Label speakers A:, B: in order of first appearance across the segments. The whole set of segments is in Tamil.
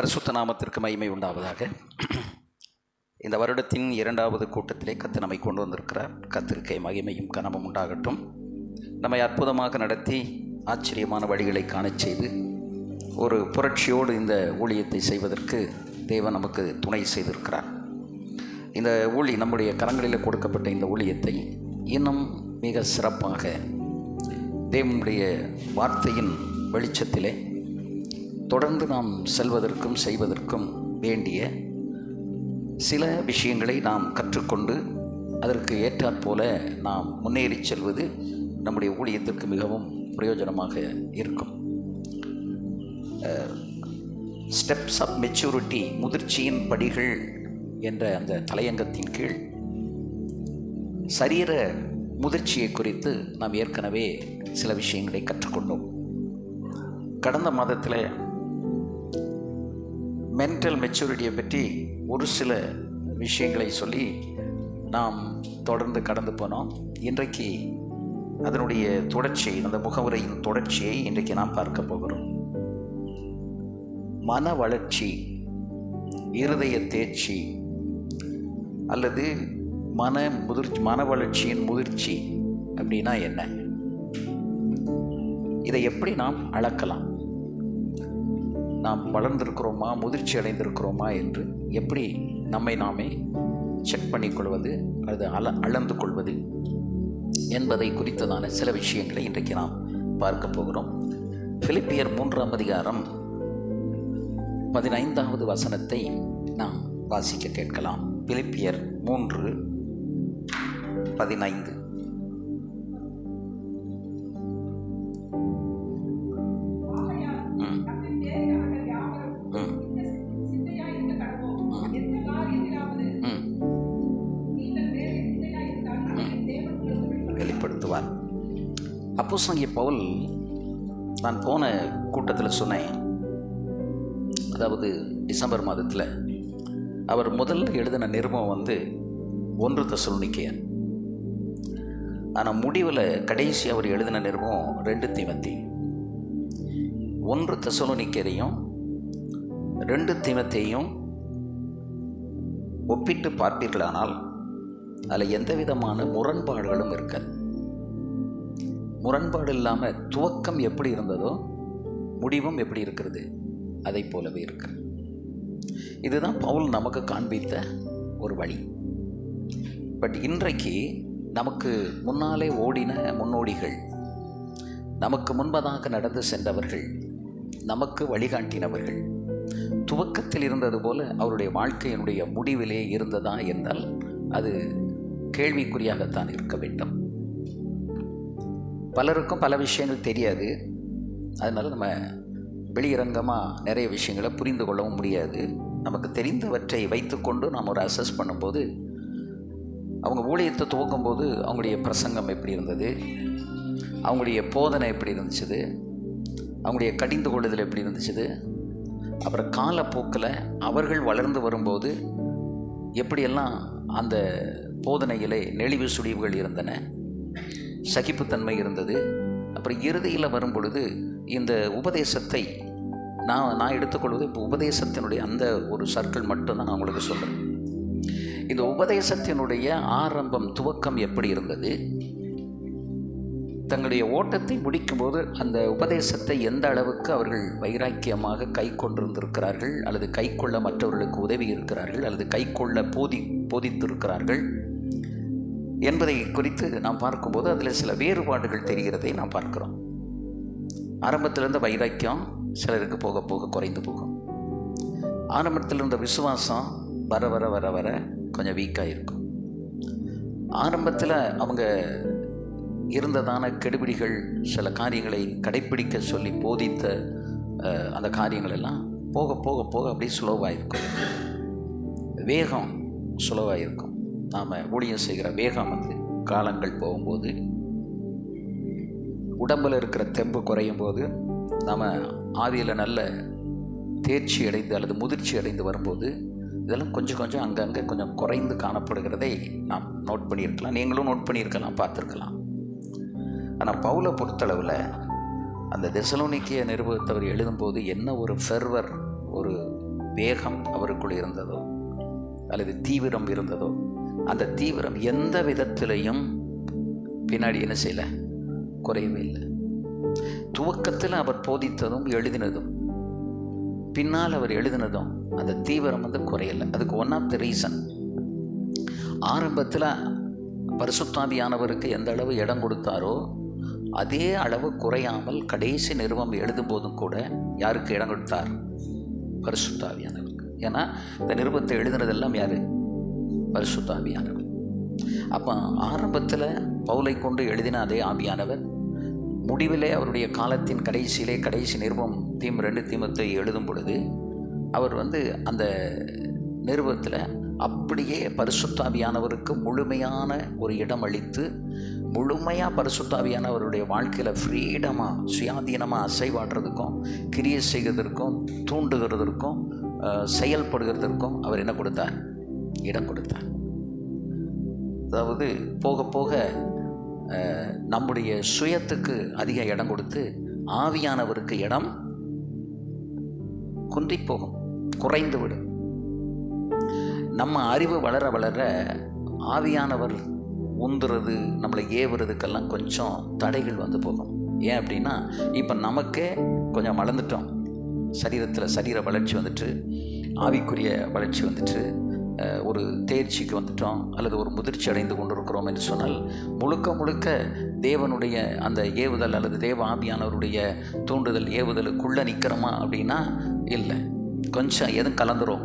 A: பரிசுத்த நாமத்திற்கு மகிமை உண்டாவதாக. இந்த வருடத்தின் 2வது கூட்டத்திலே கர்த்தர் நம்மை கொண்டு வந்திருக்கிறார். கர்த்தருக்கு மகிமையும் கனமும் உண்டாகட்டும். நம்மை அற்புதமாக நடத்தி ஆச்சரியமான வழிகளை காணச் செய்து ஒரு புரட்சியோடு இந்த ஊழியத்தை செய்வதற்கு தேவன் நமக்கு துணை செய்திருக்கிறார். இந்த நம்முடைய கரங்களில் கொடுக்கப்பட்ட இந்த ஊழியத்தை இன்னும் மிக சிறப்பாக தேவனுடைய வார்த்தையின் வெளிச்சத்திலே தொடர்ந்து நாம் செல்வதற்கும் செய்வதற்கும் வேண்டிய சில விஷயங்களை நாம் கற்றுக்கொண்டு அதற்கு ஏற்றாற்போல நாம் முன்னேறி செல்வது நம்முடைய ஊழியத்திற்கு மிகவும் பிரயோஜனமாக இருக்கும். ஸ்டெப்ஸ் ஆஃப் மெச்சூரிட்டி, முதிர்ச்சியின் படிகள் என்ற அந்த தலையங்கத்தின் கீழ் சரீர முதிர்ச்சியை குறித்து நாம் ஏற்கனவே சில விஷயங்களை கற்றுக்கொண்டோம். கடந்த மாதத்தில் மென்டல் மெச்சூரிட்டியை பற்றி ஒரு சில விஷயங்களை சொல்லி நாம் தொடர்ந்து கடந்து போனோம். இன்றைக்கு அதனுடைய தொடர்ச்சி, அந்த முகவுரையின் தொடர்ச்சியை இன்றைக்கு நாம் பார்க்க போகிறோம். மன வளர்ச்சி, இருதய தேர்ச்சி அல்லது மன வளர்ச்சியின் முதிர்ச்சி அப்படின்னா என்ன? இதை எப்படி நாம் அளக்கலாம்? நாம் வளர்ந்திருக்கிறோமா, முதிர்ச்சி அடைந்திருக்கிறோமா என்று எப்படி நம்மை நாமே செக் பண்ணிக்கொள்வது, அது அளந்து கொள்வது என்பதை குறித்ததான சில விஷயங்களை இன்றைக்கு நாம் பார்க்க போகிறோம். பிலிப்பியர் 3ஆம் அதிகாரம் 15வது வசனத்தை நாம் வாசிக்க கேட்கலாம். பிலிப்பியர் 3:15. வெளிப்படுத்துவார். அப்போஸ்தலனாகிய பவுல், நான் போன கூட்டத்தில் சொன்னேன், அதாவது டிசம்பர் மாதத்தில் அவர் முதல்ல எழுதின நிருபம் 1 தெசலோனிக்கேயர். ஆனால் முடிவில் கடைசி அவர் எழுதின நிருபம் 2 தீமோத்தேயு. 1 தெசலோனிக்கேயரையும் 2 தீமோத்தேயுவையும் ஒப்பிட்டு பார்ப்பீர்களானால் அதில் எந்த விதமான முரண்பாடுகளும் இருக்காது. முரண்பாடு இல்லாமல் துவக்கம் எப்படி இருந்ததோ முடிவும் எப்படி இருக்கிறது அதை போலவே இருக்கிறது. இதுதான் பவுல் நமக்கு காண்பித்த ஒரு வழி. பட் இன்றைக்கு நமக்கு முன்னாலே ஓடின முன்னோடிகள், நமக்கு முன்பதாக நடந்து சென்றவர்கள், நமக்கு வழிகாட்டினவர்கள் துவக்கத்தில் இருந்தது போல அவருடைய வாழ்க்கையினுடைய முடிவிலே இருந்ததா என்றால் அது கேள்விக்குறியாகத்தான் இருக்க வேண்டும். பலருக்கும் பல விஷயங்கள் தெரியாது. அதனால் நம்ம வெளியரங்கமாக நிறைய விஷயங்களை புரிந்து கொள்ளவும் முடியாது. நமக்கு தெரிந்தவற்றை வைத்துக்கொண்டு நாம் ஒரு அசஸ் பண்ணும்போது, அவங்க ஊழியத்தை துவக்கும்போது அவங்களுடைய பிரசங்கம் எப்படி இருந்தது, அவங்களுடைய போதனை எப்படி இருந்துச்சு, அவங்களுடைய கடிந்து கொள்ளுதல் எப்படி இருந்துச்சு, அப்புறம் காலப்போக்கில் அவர்கள் வளர்ந்து வரும்போது எப்படியெல்லாம் அந்த போதனையிலே நெளிவு சுழிவுகள் இருந்தன, சகிப்புத்தன்மை இருந்தது. அப்புறம் இறுதியில் வரும் பொழுது இந்த உபதேசத்தை நான் எடுத்துக்கொள்வது இப்போ உபதேசத்தினுடைய அந்த ஒரு சர்க்கிள் மட்டும்தான் நான் உங்களுக்கு சொல்கிறேன். இந்த உபதேசத்தினுடைய ஆரம்பம், துவக்கம் எப்படி இருந்தது, தங்களுடைய ஓட்டத்தை முடிக்கும்போது அந்த உபதேசத்தை எந்த அளவுக்கு அவர்கள் வைராக்கியமாக கை கொண்டிருந்திருக்கிறார்கள், அல்லது கை கொள்ள மற்றவர்களுக்கு உதவி இருக்கிறார்கள், அல்லது கை கொள்ள போதித்திருக்கிறார்கள் என்பதை குறித்து நாம் பார்க்கும்போது அதில் சில வேறுபாடுகள் தெரிகிறதை நாம் பார்க்கிறோம். ஆரம்பத்தில் இருந்த வைராக்கியம் சிலருக்கு போக போக குறைந்து போகும். ஆரம்பத்தில் இருந்த விசுவாசம் வர வர வர வர கொஞ்சம் வீக்காக இருக்கும். ஆரம்பத்தில் அவங்க இருந்ததான கெடுபிடிகள், சில காரியங்களை கடைப்பிடிக்க சொல்லி போதித்த அந்த காரியங்கள் எல்லாம் போக போக போக அப்படியே ஸ்லோவாக இருக்கும். வேகம் ஸ்லோவாக இருக்கும். நாம் ஊழியம் செய்கிற வேகம் காலங்கள் போகும்போது, உடம்பில் இருக்கிற தெம்பு குறையும் போது, நாம் ஆவியில் நல்ல தேர்ச்சி அடைந்து அல்லது முதிர்ச்சி அடைந்து வரும்போது இதெல்லாம் கொஞ்சம் கொஞ்சம் அங்கங்கே கொஞ்சம் குறைந்து காணப்படுகிறதை நாம் நோட் பண்ணியிருக்கலாம். நீங்களும் நோட் பண்ணியிருக்கலாம், பார்த்துருக்கலாம். ஆனால் பவுலை பொறுத்தளவில் அந்த தெசலோனிக்கேய நிருபத்தை அவர் எழுதும்போது என்ன ஒரு ஃபெர்வர், ஒரு வேகம் அவருக்குள் இருந்ததோ அல்லது தீவிரம் இருந்ததோ, அந்த தீவிரம் எந்த விதத்திலையும் பின்னாடி என்ன செய்யலை, குறையவே இல்லை. துவக்கத்தில் அவர் போதித்ததும் எழுதினதும் பின்னால் அவர் எழுதினதும் அந்த தீவிரம் குறையலை. அதுக்கு ஒன் ஆஃப் த ரீசன், ஆரம்பத்தில் பரிசுத்தாவியானவருக்கு எந்த அளவு இடம் கொடுத்தாரோ அதே அளவு குறையாமல் கடைசி நிருபம் எழுதும் போதும் கூட யாருக்கு இடம் கொடுத்தார்? பரிசுத்தாவியானவருக்கு. ஏன்னா இந்த நிருபத்தை எழுதுனதெல்லாம் யாரு? பரிசுத்தாவியானவர். அப்போ ஆரம்பத்தில் பவுலை கொண்டு எழுதின அதே ஆவியானவர் முடிவிலே அவருடைய காலத்தின் கடைசியிலே கடைசி நிருபம் 2 தீமோத்தேயு எழுதும் பொழுது அவர் அந்த நிருபத்தில் அப்படியே பரிசுத்தாவியானவருக்கு முழுமையான ஒரு இடம் அளித்து முழுமையாக பரிசுத்தாவியானவருடைய வாழ்க்கையில் ஃப்ரீடமாக சுயாதீனமாக அசைவாடுறதுக்கும் கிரியை செய்கிறதற்கும் தூண்டுகிறதற்கும் செயல்படுகிறதற்கும் அவர் என்ன கொடுத்தார்? இடம் கொடுத்தார். அதாவது போக போக நம்முடைய சுயத்துக்கு அதிக இடம் கொடுத்து ஆவியானவருக்கு இடம் குன்றி போகும், குறைந்து விடும். நம்ம அறிவு வளர வளர ஆவியானவர் உந்துறது நம்மளை ஏவுறதுக்கெல்லாம் கொஞ்சம் தடைகள் போகும். ஏன் அப்படின்னா இப்போ நமக்கே கொஞ்சம் வளர்ந்துட்டோம், சரீரத்தில் சரீர வளர்ச்சி வந்துட்டு, ஆவிக்குரிய வளர்ச்சி ஒரு தேர்ச்சிக்கு வந்துட்டோம் அல்லது ஒரு முதிர்ச்சி அடைந்து கொண்டிருக்கிறோம் என்று சொன்னால் முழுக்க முழுக்க தேவனுடைய அந்த ஏவுதல் அல்லது தேவ ஆவியானவருடைய தூண்டுதல் ஏவுதலுக்குள்ளே நிற்கிறோமா அப்படின்னா இல்லை. கொஞ்சம் எதுவும் கலந்துரும்,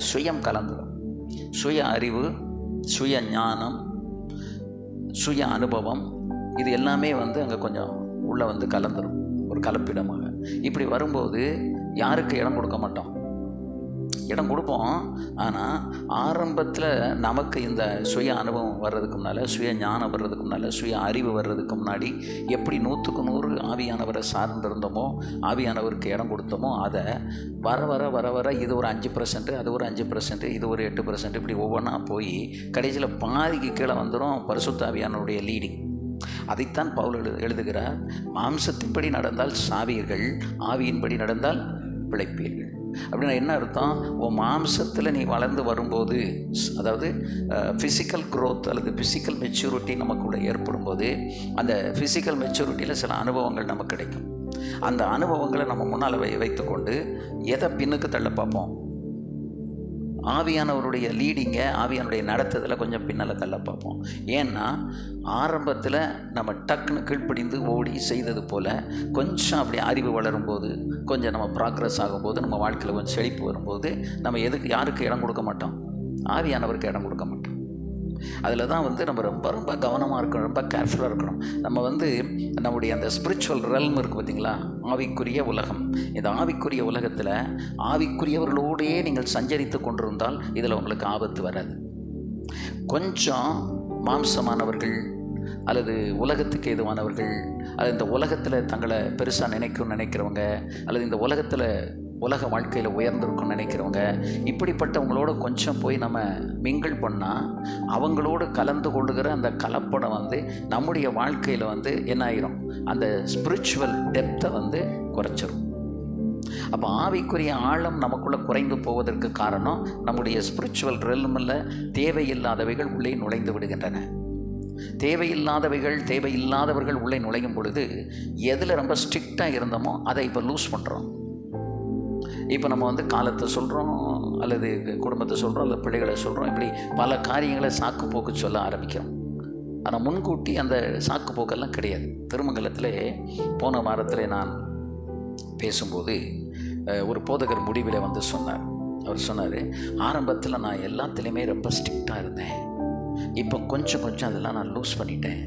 A: சுயம் கலந்துரும். சுய அறிவு, சுய ஞானம், சுய அனுபவம், இது எல்லாமே அங்கே கொஞ்சம் உள்ளே கலந்துரும் ஒரு கலப்பிடமாக. இப்படி வரும்போது யாருக்கு இடம் கொடுக்க மாட்டோம்? இடம் கொடுப்போம். ஆனால் ஆரம்பத்தில் நமக்கு இந்த சுய அனுபவம் வர்றதுக்கு முன்னால், சுய ஞானம் வர்றதுக்கு முன்னால், சுய அறிவு வர்றதுக்கு முன்னாடி எப்படி 100க்கு 100 ஆவியானவரை சார்ந்திருந்தோமோ, ஆவியானவருக்கு இடம் கொடுத்தோமோ, அதை வர வர வர வர இது ஒரு 5%, அது ஒரு 5%, இது ஒரு 8%, இப்படி ஒவ்வொன்றா போய் கடைசியில் பாதிக்கு கீழே வந்துடும் பரிசுத்த ஆவியானவருடைய லீடிங். அதைத்தான் பவுல் எழுதுகிறார், மாம்சத்தின்படி நடந்தால் சாவீர்கள், ஆவியின்படி நடந்தால் பிழைப்பீர்கள். அப்படின்னா என்ன அர்த்தம்? உன் மாம்சத்தில் நீ வளர்ந்து வரும்போது, அதாவது ஃபிசிக்கல் க்ரோத் அல்லது ஃபிசிக்கல் மெச்சூரிட்டி நமக்குள்ள ஏற்படும் போது அந்த ஃபிசிக்கல் மெச்சூரிட்டியில் சில அனுபவங்கள் நமக்கு கிடைக்கும். அந்த அனுபவங்களை நம்ம முன்னால் வைத்துக்கொண்டு எதை பின்னுக்கு தள்ள பார்ப்போம்? ஆவியானவருடைய லீடிங்கை, ஆவியானுடைய நடத்துதலை கொஞ்சம் பின்னால் தள்ள பார்ப்போம். ஏன்னா ஆரம்பத்தில் நம்ம டக்குன்னு கீழ்ப்படிந்து ஓடி செய்தது போல் கொஞ்சம் அப்படி அறிவு வளரும்போது, கொஞ்சம் நம்ம ப்ராக்ரஸ் ஆகும்போது, நம்ம வாழ்க்கையில் கொஞ்சம் செழிப்பு வரும்போது நம்ம யாருக்கு இடம் கொடுக்க மாட்டோம்? ஆவியானவருக்கு இடம் கொடுக்க மாட்டோம். அதில் தான் நம்ம ரொம்ப ரொம்ப கவனமாக இருக்கணும், ரொம்ப கேர்ஃபுல்லாக இருக்கணும். நம்ம நம்முடைய அந்த ஸ்பிரிச்சுவல் ரெல்ம் இருக்குது பார்த்திங்களா, ஆவிக்குரிய உலகம். இந்த ஆவிக்குரிய உலகத்தில் ஆவிக்குரியவர்களோடையே நீங்கள் சஞ்சரித்து கொண்டிருந்தால் இதில் உங்களுக்கு ஆபத்து வராது. கொஞ்சம் மாம்சமானவர்கள் அல்லது உலகத்துக்கு ஏதுவானவர்கள், அல்லது இந்த உலகத்தில் தங்களை பெருசாக நினைக்கிறவங்க, அல்லது இந்த உலகத்தில் உலக வாழ்க்கையில் உயர்ந்திருக்குன்னு நினைக்கிறவங்க, இப்படிப்பட்டவங்களோட கொஞ்சம் போய் நம்ம மிங்கிள் பண்ணால் அவங்களோடு கலந்து கொள்ளுகிற அந்த கலப்படம் நம்முடைய வாழ்க்கையில் என்ன ஆயிரும்? அந்த ஸ்பிரிச்சுவல் டெப்த்தை குறைச்சிரும். அப்போ ஆவிக்குரிய ஆழம் நமக்குள்ளே குறைந்து போவதற்கு காரணம் நம்முடைய ஸ்பிரிச்சுவல் ரெல்மில் தேவையில்லாதவைகள் உள்ளே நுழைந்து விடுகின்றன. தேவையில்லாதவர்கள் உள்ளே நுழையும் பொழுது எதில் ரொம்ப ஸ்ட்ரிக்டாக இருந்தோமோ அதை இப்போ லூஸ் பண்ணுறோம். இப்போ நம்ம காலத்தை சொல்கிறோம், அல்லது குடும்பத்தை சொல்கிறோம், அல்லது பிள்ளைகளை சொல்கிறோம், இப்படி பல காரியங்களை சாக்கு போக்கு சொல்ல ஆரம்பிக்கிறோம். ஆனால் முன்கூட்டி அந்த சாக்கு போக்கெல்லாம் கிடையாது. திருமங்கலத்தில் போன வாரத்தில் நான் பேசும்போது ஒரு போதகர் முடிவில் சொன்னார். அவர் சொன்னார், ஆரம்பத்தில் நான் எல்லாத்துலேயுமே ரொம்ப ஸ்ட்ரிக்டாக இருந்தேன், இப்போ கொஞ்சம் அதெல்லாம் நான் லூஸ் பண்ணிட்டேன்.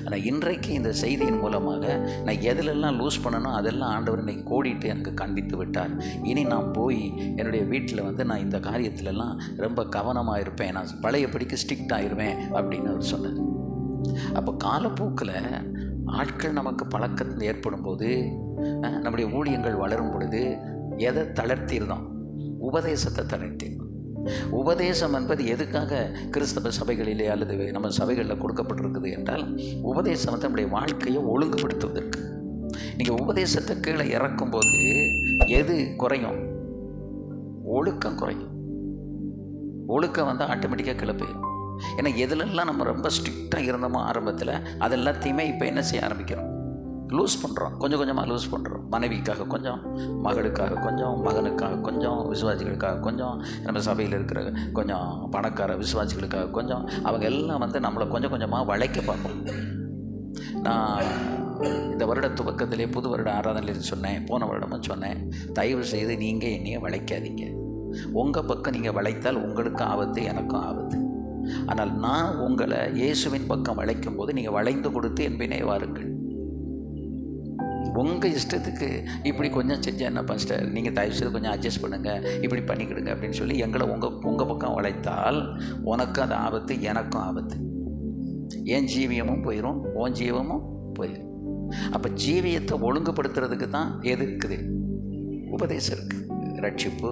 A: ஆனால் இன்றைக்கு இந்த செய்தியின் மூலமாக நான் எதிலெல்லாம் லூஸ் பண்ணணும் அதெல்லாம் ஆண்டவர் இன்னைக்கு கோடிட்டு எனக்கு காண்பித்து விட்டார். இனி நான் போய் என்னுடைய வீட்டில் நான் இந்த காரியத்திலெல்லாம் ரொம்ப கவனமாக இருப்பேன், நான் பழையபடிக்கு ஸ்ட்ரிக்ட் ஆகிருவேன் அப்படின்னு அவர் சொன்னார். அப்போ காலப்போக்கில் ஆட்கள் நமக்கு பழக்கம் ஏற்படும் போது, நம்முடைய ஊழியங்கள் வளரும் பொழுது எதை தளர்த்திருந்தோம்? உபதேசத்தை தளர்த்திருந்தோம். உபதேசம் என்பது எதுக்காக கிறிஸ்தவ சபைகளிலே அல்லது நம்ம சபைகளில் கொடுக்கப்பட்டிருக்குது என்றால், உபதேசம் நம்முடைய வாழ்க்கையை ஒழுங்குபடுத்துவதற்கு. நீங்கள் உபதேசத்தை கீழே இறக்கும்போது எது குறையும்? ஒழுக்கம் குறையும். ஒழுக்கம் வந்து ஆட்டோமேட்டிக்காக கிளப்பிடும். ஏன்னா எதுலெல்லாம் நம்ம ரொம்ப ஸ்ட்ரிக்டாக இருந்தோமோ ஆரம்பத்தில், அது எல்லாத்தையுமே இப்போ என்ன செய்ய ஆரம்பிக்கிறோம், லூஸ் பண்ணுறோம். கொஞ்சம் கொஞ்சமாக லூஸ் பண்ணுறோம். மனைவிக்காக கொஞ்சம், மகளுக்காக கொஞ்சம், மகனுக்காக கொஞ்சம், விசுவாசிகளுக்காக கொஞ்சம், நம்ம சபையில் இருக்கிற கொஞ்சம் பணக்கார விசுவாசிகளுக்காக கொஞ்சம், அவங்க எல்லாம் வந்து நம்மளை கொஞ்சம் கொஞ்சமாக வளைக்க பார்ப்போம். நான் இந்த வருட துவக்கத்திலே புது வருட ஆராதனையில் சொன்னேன், போன வருடமும் சொன்னேன், தயவு செய்து நீங்கள் என்னைய வளைக்காதீங்க. உங்கள் பக்கம் நீங்கள் வளைத்தால் உங்களுக்கு ஆபத்து, எனக்கும் ஆபத்து. ஆனால் நான் உங்களை இயேசுவின் பக்கம் வளைக்கும் போது நீங்கள் வளைந்து கொடுத்து என் பின்னே வாருங்கள். உங்கள் இஷ்டத்துக்கு இப்படி கொஞ்சம் செஞ்சால் என்ன பாஸ்டர், நீங்கள் தயவு செய்து கொஞ்சம் அட்ஜஸ்ட் பண்ணுங்கள், இப்படி பண்ணிக்கிடுங்க அப்படின்னு சொல்லி எங்களை உங்கள் பக்கம் வளைத்தால் உனக்கும் அது ஆபத்து, எனக்கும் ஆபத்து. என் ஜீவியமும் போயிடும், உன் ஜீவமும் போயிடும். அப்போ ஜீவியத்தை ஒழுங்குபடுத்துறதுக்கு தான் எது இருக்குது, உபதேசம் இருக்குது. ரட்சிப்பு,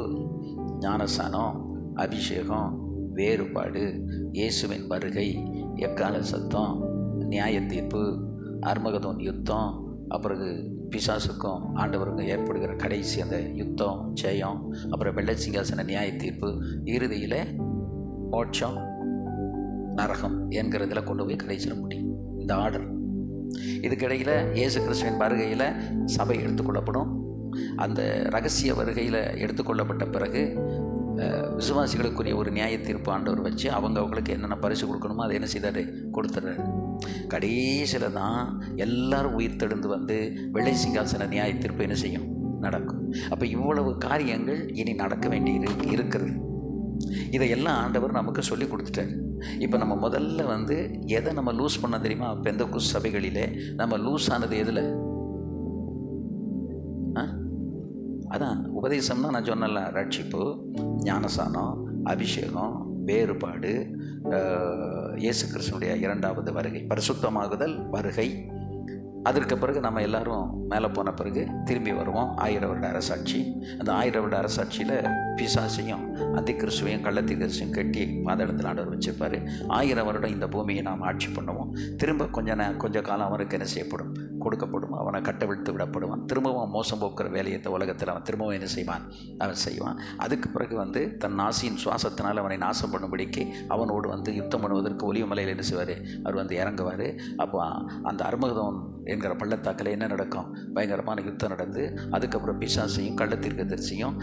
A: ஞானஸ்நானம், அபிஷேகம், வேறுபாடு, இயேசுவின் வருகை, எக்கால சத்தம், நியாய தீர்ப்பு, அர்மகதோன் யுத்தம், அப்புறம் பிசாசுக்கும் ஆண்டவருக்கும் ஏற்படுகிற கடைசி அந்த யுத்தம், ஜெயம், அப்புறம் வெள்ளை சிங்காசன நியாய தீர்ப்பு, இறுதியில் மோட்சம், நரகம் என்கிறதுல கொண்டு போய் கடைசியில் முடியும். இந்த ஆர்டர். இதுக்கிடையில் இயேசு கிறிஸ்துவின் வருகையில் சபை எடுத்துக்கொள்ளப்படும். அந்த ரகசிய வருகையில் எடுத்துக்கொள்ளப்பட்ட பிறகு விசுவாசிகளுக்குரிய ஒரு நியாய தீர்ப்பு ஆண்டவர் வச்சு அவங்களுக்கு என்னென்ன பரிசு கொடுக்கணுமோ அதை என்ன செய்தார், கொடுத்துட்றாரு. கடைசியில் தான் எல்லாரும் உயிர் தெழுந்து வந்து வெள்ளை சிங்காசன நியாய தீர்ப்பு என்ன செய்யும், நடக்கும். அப்போ இவ்வளவு காரியங்கள் இனி நடக்க வேண்டி இருக்கிறது. இதையெல்லாம் ஆண்டவர் நமக்கு சொல்லி கொடுத்துட்டார். இப்போ நம்ம முதல்ல வந்து எதை நம்ம லூஸ் பண்ண தெரியுமா, பெந்தெக்கோஸ்து சபைகளிலே நம்ம லூஸ் ஆனது எதில், அதான் உபதேசம்னா நான் சொன்னல, ரட்சிப்பு, ஞானஸ்நானம், அபிஷேகம், வேறுபாடு, இயேசு கிறிஸ்துனுடைய இரண்டாவது வருகை, பரிசுத்தமாகுதல், வருகை. அதற்கு பிறகு நம்ம எல்லாரும் மேலே போன பிறகு திரும்பி வருவோம். 1000 வருட அரசாட்சி. அந்த 1000 வருட அரசாட்சியில் பிசாசையும் அந்தி கிறிஸ்துவையும் கள்ளத்தீர்க்கதரிசியும் கட்டி பாதாளத்தில் ஆண்டவர் வச்சிருப்பார். 1000 வருடம் இந்த பூமியை நாம் ஆட்சி பண்ணுவோம். திரும்ப கொஞ்ச காலம் அவனுக்கு என்ன செய்யப்படும், கொடுக்கப்படும். அவனை கட்டவிழ்த்து விடப்படுவான். திரும்பவும் மோசம் போக்குற வேலையை உலகத்தில் அவன் திரும்பவும் என்ன செய்வான், அவன் செய்வான். அதுக்கு பிறகு வந்து தன் நாசியின் சுவாசத்தினால் அவனை நாசம் பண்ணும்படிக்கு அவனோடு வந்து யுத்தம் பண்ணுவதற்கு ஒலிவு மலையில் என்ன செய்வார், அவர் வந்து இறங்குவார். அப்போ அந்த அர்மகதோன் என்கிற பள்ளத்தாக்கில் என்ன நடக்கும், பயங்கரமான யுத்தம் நடந்து அதுக்கப்புறம் பிசாசையும் கள்ளத்தீர்க்கதரிசியும்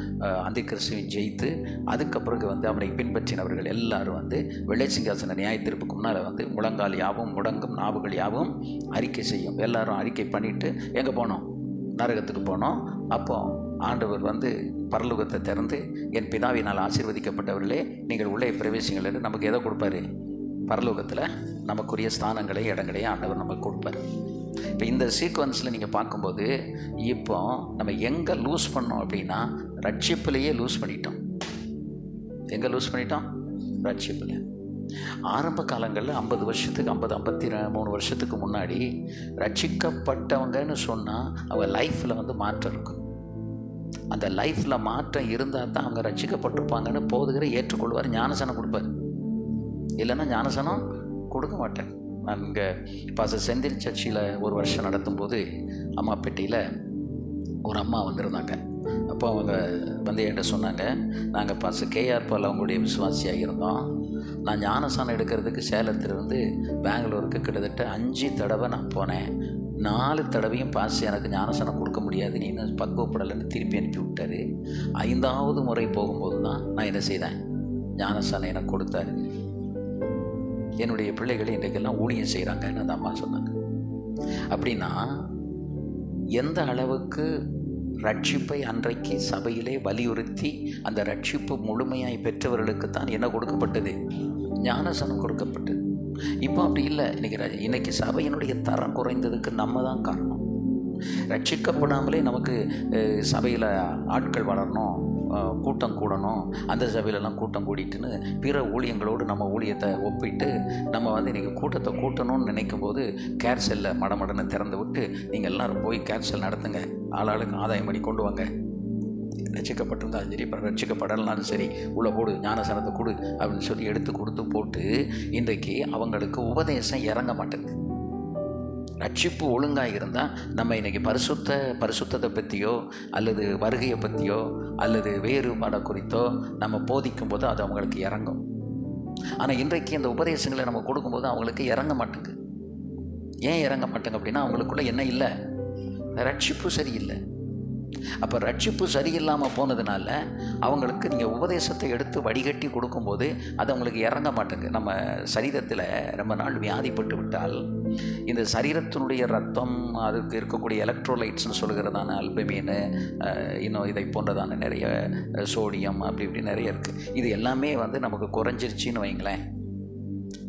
A: அந்தி கிறிஸ்துவையும் ஜெயித்து அதுக்கு பிறகு வந்து அவனை பின்பற்றினவர்கள் எல்லாரும் வந்து வெள்ளை சிங்காசன நியாய தீர்ப்புக்கு முன்னால் வந்து முழங்கால் யாவும் முடங்கும், நாவுகள் யாவும் அறிக்கை செய்யும். எல்லாரும் அறிக்கை பண்ணிவிட்டு எங்கே போனோம், நரகத்துக்கு போனோம். அப்போ ஆண்டவர் வந்து பரலோகத்தை திறந்து என் பிதாவினால் ஆசீர்வதிக்கப்பட்டவர்களே நீங்கள் உள்ளே பிரவேசிங்கள் என்று நமக்கு எதை கொடுப்பாரு, பரலோகத்தில் நமக்குரிய ஸ்தானங்களை இடங்களையும் ஆண்டவர் நமக்கு கொடுப்பார். இப்போ இந்த சீக்வன்ஸில் நீங்கள் பார்க்கும்போது இப்போ நம்ம எங்கே லூஸ் பண்ணோம் அப்படின்னா ரட்சிப்புலேயே லூஸ் பண்ணிட்டோம். எங்கே லூஸ் பண்ணிட்டோம், ரட்சிப்பில். ஆரம்ப காலங்களில் 50 வருஷத்துக்கு 53 வருஷத்துக்கு முன்னாடி ரட்சிக்கப்பட்டவங்கன்னு சொன்னால் அவங்க லைஃப்பில் வந்து மாற்றம் இருக்கும். அந்த லைஃப்பில் மாற்றம் இருந்தால் தான் அவங்க ரட்சிக்கப்பட்டிருப்பாங்கன்னு போதுகிற ஏற்றுக்கொள்வார், ஞானசனம் கொடுப்பார். இல்லைன்னா ஞானசனம் கொடுக்க மாட்டேன். நான் இங்கே பாஸ்டர் செந்தில் சர்ச்சில் ஒரு வருஷம் நடத்தும்போது அம்மாப்பேட்டையில் ஒரு அம்மா வந்திருந்தாங்க. அப்போ அவங்க வந்து என்கிட்ட சொன்னாங்க, நாங்கள் பாஸ்டர் கேஆர் பால் அவங்களுடைய விசுவாசியாக இருந்தோம். நான் ஞானஸ்நானம் எடுக்கிறதுக்கு சேலத்திலிருந்து பெங்களூருக்கு கிட்டத்தட்ட 5 தடவை நான் போனேன். 4 தடவையும் பாஸ் எனக்கு ஞானஸ்நானம் கொடுக்க முடியாது, நீ இன்னும் பக்குவப்படலைன்னு திருப்பி அனுப்பி விட்டார். 5ஆவது முறை போகும்போது தான் நான் என்ன செய்தேன், ஞானஸ்நானம் எனக்கு கொடுத்தாரு. என்னுடைய பிள்ளைகள் இன்றைக்கெல்லாம் ஊழியம் செய்கிறாங்கன்னு அந்த அம்மா சொன்னாங்க. அப்படின்னா எந்த அளவுக்கு ரட்சிப்பை அன்றைக்கு சபையிலே வலியுறுத்தி அந்த ரட்சிப்பு முழுமையாய் பெற்றவர்களுக்கு தான் என்ன கொடுக்கப்பட்டது, ஞானஸ்நானம் கொடுக்கப்பட்டது. இப்போ அப்படி இல்லை. இன்னைக்கு சபையினுடைய தரம் குறைந்ததுக்கு நம்ம தான் காரணம். ரட்சிக்கப்படாமலே நமக்கு சபையில் ஆட்கள் வளரணும், கூட்டம் கூடணும், அந்த சபையிலலாம் கூட்டம் கூடிட்டுன்னு பிற ஊழியங்களோடு நம்ம ஊழியத்தை ஒப்பிட்டு நம்ம வந்து இன்றைக்கி கூட்டத்தை கூட்டணும்னு நினைக்கும் போது கேர்செல்லை மடமடன்னு திறந்து விட்டு நீங்கள் எல்லோரும் போய் கேர்செல் நடத்துங்க, ஆளாளுக்கு ஆதாயம் பண்ணி கொண்டு வாங்க, ரட்சிக்கப்பட்டிருந்தாலும் சரி இப்போ ரட்சிக்கப்படலாலும் சரி உள்ள போடு, ஞானசனத்தை கொடு அப்படின்னு சொல்லி எடுத்து கொடுத்து போட்டு இன்றைக்கு அவங்களுக்கு உபதேசம் இறங்க மாட்டேங்குது. ரட்சிப்பு ஒழுங்காக இருந்தால் நம்ம இன்றைக்கி பரிசுத்தத்தை பற்றியோ அல்லது வருகையை பற்றியோ அல்லது வேறுபாடை குறித்தோ நம்ம போதிக்கும் போது அது அவங்களுக்கு இறங்கும். ஆனால் இன்றைக்கு இந்த உபதேசங்களை நம்ம கொடுக்கும்போது அவங்களுக்கு இறங்க மாட்டேங்குது. ஏன் இறங்க மாட்டேங்க அப்படின்னா அவங்களுக்குள்ள என்ன இல்லை? ரட்சிப்பு சரியில்லை. அப்போ ரட்சிப்பு சரியில்லாமல் போனதுனால அவங்களுக்கு நீங்கள் உபதேசத்தை எடுத்து வடிகட்டி கொடுக்கும்போது அது அவங்களுக்கு இறங்க மாட்டேங்குது. நம்ம சரீரத்தில் ரொம்ப நாள் வியாதிப்பட்டு விட்டால் இந்த சரீரத்தினுடைய ரத்தம், அதுக்கு இருக்கக்கூடிய எலக்ட்ரோலைட்ஸ்னு சொல்கிறதான அல்பமீன், இன்னும் இதை போன்றதான நிறைய சோடியம், அப்படி இப்படி நிறைய இருக்குது. இது எல்லாமே நமக்கு குறைஞ்சிருச்சின்னு வைங்களேன்.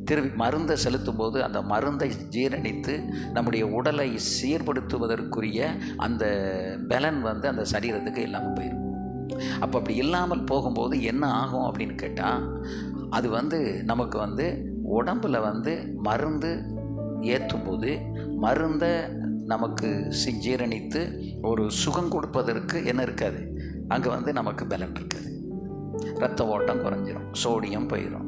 A: திரும்பி மருந்தை செலுத்தும் போது அந்த மருந்தை ஜீரணித்து நம்முடைய உடலை சீர்படுத்துவதற்குரிய அந்த பலன் அந்த சரீரத்துக்கு இல்லாமல் போயிடும். அப்போ அப்படி இல்லாமல் போகும்போது என்ன ஆகும் அப்படின்னு கேட்டால், அது நமக்கு உடம்பில் மருந்து ஏற்றும் போது மருந்தை நமக்கு ஜீரணித்து ஒரு சுகம் கொடுப்பதற்கு என்ன இருக்காது, அங்கே நமக்கு பலன் இருக்காது. இரத்த ஓட்டம் குறைஞ்சிரும், சோடியம் போயிடும்,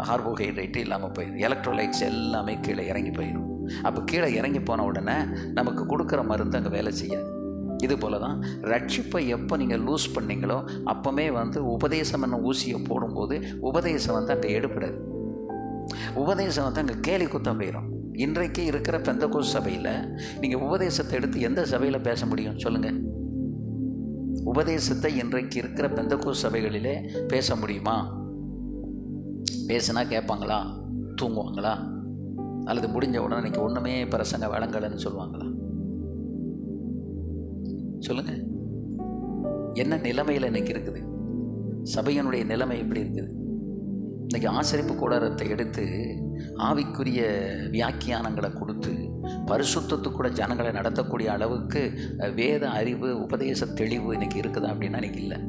A: கார்போஹைட்ரேட்டு இல்லாமல் போயிடும், எலக்ட்ரோலைட்ஸ் எல்லாமே கீழே இறங்கி போயிடும். அப்போ கீழே இறங்கி போன உடனே நமக்கு கொடுக்குற மருந்து அங்கே வேலை செய்யாது. இது போல தான் ரட்சிப்பை எப்போ நீங்கள் லூஸ் பண்ணீங்களோ அப்போவே உபதேசம் என்ன ஊசியை போடும்போது உபதேசம் அங்கே எடுப்படாது. உபதேசம் அங்கே கேலி குத்தம் போயிடும். இன்றைக்கு இருக்கிற பெந்தகோஸ்து சபையில் நீங்கள் உபதேசத்தை எடுத்து எந்த சபையில் பேச முடியும் சொல்லுங்கள்? உபதேசத்தை இன்றைக்கு இருக்கிற பெந்தகோஸ்து சபைகளிலே பேச முடியுமா? பேசுனா கேட்பாங்களா? தூங்குவாங்களா? அல்லது முடிஞ்ச உடனே இன்னைக்கு ஒன்றுமே பிரசங்க வழங்கலைன்னு சொல்லுவாங்களா? சொல்லுங்க. என்ன நிலைமையில் இன்னைக்கு இருக்குது சபையினுடைய நிலைமை? எப்படி இருக்குது இன்னைக்கு? ஆசரிப்பு கூடாரத்தை எடுத்து ஆவிக்குரிய வியாக்கியானங்களை கொடுத்து பரிசுத்தத்துக்கு கூட ஜனங்களை நடத்தக்கூடிய அளவுக்கு வேத அறிவு, உபதேச தெளிவு இன்னைக்கு இருக்குதா அப்படின்னா இன்னைக்கு இல்லை.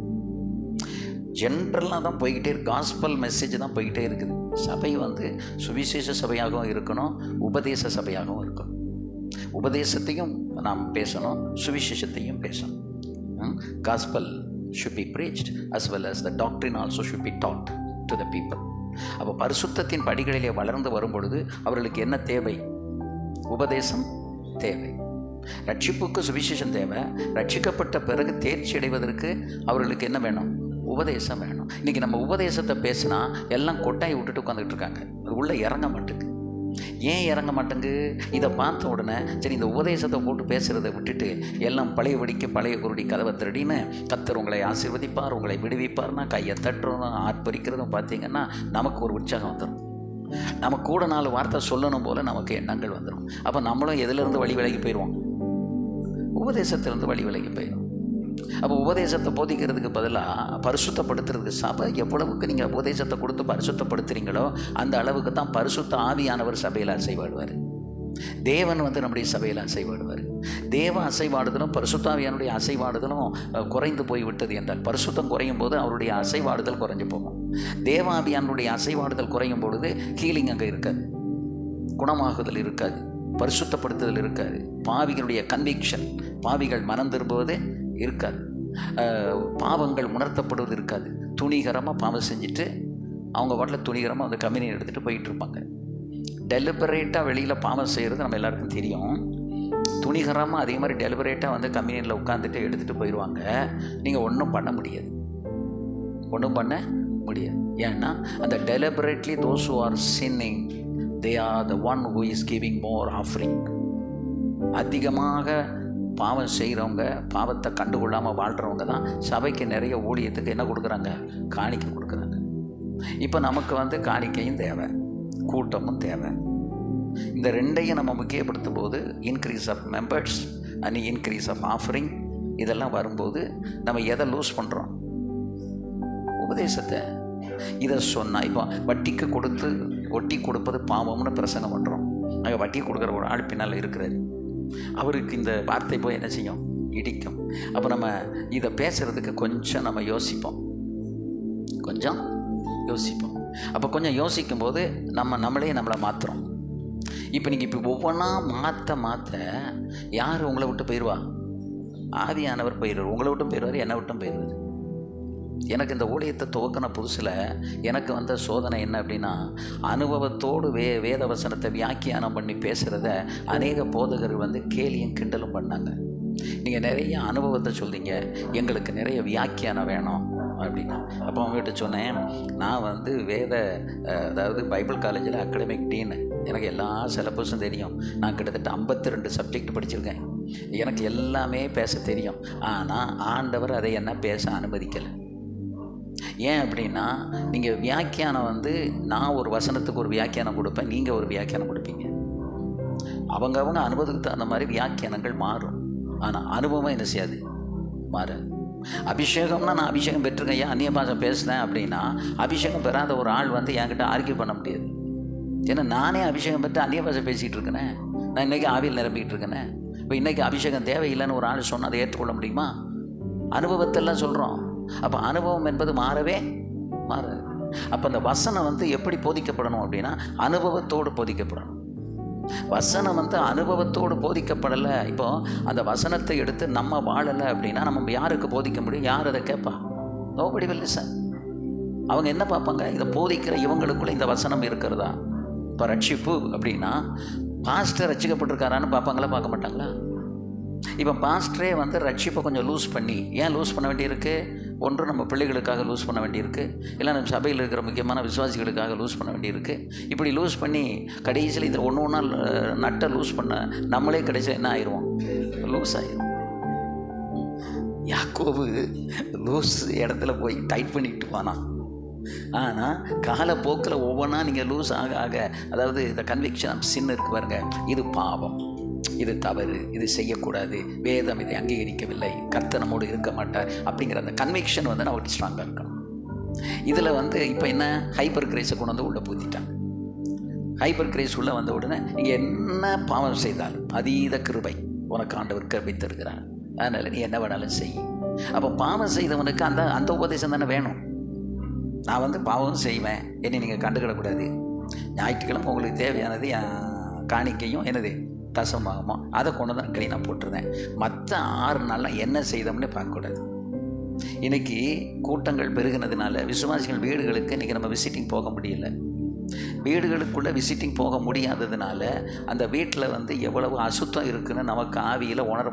A: ஜென்ரலாக தான் போய்கிட்டே இருக்கு. காஸ்பல் மெசேஜ் தான் போய்கிட்டே இருக்குது. சபை சுவிசேஷ சபையாகவும் இருக்கணும், உபதேச சபையாகவும் இருக்கணும். உபதேசத்தையும் நாம் பேசணும், சுவிசேஷத்தையும் பேசணும். Gospel should be preached as well as the doctrine also should be taught to the people. அப்போ பரிசுத்தத்தின் படிகளிலே வளர்ந்து வரும் பொழுது அவர்களுக்கு என்ன தேவை? உபதேசம் தேவை. ரட்சிப்புக்கு சுவிசேஷம் தேவை. ரட்சிக்கப்பட்ட பிறகு தேர்ச்சி அடைவதற்கு அவர்களுக்கு என்ன வேணும்? உபதேசம் வேணும். இன்றைக்கி நம்ம உபதேசத்தை பேசினா எல்லாம் கொட்டாய் விட்டுட்டு உட்காந்துட்டு இருக்காங்க. அது உள்ளே இறங்க மாட்டேங்குது. ஏன் இறங்க மாட்டேங்கு? இதை பார்த்த உடனே சரி இந்த உபதேசத்தை போட்டு பேசுகிறத விட்டுட்டு எல்லாம் பழைய வடிக்க பழைய குருடி கதவை திருடின்னு கர்த்தர் உங்களை ஆசீர்வதிப்பார், உங்களை விடுவிப்பார்னா கையை தட்டுறதும் ஆர்ப்பரிக்கிறதும் பார்த்தீங்கன்னா நமக்கு ஒரு உற்சாகம் வந்துடும். நம்ம கூட 4 வார்த்தை சொல்லணும் போல் நமக்கு எண்ணங்கள் வந்துடும். அப்போ நம்மளும் எதிலிருந்து வழி விலகி போயிடுவோம்? உபதேசத்திலிருந்து வழி விலகி போயிடும். அப்போ உபதேசத்தை போதிக்கிறதுக்கு பதிலாக பரிசுத்தப்படுத்துறதுக்கு சபை எவ்வளவுக்கு நீங்கள் உபதேசத்தை கொடுத்து பரிசுத்தப்படுத்துறீங்களோ அந்த அளவுக்கு தான் பரிசுத்த ஆவியானவர் சபையில் அசைவாடுவார். தேவன் நம்முடைய சபையில் அசைவாடுவார். தேவ அசைவாடுதலும் பரிசுத்தாவியானுடைய அசைவாடுதலும் குறைந்து போய்விட்டது என்றால், பரிசுத்தம் குறையும் போது அவருடைய அசைவாடுதல் குறைஞ்சு போகும். தேவாவியானுடைய அசைவாடுதல் குறையும் பொழுது ஹீலிங் அங்கே இருக்காது, குணமாகுதல் இருக்காது, பரிசுத்தப்படுத்துதல் இருக்காது, பாவிகளுடைய கன்விக்ஷன், பாவிகள் மனம் திரும்புவது இருக்காது, பாவங்கள் உணர்த்தப்படுவது இருக்காது. துணிகரமாக பாவம் செஞ்சுட்டு அவங்க பாட்டில் துணிகரமாக கம்பெனி எடுத்துகிட்டு போயிட்டு இருப்பாங்க. டெலிபரேட்டாக வெளியில் பாவம் செய்கிறது நம்ம எல்லாருக்கும் தெரியும். துணிகரமாக அதே மாதிரி டெலிபரேட்டாக கம்பெனியில் உட்காந்துட்டு எடுத்துகிட்டு போயிடுவாங்க. நீங்கள் ஒன்றும் பண்ண முடியாது, ஒன்றும் பண்ண முடியாது. ஏன்னா அந்த deliberately those who are sinning they are the one who is giving more offering. அதிகமாக பாவம் செய்கிறவங்க, பாவத்தை கண்டுகொள்ளாமல் வாழ்கிறவங்க தான் சபைக்கு நிறைய ஊழியத்துக்கு என்ன கொடுக்குறாங்க? காணிக்கை கொடுக்குறாங்க. இப்போ நமக்கு காணிக்கையும் தேவை, கூட்டமும் தேவை. இந்த ரெண்டையும் நம்ம முக்கியப்படுத்தும் போது increase of members and increase of offering இதெல்லாம் வரும்போது நம்ம எதை லூஸ் பண்ணுறோம்? உபதேசத்தை. இதை சொன்னால் இப்போ வட்டிக்கு கொடுத்து ஒட்டி கொடுப்பது பாவம்னு பிரசங்கம் பண்ணுறோம். அங்கே வட்டி கொடுக்குற ஒரு ஆள் பின்னால் இருக்கிறாரு. அவருக்கு இந்த வார்த்தை போய் என்ன செய்யும்? இடிக்கும். அப்போ நம்ம இதை பேசுகிறதுக்கு கொஞ்சம் நம்ம யோசிப்போம். அப்போ கொஞ்சம் யோசிக்கும் போது நம்மளே நம்மளை மாற்றுறோம். இப்போ நீங்கள் ஒவ்வொன்றா மாற்ற யார் உங்களை விட்டு போயிடுவா? ஆவியானவர் போயிடுவார். உங்களை விட்டும் போயிடுவார், என்னை விட்டும் போயிடுவார். எனக்கு இந்த ஊழியத்தை துவக்கின புதுசில் எனக்கு வந்த சோதனை என்ன அப்படின்னா, அனுபவத்தோடு வேத வசனத்தை வியாக்கியானம் பண்ணி பேசுகிறத அநேக போதகர் கேலியும் கிண்டலும் பண்ணாங்க. நீங்கள் நிறைய அனுபவத்தை சொல்றீங்க, எங்களுக்கு நிறைய வியாக்கியானம் வேணும் அப்படின்னா. அப்போ அவங்ககிட்ட சொன்னேன், நான் அதாவது பைபிள் காலேஜில் அகாடமிக் டீனு, எனக்கு எல்லா சிலபஸும் தெரியும். நான் கிட்டத்தட்ட 52 சப்ஜெக்ட் படிச்சிருக்கேன். எனக்கு எல்லாமே பேச தெரியும். ஆனால் ஆண்டவர் அதை என்ன பேச அனுமதிக்கலை. ஏன் அப்படின்னா, நீங்கள் வியாக்கியானம் நான் ஒரு வசனத்துக்கு ஒரு வியாக்கியானம் கொடுப்பேன், நீங்கள் ஒரு வியாக்கியானம் கொடுப்பீங்க. அவங்க அனுபவத்துக்கு தகுந்த மாதிரி வியாக்கியானங்கள் மாறும். ஆனால் அனுபவம் என்ன செய்யாது, மாறாது. அபிஷேகம்னா நான் அபிஷேகம் பெற்றிருக்கேன், ஏன் அந்நிய பாஷை பேசுகிறேன் அப்படின்னா, அபிஷேகம் பெறாத ஒரு ஆள் என்கிட்ட ஆர்கியூ பண்ண முடியாது. ஏன்னா நானே அபிஷேகம் பெற்று அந்நிய பாஷை பேசிகிட்டு இருக்கேனே, நான் இன்றைக்கி ஆவியில் நிரம்பிக்கிட்டு இருக்கேனே. இப்போ இன்றைக்கி அபிஷேகம் தேவையில்லைன்னு ஒரு ஆள் சொன்னால் அதை ஏற்றுக்கொள்ள முடியுமா? அனுபவத்தெல்லாம் சொல்கிறோம். அப்போ அனுபவம் என்பது மாறவே மாறாது. அப்போ அந்த வசனம் எப்படி போதிக்கப்படணும் அப்படின்னா, அனுபவத்தோடு போதிக்கப்படணும். வசனம் அனுபவத்தோடு போதிக்கப்படலை. இப்போது அந்த வசனத்தை எடுத்து நம்ம வாழலை அப்படின்னா நம்ம யாருக்கு போதிக்க முடியும்? யார் அதை கேட்பா? Nobody will listen. அவங்க என்ன பார்ப்பாங்க? இதை போதிக்கிற இவங்களுக்குள்ளே இந்த வசனம் இருக்கிறதா? இப்போ ரட்சிப்பு அப்படின்னா பாஸ்டர் ரட்சிக்கப்பட்டிருக்காரான்னு பார்ப்பாங்களா, பார்க்க மாட்டாங்களா? இப்போ பாஸ்டரே ரட்சிப்பை கொஞ்சம் லூஸ் பண்ணி, ஏன் லூஸ் பண்ண வேண்டியிருக்கு? ஒன்று நம்ம பிள்ளைகளுக்காக லூஸ் பண்ண வேண்டியிருக்கு, இல்லை நம்ம சபையில் இருக்கிற முக்கியமான விசுவாசிகளுக்காக லூஸ் பண்ண வேண்டியிருக்கு. இப்படி லூஸ் பண்ணி கடைசியில் இதில் ஒன்று ஒன்றா நட்டை லூஸ் பண்ண நம்மளே கடைசியில் என்ன ஆயிடுவோம்? லூஸ் ஆயிடும். யாக்கோபு லூஸ் இடத்துல போய் டைட் பண்ணிட்டு போனான். ஆனால் காலப்போக்கில் ஒவ்வொன்றா நீங்கள் லூஸ் ஆக ஆக, அதாவது இந்த கன்விக்ஷன் ஆஃப் சின் இருக்கு பாருங்க, இது பாவம், இது தவறு, இது செய்யக்கூடாது, வேதம் இதை அங்கீகரிக்கவில்லை, கர்த்தர் நம்மோடு இருக்க மாட்டார் அப்படிங்கிற அந்த கன்விக்ஷன் நமக்கு ஸ்ட்ராங்காக இருக்கணும். இதில் இப்போ என்ன, ஹைப்பர் கிரேஸை கொண்டு உள்ளே பூத்திட்டாங்க. ஹைப்பர் கிரேஸ் உள்ளே வந்த உடனே இங்கே என்ன பாவம் செய்தாலும் அதீத கிருபை உனக்கு ஆண்டவர் கிருபை தருகிறார், அதனால் நீ என்ன வேணாலும் செய். அப்போ பாவம் செய்தவனுக்கு அந்த உபதேசம் தானே வேணும். நான் பாவம் செய்வேன், என்னை நீங்கள் கண்டுக்கிடக்கூடாது, ஞாயிற்றுக்கிழமை உங்களுக்கு தேவையானது காணிக்கையும் என்னது தசமாகுமோ அதை கொண்டு தான் க்ளீனாக போட்டுருந்தேன், மற்ற 6 நாளில் என்ன செய்தோம்னே பார்க்கக்கூடாது. இன்றைக்கி கூட்டங்கள் பெருகினதுனால விசுவாசிகள் வீடுகளுக்கு இன்றைக்கி நம்ம விசிட்டிங் போக முடியல. வீடுகளுக்குள்ளே விசிட்டிங் போக முடியாததுனால அந்த வீட்டில் எவ்வளவு அசுத்தம் இருக்குதுன்னு நமக்கு ஆவியில் உணர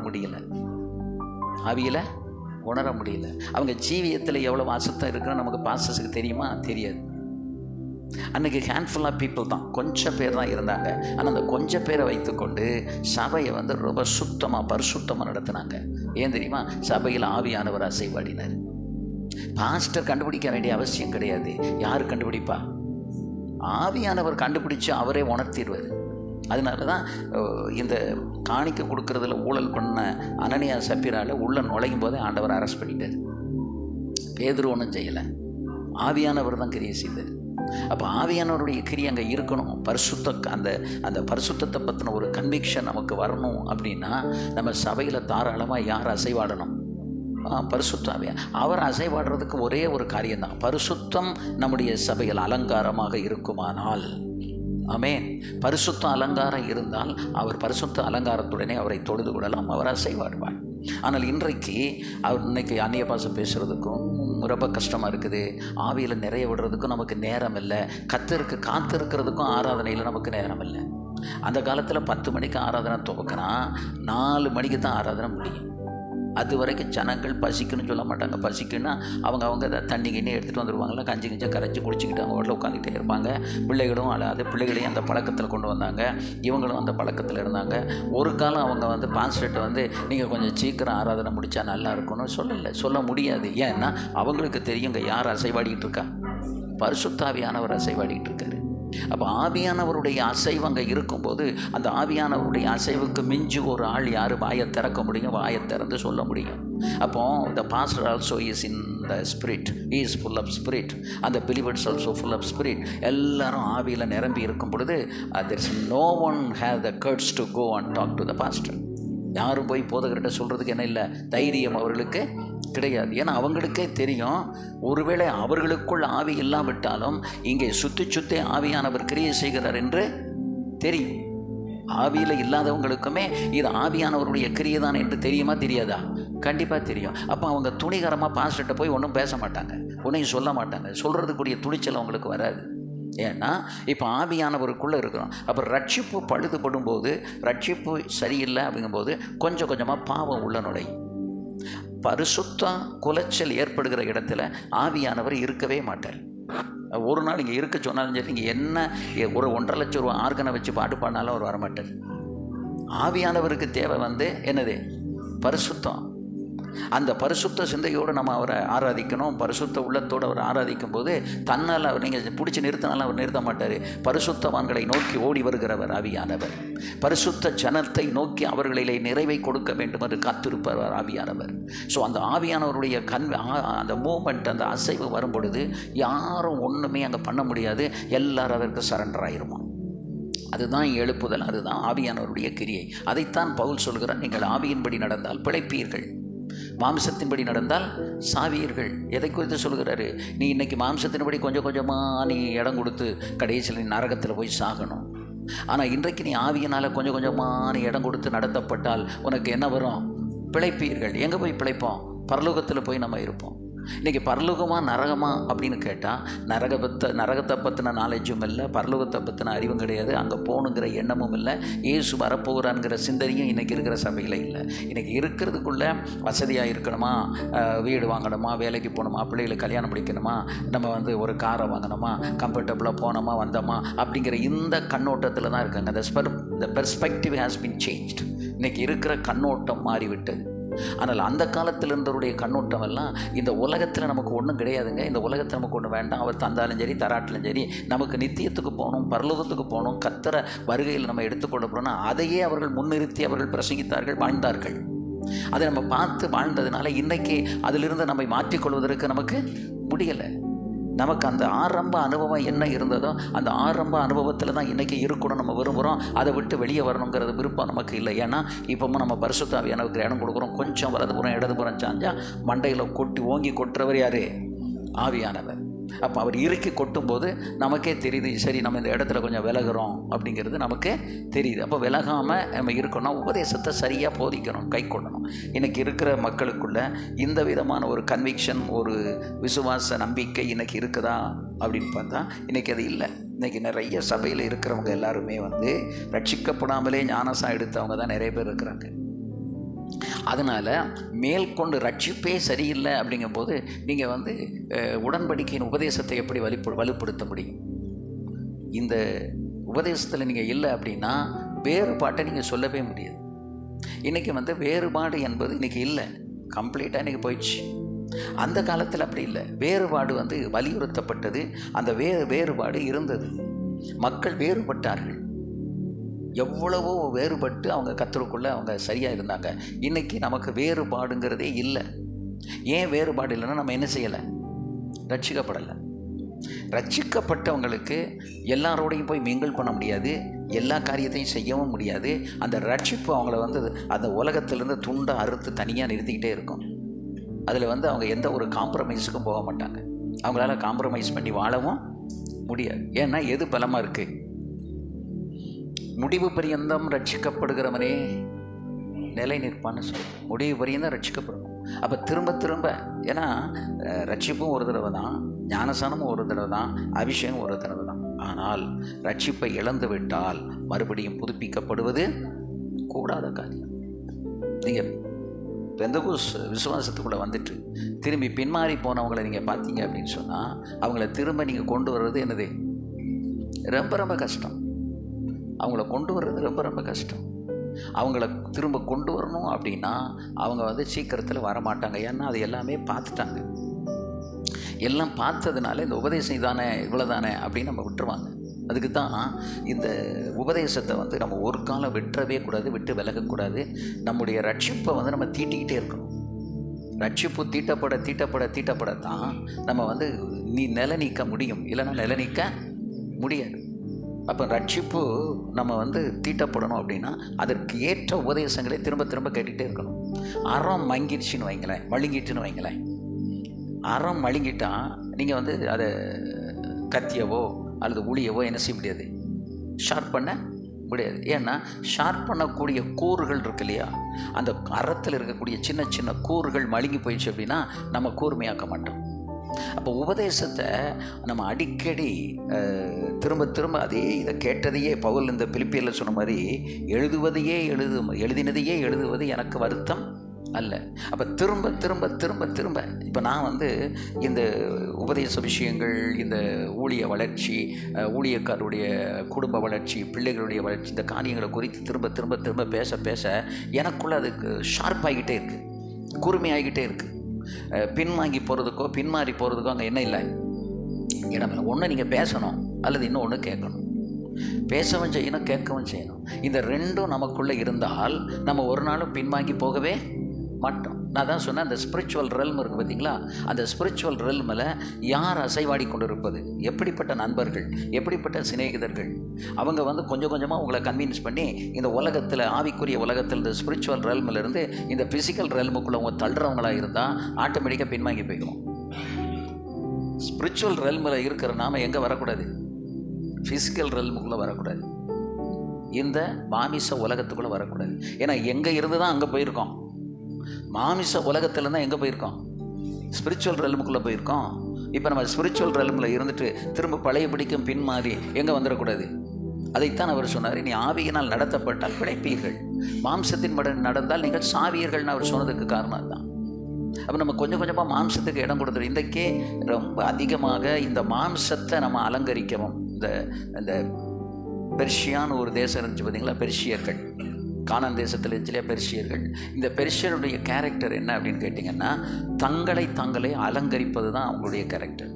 A: முடியல. அவங்க ஜீவியத்தில் எவ்வளவு அசுத்தம் இருக்குன்னு நமக்கு பாஸ்டர்ஸுக்கு தெரியுமா? தெரியாது. அன்றைக்கி ஹேண்ட்ஃபுல் ஆஃப் பீப்புள் தான், கொஞ்சம் பேர் தான் இருந்தாங்க. ஆனால் அந்த கொஞ்சம் பேரை வைத்துக்கொண்டு சபையை ரொம்ப சுத்தமாக பரிசுத்தமாக நடத்தினாங்க. ஏன் தெரியுமா? சபையில் ஆவியானவர் அசைவாடினார். பாஸ்டர் கண்டுபிடிக்க வேண்டிய அவசியம் கிடையாது. யார் கண்டுபிடிப்பா? ஆவியானவர் கண்டுபிடிச்சு அவரே உணர்த்திடுவார். அதனால தான் இந்த காணிக்க கொடுக்கறதுல ஊழல் பண்ண அனனியா சப்பீரால உள்ள நுழையும் போதே ஆண்டவர் அரெஸ்ட் பண்ணிட்டார். பேதுரு ஒன்றும் செய்யலை, ஆவியானவர் தான் கிரியை செய்தார். அப்போ ஆவியானவருடைய கிரியை அங்கே இருக்கணும். அந்த பரிசுத்தத்தை பற்றின ஒரு கன்விக்ஷன் நமக்கு வரணும் அப்படின்னா நம்ம சபையில் தாராளமாக யார் அசைவாடணும்? பரிசுத்தாவியா. அவர் அசைவாடுறதுக்கு ஒரே ஒரு காரியம்தான், பரிசுத்தம் நம்முடைய சபையில் அலங்காரமாக இருக்குமானால். ஆமென். பரிசுத்த அலங்காரம் இருந்தால் அவர் பரிசுத்த அலங்காரத்துடனே அவரை தொழுது விடலாம், அவர் அசைவாடுவார். ஆனால் இன்னைக்கு அந்நிய பாஷை பேசுகிறதுக்கும் ரொம்ப கஷ்டமாக இருக்குது, ஆவியில் நிறைய விடுறதுக்கும் நமக்கு நேரம் இல்லை, கர்த்தருக்கு காத்திருக்கிறதுக்கும் ஆராதனையில் நமக்கு நேரம் இல்லை. அந்த காலத்தில் 10 மணிக்கு ஆராதனை துவக்கினா 4 மணிக்கு தான் ஆராதனை முடியும். அது வரைக்கும் ஜனங்கள் பசிக்குன்னு சொல்ல மாட்டாங்க. பசிக்குன்னா அவங்க தண்ணி கிண்ணி எடுத்துகிட்டு வந்துடுவாங்களா, கஞ்சி கிஞ்சா கரைச்சி குடிச்சிக்கிட்டு அவங்க வீட்டில் உட்காந்துக்கிட்டே இருப்பாங்க. பிள்ளைகளும் பிள்ளைகளையும் அந்த பழக்கத்தில் கொண்டு வந்தாங்க, இவங்களும் அந்த பழக்கத்தில் இருந்தாங்க. ஒரு காலம் அவங்க பாஸ்டர்கிட்ட நீங்கள் கொஞ்சம் சீக்கிரம் ஆராதனை முடித்தா நல்லா இருக்கும்னு சொல்ல முடியாது. ஏன்னா அவங்களுக்கு தெரியுங்க யார் அசைவாடிக்கிட்டு இருக்கா? பரிசுத்தாவியானவர் அசைவாடிக்கிட்டு இருக்காரு. அப்போ ஆவியானவருடைய அசைவு அங்கே இருக்கும்போது அந்த ஆவியானவருடைய அசைவுக்கு மிஞ்சி ஒரு ஆள் யார் வாயை திறக்க முடியும்? வாயை திறந்து சொல்ல முடியும். அப்போது the pastor also is in the spirit, he is full of spirit, அந்த believers also full of spirit. எல்லாரும் ஆவியில் நிரம்பி இருக்கும் பொழுது there is no one have the courage to go and talk to the pastor. யாரும் போய் போதகர்கிட்ட சொல்கிறதுக்கு என்ன இல்லை, தைரியம் அவர்களுக்கு கிடையாது. ஏன்னா அவங்களுக்கே தெரியும், ஒருவேளை அவர்களுக்குள் ஆவி இல்லாவிட்டாலும் இங்கே சுற்றி ஆவியானவர் கிரியை செய்கிறார் என்று தெரியும். ஆவியில் இல்லாதவங்களுக்குமே இது ஆவியானவருடைய கிரியை தான் என்று தெரியுமா தெரியாதா? கண்டிப்பாக தெரியும். அப்போ அவங்க துணிகரமாக பாஸ்டர்கிட்ட போய் ஒன்றும் பேச மாட்டாங்க, ஒன்றையும் சொல்ல மாட்டாங்க. சொல்கிறதுக்குரிய துணிச்சல் அவங்களுக்கு வராது. ஏன்னா இப்போ ஆவியானவருக்குள்ளே இருக்கிறோம். அப்போ ரட்சிப்பு பழுதுபடும் போது, ரட்சிப்பு சரியில்லை அப்படிங்கும்போது கொஞ்சம் கொஞ்சமாக பாவம் உள்ள நுழையும். பரிசுத்தம் குலைச்சல் ஏற்படுகிற இடத்துல ஆவியானவர் இருக்கவே மாட்டார். ஒரு நாள் இங்கே இருக்க சொன்னாலும் சரி, நீங்கள் என்ன ஒரு 1.5 லட்சம் ரூபா ஆர்கனை வச்சு பாட்டு பாடினாலும் அவர் வரமாட்டார். ஆவியானவருக்கு தேவை என்னது? பரிசுத்தம். அந்த பரிசுத்த சிந்தையோடு நம்ம அவரை ஆராதிக்கணும். பரிசுத்த உள்ளத்தோடு அவர் ஆராதிக்கும் போது தன்னால் அவர் நீங்கள் பிடிச்சி நிறுத்தினாலும் அவர் நிறுத்த மாட்டார். பரிசுத்தவான்களை நோக்கி ஓடி வருகிறவர் ஆவியானவர். பரிசுத்த ஜனத்தை நோக்கி அவர்களிலே நிறைவை கொடுக்க வேண்டும் என்று காத்திருப்பவர் ஆவியானவர். ஸோ அந்த ஆவியானவருடைய அந்த மூமெண்ட், அந்த அசைவு வரும் பொழுது யாரும் ஒன்றுமே அங்கே பண்ண முடியாது. எல்லாரும் அதற்கு சரண்டர் ஆயிருமா. அதுதான் எழுப்புதல், அதுதான் ஆவியானவருடைய கிரியை. அதைத்தான் பவுல் சொல்கிறார், நீங்கள் ஆவியின்படி நடந்தால் பிழைப்பீர்கள், மாம்சத்தின்படி நடந்தால் சாவீர்கள். எதை குறித்து சொல்கிறாரு? நீ இன்னைக்கு மாம்சத்தின்படி கொஞ்சம் கொஞ்சமாக நீ இடம் கொடுத்து கடைசியில் நீ நரகத்தில் போய் சாகணும். ஆனால் இன்றைக்கு நீ ஆவியினால் கொஞ்சம் கொஞ்சமாக நீ இடம் கொடுத்து நடத்தப்பட்டால் உனக்கு என்ன வரும்? பிழைப்பீர்கள். எங்கே போய் பிழைப்போம்? பரலோகத்தில் போய் நம்ம இருப்போம். இன்றைக்கி பரலோகமா நரகமா அப்படின்னு கேட்டால் நரகத்தை பற்றின நாலேஜும் இல்லை, பரலோகத்தை பற்றின அறிவும் கிடையாது, அங்கே போகணுங்கிற எண்ணமும் இல்லை, இயேசு வரப்போகிறான்ங்கிற சிந்தனையும் இன்றைக்கி இருக்கிற சபையில் இல்லை. இன்றைக்கி இருக்கிறதுக்குள்ளே வசதியாக இருக்கணுமா, வீடு வாங்கணுமா, வேலைக்கு போகணுமா, பிள்ளைகளுக்கு கல்யாணம் முடிக்கணுமா, நம்ம ஒரு காரை வாங்கணுமா, கம்ஃபர்டபுளாக போனோமா வந்தோமா அப்படிங்கிற இந்த கண்ணோட்டத்தில் தான் இருக்காங்க. the perspective has been changed. இன்றைக்கி இருக்கிற கண்ணோட்டம் மாறிவிட்டது. ஆனால் அந்த காலத்தில் இருந்தவருடைய கண்ணோட்டம் எல்லாம் இந்த உலகத்தில் நமக்கு ஒன்றும் கிடையாதுங்க, இந்த உலகத்தில் நமக்கு ஒன்றும் வேண்டாம், அவர் தந்தாலும் சரி தராட்டிலும் சரி, நமக்கு நித்தியத்துக்கு போகணும், பரலோகத்துக்கு போகணும், கர்த்தர் வருகையில் நம்ம எடுத்துக்கொள்ள போகிறோம்னா அதையே அவர்கள் முன்னிறுத்தி அவர்கள் பிரசங்கித்தார்கள், வாழ்ந்தார்கள். அதை நம்ம பார்த்து வாழ்ந்ததுனால இன்றைக்கி அதிலிருந்து நம்மை மாற்றிக்கொள்வதற்கு நமக்கு முடியலை. நமக்கு அந்த ஆரம்ப அனுபவம் என்ன இருந்ததோ அந்த ஆரம்ப அனுபவத்தில் தான் இன்றைக்கி இருக்கணும் நம்ம விரும்புகிறோம். அதை விட்டு வெளியே வரணுங்கிறது விருப்பம் நமக்கு இல்லை. ஏன்னா இப்போவும் நம்ம பரிசுத்த ஆவியானவருக்கு இடம் கொடுக்குறோம். கொஞ்சம் வலதுபுறம் இடதுபுறம் சாஞ்சால் மண்டையில் கொட்டி ஓங்கி கொட்டுறவர் யார்? ஆவியானவர். அப்போ அவர் இறுக்கி கொட்டும்போது நமக்கே தெரியுது, சரி நம்ம இந்த இடத்துல கொஞ்சம் விலகிறோம் அப்படிங்கிறது நமக்கு தெரியுது. அப்போ விலகாமல் நம்ம இருக்கணும், உபதேசத்தை சரியாக போதிக்கணும், கை கொள்ளணும். இன்றைக்கி இருக்கிற மக்களுக்குள்ள இந்த விதமான ஒரு கன்விக்ஷன், ஒரு விசுவாச நம்பிக்கை இன்றைக்கி இருக்குதா அப்படின்னு பார்த்தா இன்றைக்கி அது இல்லை. இன்றைக்கி நிறைய சபையில் இருக்கிறவங்க எல்லாருமே ரட்சிக்கப்படாமலே ஞானசாரம் எடுத்தவங்க தான் நிறைய பேர் இருக்கிறாங்க. அதனால் மேற்கொண்டு ரட்சிப்பே சரியில்லை அப்படிங்கும்போது நீங்கள் உடன்படிக்கையின் உபதேசத்தை எப்படி வலுப்படுத்த முடியும்? இந்த உபதேசத்தில் நீங்கள் இல்லை அப்படின்னா வேறுபாட்டை நீங்கள் சொல்லவே முடியாது. இன்றைக்கி வேறுபாடு என்பது இன்றைக்கி இல்லை, கம்ப்ளீட்டாக இன்றைக்கி போயிடுச்சு. அந்த காலத்தில் அப்படி இல்லை, வேறுபாடு வலியுறுத்தப்பட்டது. அந்த வேறுபாடு இருந்தது, மக்கள் வேறுபட்டார்கள், எவ்வளவோ வேறுபட்டு அவங்க கர்த்தருக்குள்ளே அவங்க சரியாக இருந்தாங்க. இன்றைக்கி நமக்கு வேறுபாடுங்கிறதே இல்லை. ஏன் வேறுபாடு இல்லைன்னா நம்ம என்ன செய்யலை? ரட்சிக்கப்படலை. ரட்சிக்கப்பட்டவங்களுக்கு எல்லாரோடையும் போய் மிங்கிள் பண்ண முடியாது, எல்லா காரியத்தையும் செய்யவும் முடியாது. அந்த ரட்சிப்பு அவங்கள அந்த உலகத்திலேருந்து துண்டை அறுத்து தனியாக நிறுத்திக்கிட்டே இருக்கும். அதில் அவங்க எந்த ஒரு காம்ப்ரமைஸுக்கும் போக மாட்டாங்க. அவங்களால காம்ப்ரமைஸ் பண்ணி வாழவும் முடியாது. ஏன்னா எது பலமாக இருக்குது? முடிவு பரியந்தம் ரட்சிக்கப்படுகிறவனே நிலை நிற்பான்னு சொல்லி முடிவு பரியந்தம் ரட்சிக்கப்படணும். அப்போ திரும்ப திரும்ப, ஏன்னா ரட்சிப்பும் ஒரு தடவை தான், ஞானசானமும் ஒரு தடவை தான், அபிஷேகம் ஒரு தடவை தான். ஆனால் ரட்சிப்பை இழந்து விட்டால் மறுபடியும் புதுப்பிக்கப்படுவது கூடாத காரியம். நீங்கள் பெந்தகோஸ்து விசுவாசத்துக்குள்ளே வந்துட்டு திரும்பி பின்மாறி போனவங்களை நீங்கள் பார்த்தீங்க அப்படின்னு சொன்னால் அவங்கள திரும்ப நீங்கள் கொண்டு வர்றது என்னது? ரொம்ப ரொம்ப கஷ்டம். அவங்கள கொண்டு வர்றது ரொம்ப ரொம்ப கஷ்டம். அவங்கள திரும்ப கொண்டு வரணும் அப்படின்னா அவங்க சீக்கிரத்தில் வரமாட்டாங்க. ஏன்னா அது எல்லாமே பார்த்துட்டாங்க. எல்லாம் பார்த்ததுனால இந்த உபதேசம் இதானே, இவ்வளோதானே அப்படின்னு நம்ம விட்டுருவாங்க. அதுக்கு தான் இந்த உபதேசத்தை நம்ம ஒரு காலம் விட்டுறவே கூடாது, விட்டு விலகக்கூடாது. நம்முடைய ரட்சிப்பை நம்ம தீட்டிக்கிட்டே இருக்கணும். ரட்சிப்பு தீட்டப்பட தீட்டப்பட தீட்டப்படத்தான் நம்ம நீ நிலை நீக்க முடியும், இல்லைன்னா நிலை நீக்க முடியாது. அப்போ ரட்சிப்பு நம்ம தீட்டப்படணும் அப்படின்னா அதற்கு ஏற்ற உபதேசங்களை திரும்ப திரும்ப கேட்டுகிட்டே இருக்கணும். அறம் மங்கிடுச்சின்னு வைங்களேன், மழுங்கிட்டுன்னு வைங்களேன். அறம் மழுங்கிட்டால் நீங்கள் அதை கத்தியவோ அல்லது ஊழியவோ என்ன செய்ய முடியாது, ஷார்ப் பண்ண முடியாது. ஏன்னா ஷார்ப் பண்ணக்கூடிய கூறுகள் இருக்கு இல்லையா, அந்த அறத்தில் இருக்கக்கூடிய சின்ன சின்ன கூறுகள் மழுங்கி போயிடுச்சு அப்படின்னா நம்ம கூர்மையாக்க மாட்டோம். அப்போ உபதேசத்தை நம்ம அடிக்கடி திரும்ப திரும்ப அதே இதை கேட்டதையே பவுல் இந்த பிலிப்பியரில் சொன்ன மாதிரி எழுதினதையே எழுதுவது எனக்கு வருத்தம் அல்ல. அப்போ திரும்ப திரும்ப திரும்ப திரும்ப இப்போ நான் இந்த உபதேச விஷயங்கள், இந்த ஊழிய வளர்ச்சி, ஊழியக்காரருடைய குடும்ப வளர்ச்சி, பிள்ளைகளுடைய வளர்ச்சி, இந்த காரியங்களை குறித்து திரும்ப திரும்ப திரும்ப பேச பேச எனக்குள்ளே அதுக்கு ஷார்ப்பாகிக்கிட்டே இருக்குது, கூர்மையாகிக்கிட்டே இருக்குது. பின்வாங்கி போகிறதுக்கோ பின்மாறி போகிறதுக்கோ அங்கே என்ன இல்லை, இடமில்லை. ஒன்று நீங்கள் பேசணும் அல்லது இன்னும் ஒன்று கேட்கணும். பேசவும் செய்யணும், கேட்கவும் செய்யணும். இந்த ரெண்டும் நமக்குள்ளே இருந்தால் நம்ம ஒரு நாளும் பின்வாங்கி போகவே மாட்டோம். நான் தான் சொன்னேன், அந்த ஸ்பிரிச்சுவல் ரெல்ம் இருக்குது பார்த்தீங்களா, அந்த ஸ்பிரிச்சுவல் ரெல்மில் யார் அசைவாடி கொண்டு இருப்பது, எப்படிப்பட்ட நண்பர்கள், எப்படிப்பட்ட சிநேகிதர்கள், அவங்க கொஞ்சம் கொஞ்சமாக உங்களை கன்வின்ஸ் பண்ணி இந்த உலகத்தில், ஆவிக்குரிய உலகத்தில், இந்த ஸ்பிரிச்சுவல் ரெல்மிலிருந்து இந்த ஃபிசிக்கல் ரெல்முக்குள்ளே அவங்க தள்ளுறவங்களாக இருந்தால் ஆட்டோமேட்டிக்காக பின்வாங்கி போய்க்கும். ஸ்பிரிச்சுவல் ரெல்மில் இருக்கிற நாம் எங்கே வரக்கூடாது, ஃபிசிக்கல் ரெல்முக்குள்ளே வரக்கூடாது, இந்த மாமிச உலகத்துக்குள்ளே வரக்கூடாது. ஏன்னா எங்கே இருந்து தான் அங்கே போயிருக்கோம். மாமிச உலகத்தில் தான் எங்கே போயிருக்கோம், ஸ்பிரிச்சுவல் ரெல்முக்குள்ளே போயிருக்கோம். இப்போ நம்ம ஸ்பிரிச்சுவல் ரெல்மில் இருந்துட்டு திரும்ப பழைய பிடிக்கும் பின்மாறி எங்கே வந்துடக்கூடாது. அதைத்தான் அவர் சொன்னார், நீ ஆவியினால் நடத்தப்பட்டால் பிழைப்பீர்கள், மாம்சத்தின் படி நடந்தால் நீங்கள் சாவியர்கள்னு அவர் சொன்னதுக்கு காரணம் தான். அப்போ நம்ம கொஞ்சம் கொஞ்சமாக மாம்சத்துக்கு இடம் கொடுத்துரு. இன்றைக்கே ரொம்ப அதிகமாக இந்த மாம்சத்தை நம்ம அலங்கரிக்கவும், இந்த பெர்ஷியான்னு ஒரு தேசம் இருந்துச்சு பார்த்தீங்களா, பெர்ஷியர்கள், கானான் தேசத்தில் இருந்துச்சுலையா பெர்ஷியர்கள். இந்த பெர்ஷியருடைய கேரக்டர் என்ன அப்படின்னு கேட்டிங்கன்னா, தங்களை தாங்களே அலங்கரிப்பது தான் அவங்களுடைய கேரக்டர்.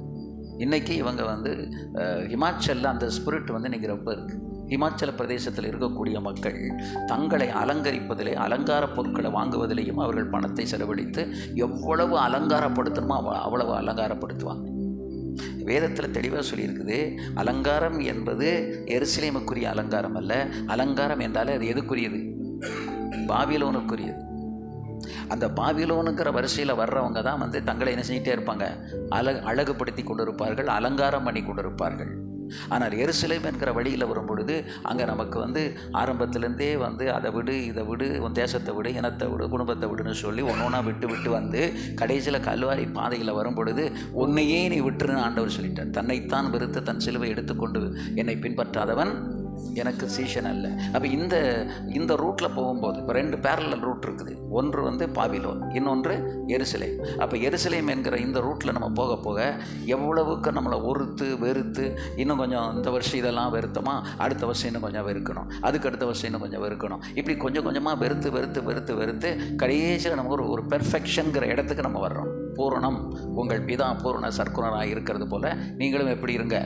A: இன்றைக்கி இவங்க ஹிமாச்சலில் அந்த ஸ்பிரிட் இன்றைக்கி ரொம்ப இருக்குது. ஹிமாச்சல பிரதேசத்தில் இருக்கக்கூடிய மக்கள் தங்களை அலங்கரிப்பதிலே, அலங்கார பொருட்களை வாங்குவதிலேயும் அவர்கள் பணத்தை செலவழித்து எவ்வளவு அலங்காரப்படுத்தணுமோ அவ்வளவு அலங்காரப்படுத்துவாங்க. வேதத்தில் தெளிவாக சொல்லியிருக்குது, அலங்காரம் என்பது எருசலேமுக்குரிய அலங்காரம் அல்ல. அலங்காரம் என்றாலே அது எதுக்குரியது, பாபிலோனுக்குரியது. அந்த பாபிலோனுங்கிற வரிசையில் வர்றவங்க தான் தங்களை என்ன செஞ்சிட்டே இருப்பாங்க, அழகுபடுத்தி கொண்டு இருப்பார்கள், அலங்காரம் பண்ணி கொண்டு இருப்பார்கள். ஆனால் எருசலேம் என்கிற வழியில் வரும்பொழுது அங்கே நமக்கு ஆரம்பத்திலேருந்தே அதை விடு, இதை விடு, உன் தேசத்தை விடு, இனத்தை விடு, குடும்பத்தை விடுன்னு சொல்லி ஒன்றா விட்டு கடைசியில் கல்வாரி பாதையில் வரும்பொழுது உன்னையே நீ விட்டுருன்னு ஆண்டவர் சொல்லிட்டார். தன்னைத்தான் வெறுத்து தன் சிலுவை எடுத்துக்கொண்டு என்னை பின்பற்றாதவன் எனக்கு சீஷன் அல்ல. அப்போ இந்த ரூட்டில் போகும்போது இப்போ 2 பேரலல் ரூட் இருக்குது. ஒன்று பாபிலோன், இன்னொன்று எருசலேம். அப்போ எருசலேம் என்கிற இந்த ரூட்டில் நம்ம போக போக எவ்வளவுக்கு நம்மளை வெறுத்து இன்னும் கொஞ்சம் இந்த வருஷம் இதெல்லாம் வெறுத்தோமா, அடுத்த வருஷம் இன்னும் கொஞ்சம் வெறுக்கணும், அதுக்கு அடுத்த வருஷம் இன்னும் கொஞ்சம் வெறுக்கணும், இப்படி கொஞ்சம் கொஞ்சமாக வெறுத்து கடைசியில் நமக்கு ஒரு பெர்ஃபெக்ஷனுங்கிற இடத்துக்கு நம்ம வர்றோம். பூரணம் உங்கள் பிதா பூரண சர்க்குணராக இருக்கிறது போல் நீங்களும் எப்படி இருங்க,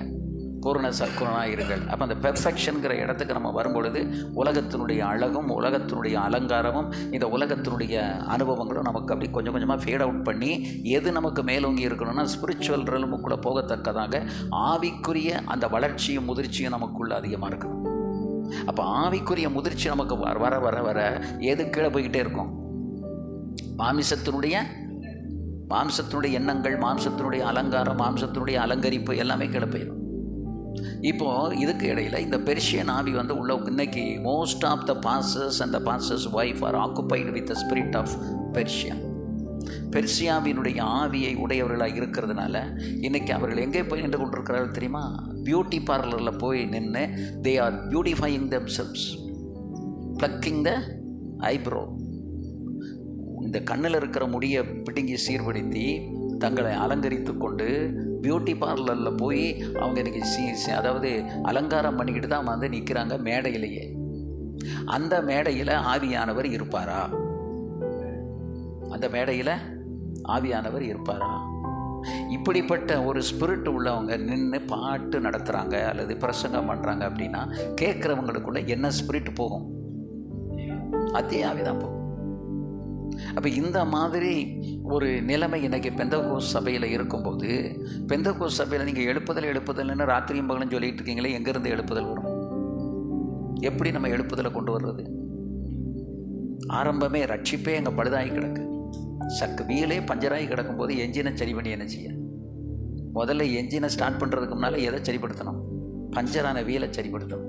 A: பூரண சர்க்குணராக இருங்கள். அப்போ அந்த பெர்ஃபெக்ஷனுங்கிற இடத்துக்கு நம்ம வரும்பொழுது உலகத்தினுடைய அழகும், உலகத்தினுடைய அலங்காரமும், இந்த உலகத்தினுடைய அனுபவங்களும் நமக்கு அப்படி கொஞ்சம் கொஞ்சமாக ஃபேட் அவுட் பண்ணி எது நமக்கு மேலோங்கி இருக்கணும்னா ஸ்பிரிச்சுவல் ரெல்முக்குள்ளே போகத்தக்கதாக ஆவிக்குரிய அந்த வளர்ச்சியும் முதிர்ச்சியும் நமக்குள்ளே அதிகமாக இருக்கணும். அப்போ ஆவிக்குரிய முதிர்ச்சி நமக்கு வர வர வர எது கீழே போய்கிட்டே இருக்கும், மாமிசத்தினுடைய எண்ணங்கள், மாம்சத்தினுடைய அலங்காரம், மாம்சத்தினுடைய அலங்கரிப்பு எல்லாமே கீழே போயிடும். இப்போது இதுக்கு இடையில் இந்த பெர்ஷியன் ஆவி உள்ள இன்னைக்கு most of the pastors and the pastors wife are occupied with the spirit of Persia. பெர்ஷியாவினுடைய ஆவியை உடையவர்களாக இருக்கிறதுனால இன்றைக்கி அவர்கள் எங்கே போய் நின்று கொண்டிருக்கிறார்கள் தெரியுமா, பியூட்டி பார்லரில் போய் நின்று they are beautifying themselves, plucking the eyebrow. இந்த கண்ணில் இருக்கிற முடியை பிடுங்கி சீர்படுத்தி தங்களை அலங்கரித்து கொண்டு பியூட்டி பார்லரில் போய் அவங்க இன்றைக்கி அதாவது அலங்காரம் பண்ணிக்கிட்டு தான் நிற்கிறாங்க மேடையிலேயே. அந்த மேடையில் ஆவியானவர் இருப்பாரா, அந்த மேடையில் ஆவியானவர் இருப்பாரா? இப்படிப்பட்ட ஒரு ஸ்பிரிட் உள்ளவங்க நின்று பாட்டு நடத்துகிறாங்க அல்லது பிரசங்கம் பண்ணுறாங்க அப்படின்னா கேட்குறவங்களுக்குள்ள என்ன ஸ்பிரிட் போகும், அதே ஆவிதான் போகும். அப்போ இந்த மாதிரி ஒரு நிலைமை இன்றைக்கி பெந்தகோஸ் சபையில் இருக்கும்போது, பெந்தகோஸ் சபையில் நீங்கள் எழுப்புதல்னு ராத்திரியும் பகலும் சொல்லிகிட்டு இருக்கீங்களே, எங்கேருந்து எழுப்புதல் வரும்? எப்படி நம்ம எழுப்புதலை கொண்டு வர்றது? ஆரம்பமே ரட்சிப்பே எங்கள் பழுதாகி கிடக்கு, வீலே பஞ்சராகி கிடக்கும்போது என்ஜினை சரி பண்ணி என்ன செய்ய? முதல்ல என்ஜினை ஸ்டார்ட் பண்ணுறதுக்கு முன்னால் எதை சரிப்படுத்தணும்? பஞ்சரான வீலை சரிப்படுத்தணும்.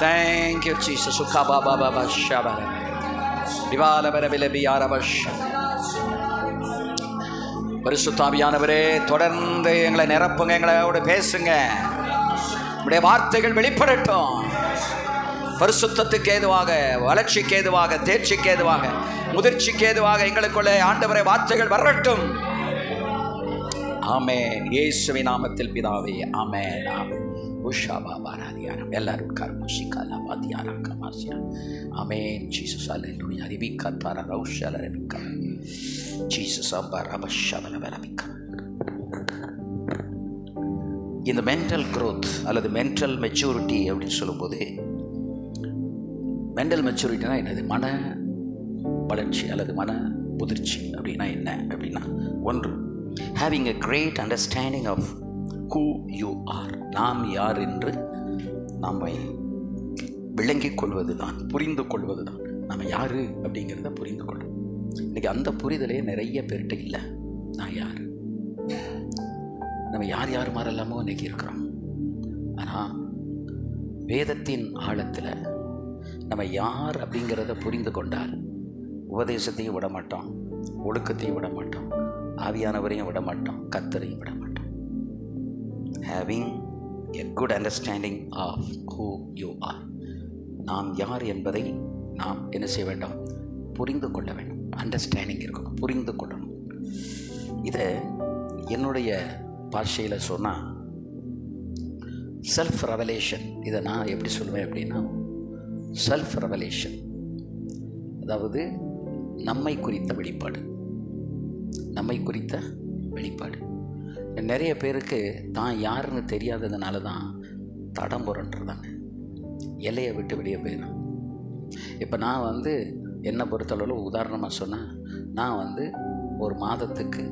A: Thank you, Jesus. பரிசுத்தாவியானவரே, தொடர்ந்து எங்களை நிரப்புங்க, எங்களோட பேசுங்க. உடைய வார்த்தைகள் வெளிப்படட்டும். பரிசுத்தத்துக்கு ஏதுவாக, வளர்ச்சிக்கு ஏதுவாக, தேர்ச்சிக்கு ஏதுவாக, முதிர்ச்சிக்கு ஏதுவாக எங்களுக்குள்ளே ஆண்டவரே வார்த்தைகள் வரட்டும். ஆமென். இயேசுவின் நாமத்தில் பிதாவே, ஆமென். ஆமென். எல்லாரும் ஆமென். ஜீசஸ் அல்லேலூயா. ரிபிகா தாரா ரௌஷல ரிபிகா. ஜீசஸ் அம்பரபஷபலபலபிகா. இந்த மென்டல் growth அல்லது மென்டல் மெச்சூரிட்டி அப்படின்னு சொல்லும்போது, மென்டல் மெச்சூரிட்டினா என்னது? மன வளர்ச்சி அல்லது மன முதிர்ச்சி அப்படின்னா என்ன அப்படின்னா, ஒன்று, having a great understanding of who you are. நாம் யார் என்று நம்மை விளங்கிக் கொள்வது தான், புரிந்து கொள்வது தான். நம்ம யார் அப்படிங்கிறத புரிந்து கொள்ளும். இன்றைக்கி அந்த புரிதலே நிறைய பேர்கிட்ட இல்லை. நான் யார், நம்ம யார் யார் மாதிரில்லாமோ இன்றைக்கி இருக்கிறோம். ஆனால் வேதத்தின் ஆழத்தில் நம்ம யார் அப்படிங்கிறத புரிந்து கொண்டால் உபதேசத்தையும் விட மாட்டோம், ஒழுக்கத்தையும் விட மாட்டோம், ஆவியானவரையும் விட மாட்டோம், கர்த்தரையும் விட மாட்டோம். Having a good understanding of who you are. நாம் யார் என்பதை நாம் என்ன செய்ய வேண்டும்? புரிந்து கொள்ள வேண்டும். அண்டர்ஸ்டாண்டிங் இருக்கணும், புரிந்து கொள்ளணும். இதை என்னுடைய பாஷையில் சொன்னால் செல்ஃப் ரெவலேஷன். இதை நான் எப்படி சொல்லுவேன் அப்படின்னா, செல்ஃப் ரெவலேஷன், அதாவது நம்மை குறித்த வெளிப்பாடு. நம்மை குறித்த வெளிப்பாடு. நிறைய பேருக்கு தான் யாருன்னு தெரியாததுனால தான் தடம் புரண்டுறதாங்க, எல்லையை விட்டு வெளியே போயிடும். இப்போ நான் என்னை பொறுத்தளவில் உதாரணமாக சொன்னேன், நான் ஒரு மாதத்துக்கு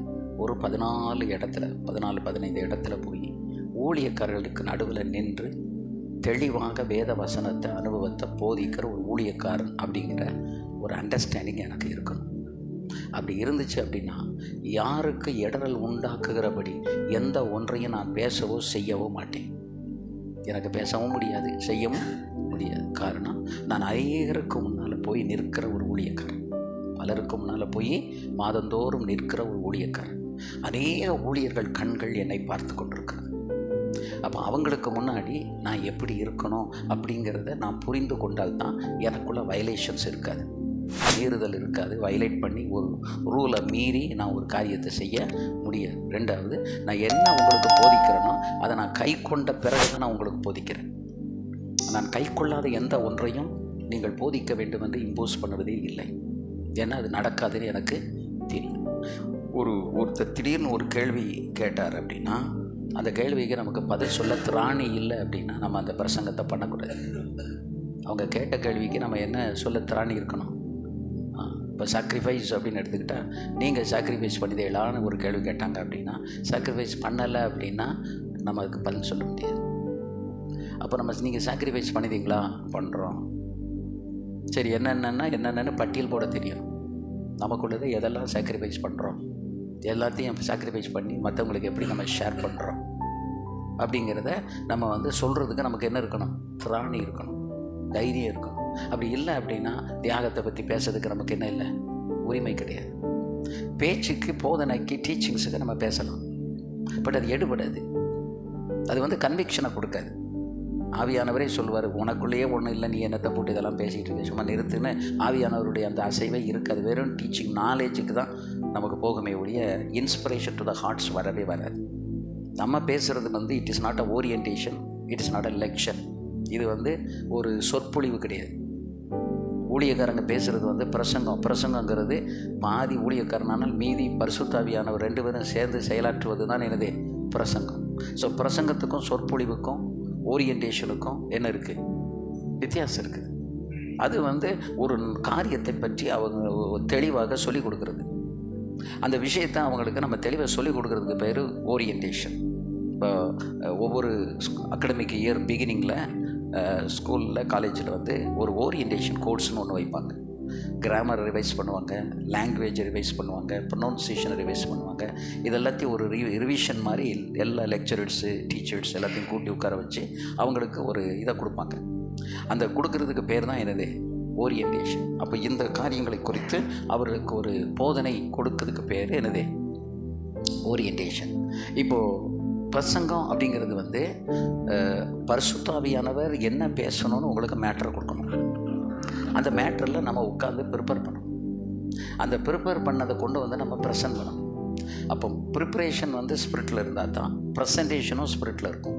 A: ஒரு 14-15 இடத்துல போய் ஊழியக்காரர்களுக்கு நடுவில் நின்று தெளிவாக வேத வசனத்தை அனுபவத்தை போதிக்கிற ஒரு ஊழியக்காரன் அப்படிங்கிற ஒரு அண்டர்ஸ்டாண்டிங் எனக்கு இருக்கணும். அப்படி இருந்துச்சு அப்படின்னா யாருக்கு இடரல் உண்டாக்குகிறபடி எந்த ஒன்றையும் நான் பேசவோ செய்யவோ மாட்டேன். எனக்கு பேசவும் முடியாது, செய்யவும் முடியாது. காரணம், நான் அநேகருக்கு முன்னால் போய் நிற்கிற ஒரு ஊழியக்காரன், பலருக்கு முன்னால் போய் மாதந்தோறும் நிற்கிற ஒரு ஊழியக்காரன். அநேக ஊழியர்கள் கண்கள் என்னை பார்த்து கொண்டிருக்கிறது. அப்போ அவங்களுக்கு முன்னாடி நான் எப்படி இருக்கணும் அப்படிங்கிறத நான் புரிந்து கொண்டால்தான் எனக்குள்ள வயலேஷன்ஸ் இருக்காது, மீறுதல் இருக்காது. வயலேட் பண்ணி ஒரு ரூலை மீறி நான் ஒரு காரியத்தை செய்ய முடியாது. ரெண்டாவது, நான் என்ன உங்களுக்கு போதிக்கிறேனோ அதை நான் கை கொண்ட பிறகு தான் நான் உங்களுக்கு போதிக்கிறேன். நான் கை கொள்ளாத எந்த ஒன்றையும் நீங்கள் போதிக்க வேண்டும் என்று இம்போஸ் பண்ணுவதே இல்லை. ஏன்னா அது நடக்காதுன்னு எனக்கு தெரியும். ஒருத்தர் திடீர்னு ஒரு கேள்வி கேட்டார் அப்படின்னா அந்த கேள்விக்கு நமக்கு பதில் சொல்ல திராணி இல்லை அப்படின்னா நம்ம அந்த பிரசங்கத்தை பண்ணக்கூடாது. அவங்க கேட்ட கேள்விக்கு நம்ம என்ன சொல்ல திராணி இருக்கணும்? இப்போ சாக்ரிஃபைஸ் அப்படின்னு எடுத்துக்கிட்டால், நீங்கள் சாக்ரிஃபைஸ் பண்ணிதேலான்னு ஒரு கேள்வி கேட்டாங்க அப்படின்னா, சாக்ரிஃபைஸ் பண்ணலை அப்படின்னா நம்ம அதுக்கு பதில் சொல்ல முடியாது. அப்போ நீங்கள் சாக்ரிஃபைஸ் பண்ணிதீங்களா? பண்ணுறோம். சரி, என்னென்னு பட்டியல் போட தெரியும். நமக்குள்ளதை எதெல்லாம் சாக்ரிஃபைஸ் பண்ணுறோம், எல்லாத்தையும் சாக்ரிஃபைஸ் பண்ணி மற்றவங்களுக்கு எப்படி நம்ம ஷேர் பண்ணுறோம் அப்படிங்கிறத நம்ம சொல்கிறதுக்கு நமக்கு என்ன இருக்கணும்? திராணி இருக்கணும், தைரியம் இருக்கணும். அப்படி இல்லை அப்படின்னா தியாகத்தை பற்றி பேசுறதுக்கு நமக்கு என்ன இல்லை? உரிமை கிடையாது. பேச்சுக்கு, போதனைக்கு, டீச்சிங்ஸுக்கு நம்ம பேசலாம், பட் அது எடுபடாது. அது கன்விக்ஷனை கொடுக்காது. ஆவியானவரே சொல்லுவார், உனக்குள்ளேயே ஒன்றும் இல்லை, நீ என்னத்தை போட்டு இதெல்லாம் பேசிகிட்டு இருக்க, சும்மா நிறுத்துன்னு. ஆவியானவருடைய அந்த அசைவே இருக்காது. வெறும் டீச்சிங், நாலேஜுக்கு தான் நமக்கு போகுமே ஒழிய இன்ஸ்பிரேஷன் டு த ஹார்ட்ஸ் வரவே வராது. நம்ம பேசுகிறது it is not a orientation, it is not a lecture. இது ஒரு சொற்பொழிவு கிடையாது. ஊழியக்காரங்க பேசுகிறது பிரசங்கங்கிறது பாதி ஊழியக்காரனால் மீதி பரிசுத்தாவியானவர் 2 பேரும் சேர்ந்து செயலாற்றுவது தான் என்னது? பிரசங்கம். ஸோ பிரசங்கத்துக்கும் சொற்பொழிவுக்கும் ஓரியன்டேஷனுக்கும் என்ன இருக்குது? வித்தியாசம் இருக்குது. அது ஒரு காரியத்தை பற்றி அவங்க தெளிவாக சொல்லிக் கொடுக்கறது. அந்த விஷயத்தை அவங்களுக்கு நம்ம தெளிவாக சொல்லிக் கொடுக்கறதுக்கு பேர் ஓரியன்டேஷன். இப்போ ஒவ்வொரு அகடமிக் இயர் பிகினிங்கில் ஸ்கூலில், காலேஜில் ஒரு ஓரியன்டேஷன் கோர்ஸ்னு ஒன்று வைப்பாங்க. கிராமர் ரிவைஸ் பண்ணுவாங்க, லாங்குவேஜ் ரிவைஸ் பண்ணுவாங்க, ப்ரொனவுன்சியேஷனை ரிவைஸ் பண்ணுவாங்க. இதெல்லாத்தையும் ஒரு ரிவிஷன் மாதிரி எல்லா லெக்சரர்ஸு, டீச்சர்ஸ் எல்லாத்தையும் கூட்டி உட்கார வச்சு அவங்களுக்கு ஒரு இதை கொடுப்பாங்க. அந்த கொடுக்கறதுக்கு பேர் தான் என்னது? ஓரியன்டேஷன். அப்போ இந்த காரியங்களை குறித்து அவர்களுக்கு ஒரு போதனை கொடுக்கறதுக்கு பேர் என்னது? ஓரியன்டேஷன். இப்போது பிரசங்கம் அப்படிங்கிறது பரிசுத்தாவியானவர் என்ன பேசணும்னு உங்களுக்கு மேட்டர் கொடுக்கணும். அந்த மேட்டரில் நம்ம உட்காந்து ப்ரிப்பேர் பண்ணணும். அந்த ப்ரிப்பேர் பண்ணதை கொண்டு நம்ம ப்ரெசன்ட் பண்ணணும். அப்போ ப்ரிப்பரேஷன் ஸ்பிரிட்டில் இருந்தால் தான் ப்ரெசன்டேஷனும் ஸ்பிரிட்டில் இருக்கும்.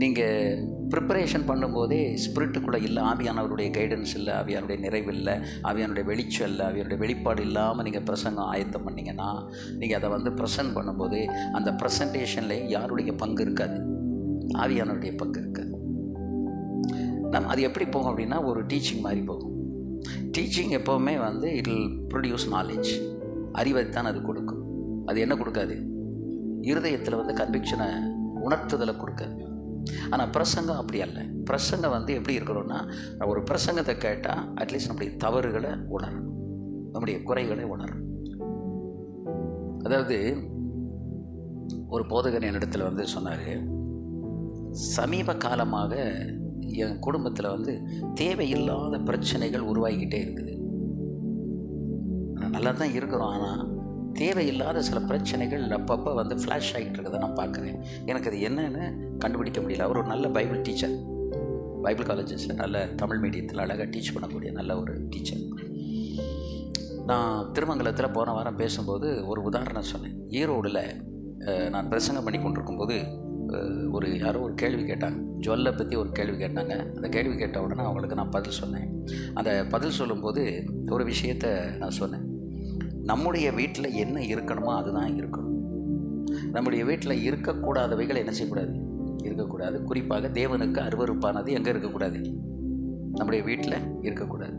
A: நீங்கள் ப்ரிப்பரேஷன் பண்ணும்போதே ஸ்பிரிட்டுக்குள்ளே இல்லை, ஆவியானவருடைய கைடன்ஸ் இல்லை, ஆவியானுடைய நிறைவு இல்லை, ஆவியானுடைய வெளிச்சம் இல்லை, ஆவியானுடைய வெளிப்பாடு இல்லாமல் நீங்கள் பிரசங்கம் ஆயத்தம் பண்ணிங்கன்னா நீங்கள் அதை ப்ரெசன்ட் பண்ணும்போது அந்த ப்ரெசன்டேஷனில் யாருடைய பங்கு இருக்காது? ஆவியானவருடைய பங்கு இருக்காது. அது எப்படி போகும் அப்படின்னா ஒரு டீச்சிங் மாதிரி போகும். டீச்சிங் எப்போவுமே இட் வில் ப்ரொடியூஸ் நாலேஜ், அறிவைத்தான் அது கொடுக்கும். அது என்ன கொடுக்காது? இருதயத்தில் கன்விக்ஷனை, உணர்த்துதலை கொடுக்காது. ஆனால் பிரசங்கம் அப்படி அல்ல. பிரசங்கம் எப்படி இருக்கணும்னா, ஒரு பிரசங்கத்தை கேட்டால் அட்லீஸ்ட் நம்முடைய தவறுகளை உணரணும், நம்முடைய குறைகளை உணரணும். அதாவது ஒரு போதகர் என்னிடத்தில் சொன்னார், சமீப காலமாக என் குடும்பத்தில் வந்து தேவையில்லாத பிரச்சனைகள் உருவாகிக்கிட்டே இருக்குது. நல்லா தான் இருக்கிறோம், ஆனால் தேவையில்லாத சில பிரச்சனைகள் அப்பப்போ வந்து ஃப்ளாஷ் ஆகிட்டு இருக்கிறத நான் பார்க்குறேன். எனக்கு அது என்னன்னு கண்டுபிடிக்க முடியல. அவர் ஒரு நல்ல பைபிள் டீச்சர், பைபிள் காலேஜஸில் நல்ல தமிழ் மீடியத்தில் அழகாக டீச் பண்ணக்கூடிய நல்ல ஒரு டீச்சர். நான் திருமங்கலத்தில் போன வாரம் பேசும்போது ஒரு உதாரணம் சொன்னேன். ஈரோடில் நான் பிரசங்கம் பண்ணி கொண்டிருக்கும்போது யாரோ ஒரு கேள்வி கேட்டாங்க, ஜுவல்லை பற்றி ஒரு கேள்வி கேட்டாங்க. அந்த கேள்வி கேட்ட உடனே அவங்களுக்கு நான் பதில் சொன்னேன். அந்த பதில் சொல்லும்போது ஒரு விஷயத்தை நான் சொன்னேன். நம்முடைய வீட்டில் என்ன இருக்கணுமோ அதுதான் இருக்கணும். நம்முடைய வீட்டில் இருக்கக்கூடாதவைகள் என்ன செய்யக்கூடாது, இருக்கக்கூடாது. குறிப்பாக தேவனுக்கு அருவருப்பானது எங்கே இருக்கக்கூடாது, நம்முடைய வீட்டில் இருக்கக்கூடாது.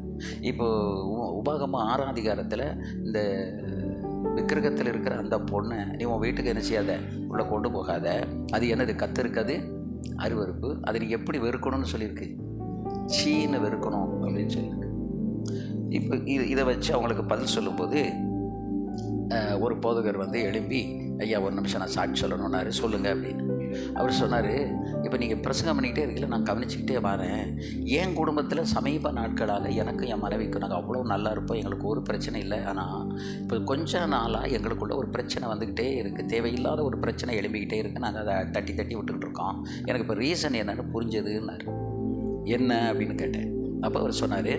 A: இப்போது உபாகமம் 6ஆம் அதிகாரத்தில் இந்த விக்கிரகத்தில் இருக்கிற அந்த பொண்ணை நீ உன் வீட்டுக்கு என்ன செய்யாத, உள்ளே கொண்டு போகாத, அது என்னது, கத்திருக்கிறது அருவருப்பு, அதை நீ எப்படி வெறுக்கணும்னு சொல்லியிருக்கு, சீன்னு வெறுக்கணும் அப்படின்னு சொல்லியிருக்கு. இப்போ இதை வச்சு அவங்களுக்கு பதில் சொல்லும்போது ஒரு போதகர் வந்து எழும்பி, ஐயா ஒரு நிமிஷம் நான் சாட்சி சொல்லணுன்னாரு, சொல்லுங்கள் அப்படின்னு. அவர் சொன்னார், இப்போ நீங்கள் பிரசங்கம் பண்ணிக்கிட்டே இருக்கல, நான் கவனிச்சுக்கிட்டே வரேன். என் குடும்பத்தில் சமீப நாட்களால் எனக்கும் என் மனைவிக்கும் நாங்கள் அவ்வளோ நல்லா இருப்போம், எங்களுக்கு ஒரு பிரச்சனை இல்லை. ஆனால் இப்போ கொஞ்ச நாளாக எங்களுக்குள்ள ஒரு பிரச்சனை வந்துக்கிட்டே இருக்குது, தேவையில்லாத ஒரு பிரச்சனை எழும்பிக்கிட்டே இருக்குது. நாங்கள் அதை தட்டி தட்டி விட்டுக்கிட்டு இருக்கோம். எனக்கு இப்போ ரீசன் என்னன்னு புரிஞ்சதுன்னாரு. என்ன அப்படின்னு கேட்டேன். அப்போ அவர் சொன்னார்,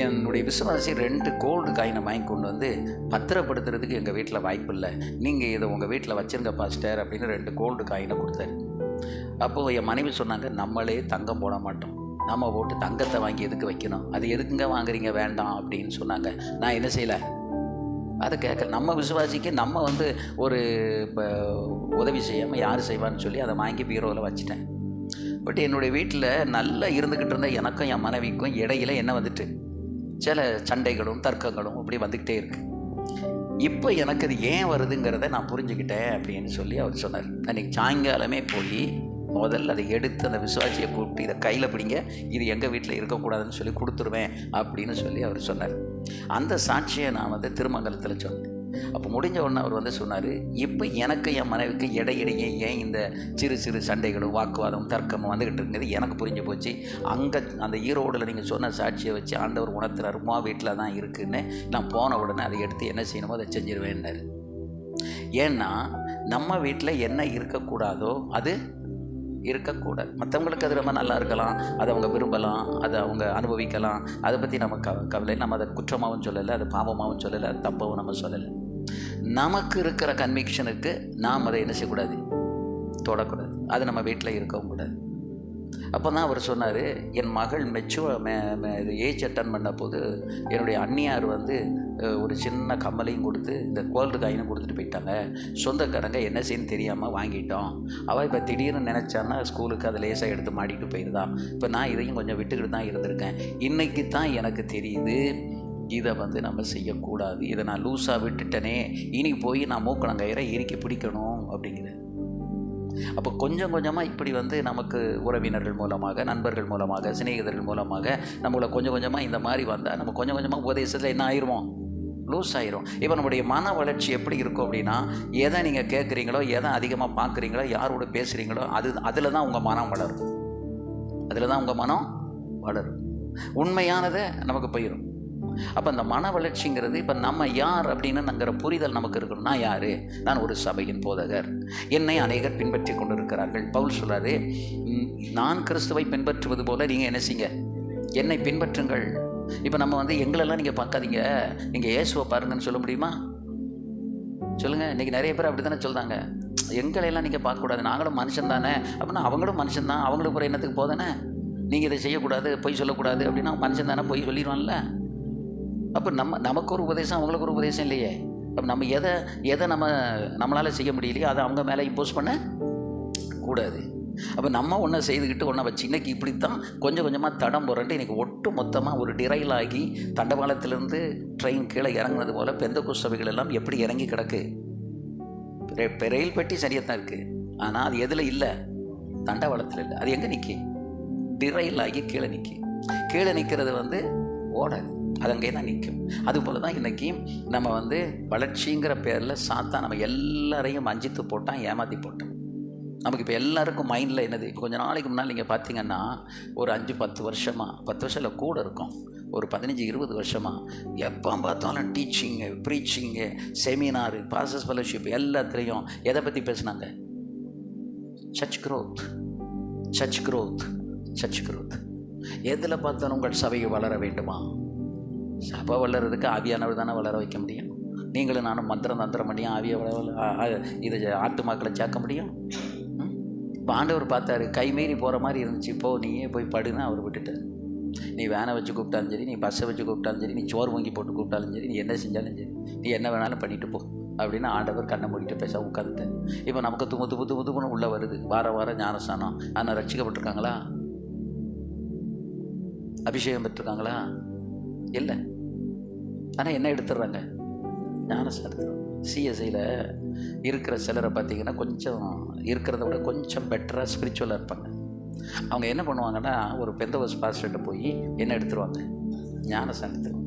A: என்னுடைய விசுவாசி 2 கோல்டு காயினை வாங்கி கொண்டு வந்து பத்திரப்படுத்துறதுக்கு எங்கள் வீட்டில் வாய்ப்பு இல்லை, நீங்கள் இதை உங்கள் வீட்டில் வச்சுருங்க பாஸ்டர் அப்படின்னு 2 கோல்டு காயினை கொடுத்தாரு. அப்போது என் மனைவி சொன்னாங்க, நம்மளே தங்கம் போட மாட்டோம், நம்ம போட்டு தங்கத்தை வாங்கி எதுக்கு வைக்கணும், அது எதுக்குங்க வாங்குறீங்க, வேண்டாம் அப்படின்னு சொன்னாங்க. நான் என்ன செய்யலை, அதை கேட்கல. நம்ம விசுவாசிக்கு நம்ம வந்து ஒரு இப்போ உதவி செய்யாமல் யார் செய்வான்னு சொல்லி அதை வாங்கி பீரோவில் வச்சுட்டேன். பட் என்னுடைய வீட்டில் நல்லா இருந்துக்கிட்டு இருந்த எனக்கும் என் மனைவிக்கும் இடையில என்ன வந்துட்டு சில சண்டைகளும் தர்க்கங்களும் அப்படி வந்துக்கிட்டே இருக்கு. இப்போ எனக்கு அது ஏன் வருதுங்கிறத நான் புரிஞ்சுக்கிட்டேன் அப்படின்னு சொல்லி அவர் சொன்னார். அன்றைக்கி சாயங்காலமே போய் முதல்ல அதை எடுத்து அந்த விசுவாசியை கூப்பிட்டு, இதை கையில் பிடிங்க, இது எங்கள் வீட்டில் இருக்கக்கூடாதுன்னு சொல்லி கொடுத்துருவேன் அப்படின்னு சொல்லி அவர் சொன்னார். அந்த சாட்சியை நான் வந்து திருமங்கலத்தில் சொன்னேன். அப்போ முடிஞ்ச உடனே அவர் வந்து சொன்னார், இப்போ எனக்கு என் மனைவிக்கு இடையிடையே ஏன் இந்த சிறு சிறு சண்டைகளும் வாக்குவாதம் தர்க்கமும் வந்துக்கிட்டு இருக்கிறது எனக்கு புரிஞ்சு போச்சு. அங்கே அந்த ஈரோடில் நீங்கள் சொன்ன சாட்சியை வச்சு ஆண்டவர் உணர்த்துறாரு, உமா வீட்டில் தான் இருக்குதுன்னு. நான் போன உடனே அதை எடுத்து என்ன செய்யணுமோ அதை செஞ்சிருவேன்னாரு. ஏன்னா நம்ம வீட்டில் என்ன இருக்கக்கூடாதோ அது இருக்கக்கூடாது. மற்றவங்களுக்கு அது ரொம்ப நல்லா இருக்கலாம், அதை அவங்க விரும்பலாம், அதை அவங்க அனுபவிக்கலாம், அதை பற்றி நம்ம கவலை. நம்ம அதை குற்றமாகவும் சொல்லலை, அது பாவமாகவும் சொல்லலை, அது தப்பாகவும் நம்ம சொல்லலை. நமக்கு இருக்கிற கன்விக்ஷனுக்கு நாம் அதை என்ன செய்யக்கூடாது, தொடக்கூடாது. அது நம்ம வீட்டில் இருக்கவும் கூடாது. அப்போ தான் அவர் சொன்னார், என் மகள் ஏஜ் அட்டன் பண்ண போது என்னுடைய அண்ணியார் வந்து ஒரு சின்ன கம்மலையும் கொடுத்து இந்த கோல்டு காயினும் கொடுத்துட்டு போயிட்டாங்க. சொந்தக்காரங்க என்ன செய்யணும்னு தெரியாமல் வாங்கிட்டோம். அவள் இப்போ திடீர்னு நினச்சான்னா ஸ்கூலுக்கு அதை லேசாக எடுத்து மாட்டிட்டு போயிருந்தா. இப்போ நான் இதையும் கொஞ்சம் விட்டுக்கிட்டு தான் இருந்திருக்கேன். இன்றைக்கி தான் எனக்கு தெரியுது இதை வந்து நம்ம செய்யக்கூடாது, இதை நான் லூஸாக விட்டுட்டேனே, இனி போய் நான் மூக்கணங்கயிறை இறுக்கி பிடிக்கணும் அப்படிங்கிறது. அப்போ கொஞ்சம் கொஞ்சமாக இப்படி வந்து நமக்கு உறவினர்கள் மூலமாக, நண்பர்கள் மூலமாக, சிநேகிதர்கள் மூலமாக நம்மளை கொஞ்சம் கொஞ்சமாக இந்த மாதிரி வந்தால் நம்ம கொஞ்சம் கொஞ்சமாக உபதேசத்தில் என்ன ஆயிடுவோம், லூஸ் ஆயிரும். இப்போ நம்முடைய மன வளர்ச்சி எப்படி இருக்கும் அப்படின்னா, எதை நீங்கள் கேட்குறீங்களோ, எதை அதிகமாக பார்க்குறீங்களோ, யாரோட பேசுகிறீங்களோ அதில் தான் உங்கள் மனம் வளரும். அதில் தான் உங்கள் மனம் வளரும். உண்மையானதை நமக்கு போயிடும். அப்போ அந்த மன வளர்ச்சிங்கிறது, இப்போ நம்ம யார் அப்படின்னு நாங்கிற புரிதல் நமக்கு இருக்கணும். நான் யார், நான் ஒரு சபையின் போதகர், என்னை அநேகர் பின்பற்றி கொண்டு இருக்கிறார்கள். பவுல் சொல்கிறாரு, நான் கிறிஸ்துவை பின்பற்றுவது போல நீங்கள் என்ன செய்யுங்க, என்னை பின்பற்றுங்கள். இப்போ நம்ம வந்து எங்களெல்லாம் நீங்கள் பார்க்காதீங்க, நீங்கள் இயேசுவை பாருங்கன்னு சொல்ல முடியுமா? சொல்லுங்கள். இன்றைக்கி நிறைய பேர் அப்படி தானே சொல்கிறாங்க, எங்களையெல்லாம் நீங்கள் பார்க்கக்கூடாது, நாங்களும் மனுஷன் தானே அப்படின்னா. அவங்களும் மனுஷன் தான், அவங்களுக்கு ஒரு எண்ணத்துக்கு போதானே, நீங்கள் இதை செய்யக்கூடாது, பொய் சொல்லக்கூடாது அப்படின்னா மனுஷன் தானே, பொய் சொல்லிடுவான்ல. அப்போ நமக்கு ஒரு உபதேசம், அவங்களுக்கு ஒரு உபதேசம் இல்லையே. அப்போ நம்ம எதை நம்மளால் செய்ய முடியலையோ அதை அவங்க மேலே இம்போஸ் பண்ண கூடாது. அப்போ நம்ம ஒன்றை செய்துக்கிட்டு ஒன்றை வச்சு இன்றைக்கி இப்படித்தான் கொஞ்சம் கொஞ்சமாக தடம் போகிறேன்ட்டு இன்றைக்கி ஒட்டு மொத்தமாக ஒரு டிரைல் ஆகி தண்டவாளத்திலேருந்து ட்ரெயின் கீழே இறங்குனது போல் பெந்தகோஸ்து சபைகள் எல்லாம் எப்படி இறங்கி கிடக்கு. ரயில் பெட்டி சரியாக தான் இருக்குது, ஆனால் அது எதில் இல்லை, தண்டவாளத்தில் இல்லை. அது எங்கே நிற்கி, டிரைல் ஆகி கீழே நிற்கி. கீழே நிற்கிறது வந்து ஓடாது, அது அங்கே தான் நிற்கும். அதுபோல் தான் இன்றைக்கி நம்ம வந்து வளர்ச்சிங்கிற பேரில் சாத்தா நம்ம எல்லாரையும் வஞ்சித்து போட்டான், ஏமாற்றி போட்டான். நமக்கு இப்போ எல்லாருக்கும் மைண்டில் என்னது, இப்போ கொஞ்சம் நாளைக்கு முன்னால் நீங்கள் பார்த்தீங்கன்னா ஒரு 5-10 வருஷமாக, 10 வருஷம் இல்லை கூட இருக்கும், ஒரு 15-20 வருஷமாக எப்போ பார்த்தாலும் teaching, preaching, seminar, pastors fellowship எல்லாத்துலேயும் எதை பற்றி பேசுனாங்க? Church growth, church growth, church growth. எதில் பார்த்தாலும் உங்கள் சபையை வளர வேண்டுமா? சபை வளர்கிறதுக்கு ஆவியானவர் தானே வளர வைக்க முடியும். நீங்களும் நானும் மந்திரம் தந்திரம் பண்ணி ஆவியை இதை ஆத்துமாக்களை சேர்க்க முடியும்? இப்போ ஆண்டவர் பார்த்தாரு, கைமீறி போகிற மாதிரி இருந்துச்சு, இப்போது நீயே போய் படுன்னு அவர் விட்டுட்டார். நீ வேனை வச்சு கூப்பிட்டாலும் சரி, நீ பஸ்ஸை வச்சு கூப்பிட்டாலும் சரி, நீ சோறு வாங்கி போட்டு கூப்பிட்டாலும் சரி, நீ என்ன செஞ்சாலும் சரி, நீ என்ன வேணாலும் பண்ணிட்டு போ அப்படின்னு ஆண்டவர் கண்ணை மூடிட்டு பேச உட்காந்துட்டேன். இப்போ நமக்கு துமுன்னு உள்ளே வருது, வாரம் ஞானஸ்தானம். ஆனால் ரட்சிக்கப்பட்டிருக்காங்களா? அபிஷேகம் பெற்றிருக்காங்களா? இல்லை. ஆனால் என்ன எடுத்துடுறாங்க? ஞானஸ்தானம். சிஎஸ்ஐயில் இருக்கிற சிலரை பார்த்தீங்கன்னா கொஞ்சம் இருக்கிறத விட கொஞ்சம் பெட்டராக ஸ்பிரிச்சுவலாக இருப்பாங்க. அவங்க என்ன பண்ணுவாங்கன்னா, ஒரு பெந்தகோஸ்து பாஸ்டர்கிட்ட போய் என்ன எடுத்துருவாங்க? ஞானஸ்தானம் எடுத்துருவாங்க.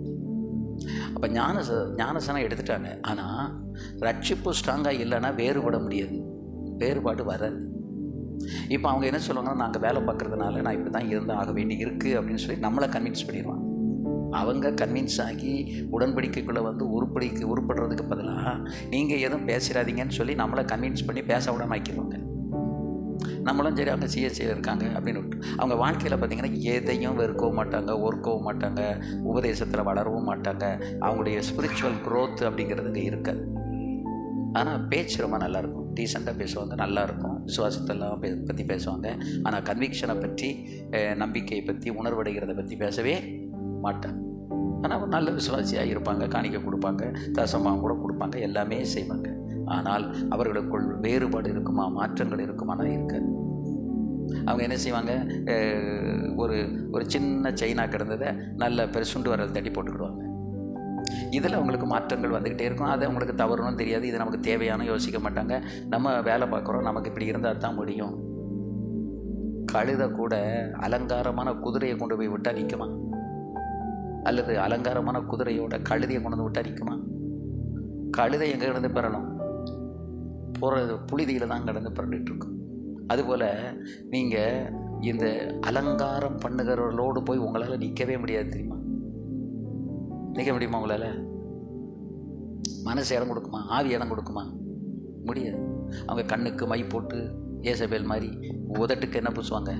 A: அப்போ ஞானஸ்தானம் எடுத்துட்டாங்க. ஆனால் ரட்சிப்பு ஸ்ட்ராங்காக இல்லைன்னா வேறுபட முடியாது, வேறுபாடு வராது. இப்போ அவங்க என்ன சொல்லுவாங்கன்னா, நாங்கள் வேலை பார்க்குறதுனால நான் இப்படி தான் இருந்தால் ஆக வேண்டி இருக்குது அப்படின்னு சொல்லி நம்மளை கன்வின்ஸ் பண்ணிடுவாங்க. அவங்க கன்வின்ஸ் ஆகி உடன்படிக்கைக்குள்ளே வந்து உருப்படுறதுக்கு பதிலாக நீங்கள் எதுவும் பேசிடாதீங்கன்னு சொல்லி நம்மளை கன்வின்ஸ் பண்ணி பேச விடாம ஆக்கிடுவாங்க. நம்மளும் சரி அவங்க சிஎஸ்சியில் இருக்காங்க அப்படின்னு விட்டு அவங்க வாழ்க்கையில் பார்த்திங்கன்னா எதையும் வெறுக்கவும் மாட்டாங்க, ஒர்க்கவும் மாட்டாங்க, உபதேசத்தில் வளரவும் மாட்டாங்க. அவங்களுடைய ஸ்பிரிச்சுவல் க்ரோத் அப்படிங்கிறதுங்க இருக்காது. ஆனால் பேச்சு ரொம்ப நல்லாயிருக்கும், டீசெண்டாக பேசுவாங்க, நல்லாயிருக்கும், விசுவாசத்தெல்லாம் பற்றி பேசுவாங்க. ஆனால் கன்விக்ஷனை பற்றி, நம்பிக்கையை பற்றி, உணர்வடைகிறத பற்றி பேசவே மாட்டாங்க. ஆனால் நல்ல விசுவாசியாக இருப்பாங்க, காணிக்கை கொடுப்பாங்க, தசமாக கூட கொடுப்பாங்க, எல்லாமே செய்வாங்க. ஆனால் அவர்களுக்குள் வேறுபாடு இருக்குமா, மாற்றங்கள் இருக்குமானா இருக்காது. அவங்க என்ன செய்வாங்க, ஒரு சின்ன செயினாக கிடந்ததை நல்ல பெருசுண்டு வரல் தட்டி போட்டுக்கிடுவாங்க. இதில் அவங்களுக்கு மாற்றங்கள் வந்துக்கிட்டே இருக்கும். அது அவங்களுக்கு தவறுன்னு தெரியாது, இது நமக்கு தேவையான யோசிக்க மாட்டாங்க. நம்ம வேலை பார்க்குறோம், நமக்கு இப்படி இருந்தால் தான் முடியும். கழுதை கூட அலங்காரமான குதிரையை கொண்டு போய் விட்டால் நிற்குமா? அல்லது அலங்காரமான குதிரையோட கழுதையை கொண்டு வந்து விட்டால் நிற்குமா? கழுதை எங்கே கிடந்து பெறணும்? புழுதியில் தான் கிடந்து பிறந்துட்டு இருக்கும். அதுபோல் நீங்கள் இந்த அலங்காரம் பண்ணுகிறவர்களோடு போய் உங்களால் நிற்கவே முடியாது, தெரியுமா? நிற்க முடியுமா உங்களால்? மனசு இடம் கொடுக்குமா? ஆவி இடம் கொடுக்குமா? முடியாது. அவங்க கண்ணுக்கு மை போட்டு ஏசபேல் மாதிரி, உதட்டுக்கு என்ன பூசுவாங்க?